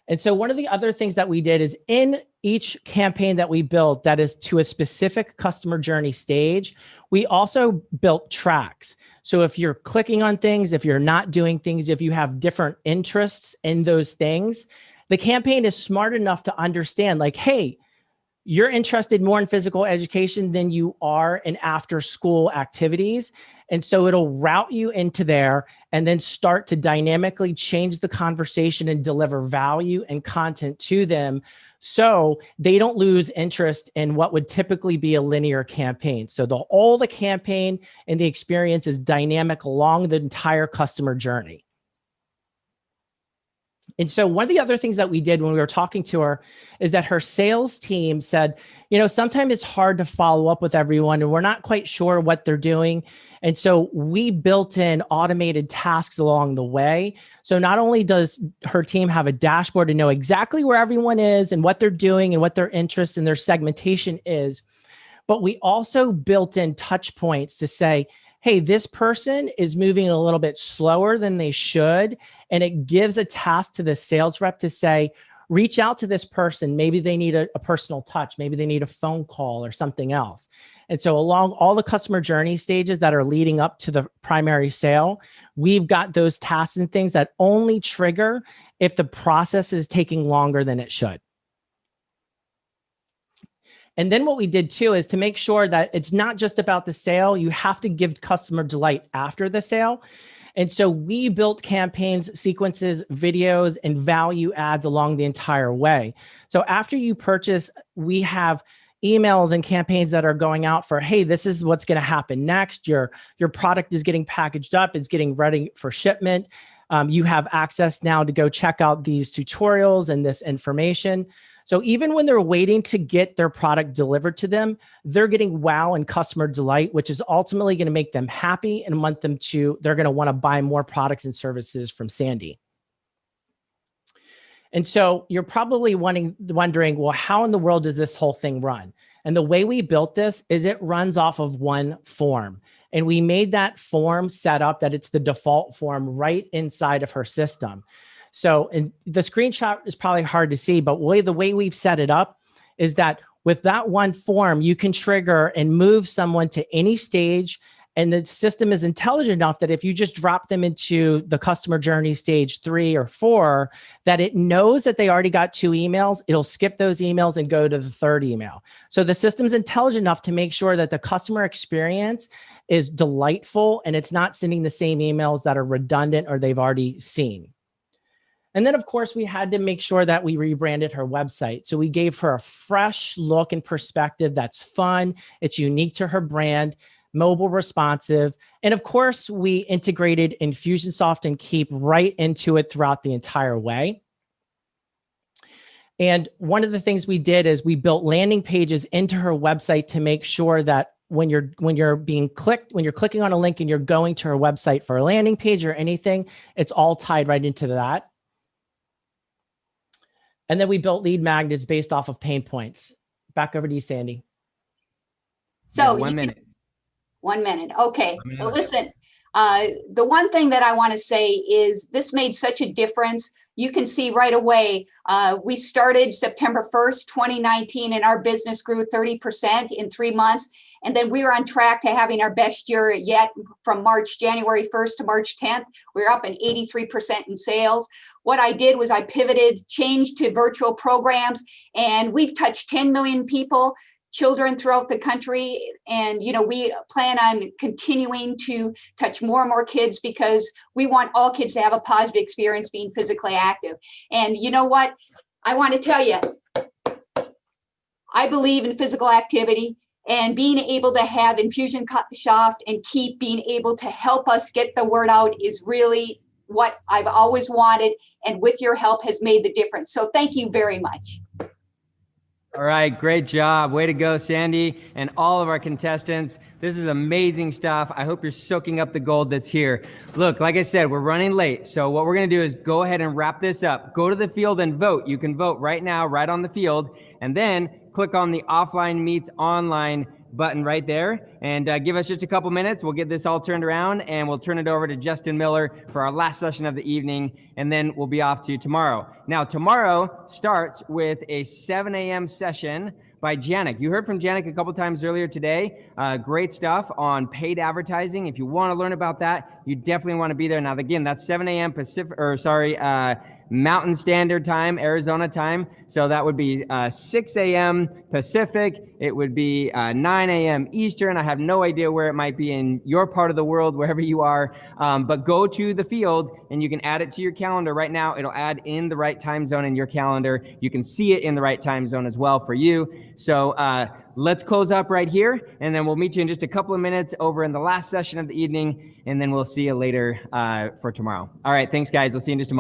And so one of the other things that we did is in each campaign that we built that is to a specific customer journey stage, we also built tracks. So if you're clicking on things, if you're not doing things, if you have different interests in those things, the campaign is smart enough to understand like, hey, you're interested more in physical education than you are in after school activities. And so it'll route you into there and then start to dynamically change the conversation and deliver value and content to them so they don't lose interest in what would typically be a linear campaign. So all the campaign and the experience is dynamic along the entire customer journey. And so one of the other things that we did when we were talking to her is that her sales team said, you know, sometimes it's hard to follow up with everyone and we're not quite sure what they're doing. And so we built in automated tasks along the way. So not only does her team have a dashboard to know exactly where everyone is and what they're doing and what their interests and their segmentation is, but we also built in touch points to say, hey, this person is moving a little bit slower than they should. And it gives a task to the sales rep to say, reach out to this person. Maybe they need a personal touch. Maybe they need a phone call or something else. And so along all the customer journey stages that are leading up to the primary sale, we've got those tasks and things that only trigger if the process is taking longer than it should. And then what we did too is to make sure that it's not just about the sale, you have to give customer delight after the sale. And so we built campaigns, sequences, videos, and value adds along the entire way. So after you purchase, we have emails and campaigns that are going out for, hey, this is what's going to happen next. Your product is getting packaged up. It's getting ready for shipment. You have access now to go check out these tutorials and this information. So even when they're waiting to get their product delivered to them, they're getting wow and customer delight, which is ultimately going to make them happy and want them to, they're going to want to buy more products and services from Sandy. And so you're probably wondering, well, how in the world does this whole thing run? And the way we built this is it runs off of one form. And we made that form set up that it's the default form right inside of her system. So and the screenshot is probably hard to see, but the way we've set it up is that with that one form, you can trigger and move someone to any stage. And the system is intelligent enough that if you just drop them into the customer journey stage 3 or 4, that it knows that they already got 2 emails. It'll skip those emails and go to the 3rd email. So the system's intelligent enough to make sure that the customer experience is delightful and it's not sending the same emails that are redundant or they've already seen. And then, of course, we had to make sure that we rebranded her website. So we gave her a fresh look and perspective that's fun. It's unique to her brand, mobile responsive. And of course, we integrated Infusionsoft and Keep right into it throughout the entire way. And one of the things we did is we built landing pages into her website to make sure that when you're clicking on a link and you're going to her website for a landing page or anything, it's all tied right into that. And then we built lead magnets based off of pain points. Back over to you, Sandy. So yeah, 1 minute. 1 minute. Okay. Well, listen, the one thing that I want to say is this made such a difference. you can see right away, we started September 1st, 2019, and our business grew 30% in 3 months. And then we were on track to having our best year yet from January 1st to March 10th. We were up in 83% in sales. What I did was I pivoted, changed to virtual programs, and we've touched 10 million people, children throughout the country. And, you know, we plan on continuing to touch more and more kids because we want all kids to have a positive experience being physically active. And you know what? I want to tell you, I believe in physical activity. And being able to have Infusionsoft and Keep being able to help us get the word out is really what I've always wanted. And with your help has made the difference. So thank you very much. All right, great job. Way to go, Sandy, and all of our contestants. This is amazing stuff. I hope you're soaking up the gold that's here. Look, like I said, we're running late. So what we're going to do is go ahead and wrap this up. Go to the field and vote. You can vote right now, right on the field, and then click on the offline meets online button right there and give us just a couple minutes. We'll get this all turned around and we'll turn it over to Justin Miller for our last session of the evening, and then we'll be off to tomorrow. Now, tomorrow starts with a 7 a.m. session by Janik. You heard from Janik a couple times earlier today. Great stuff on paid advertising. If you want to learn about that, you definitely want to be there. Now, again, that's 7 a.m. Mountain Standard Time, Arizona time. So that would be 6 a.m. Pacific. It would be 9 a.m. Eastern. I have no idea where it might be in your part of the world, wherever you are. But go to the field and you can add it to your calendar right now. It'll add in the right time zone in your calendar. You can see it in the right time zone as well for you. So let's close up right here, and then we'll meet you in just a couple of minutes over in the last session of the evening, and then we'll see you later for tomorrow. All right, thanks, guys. We'll see you in just a moment.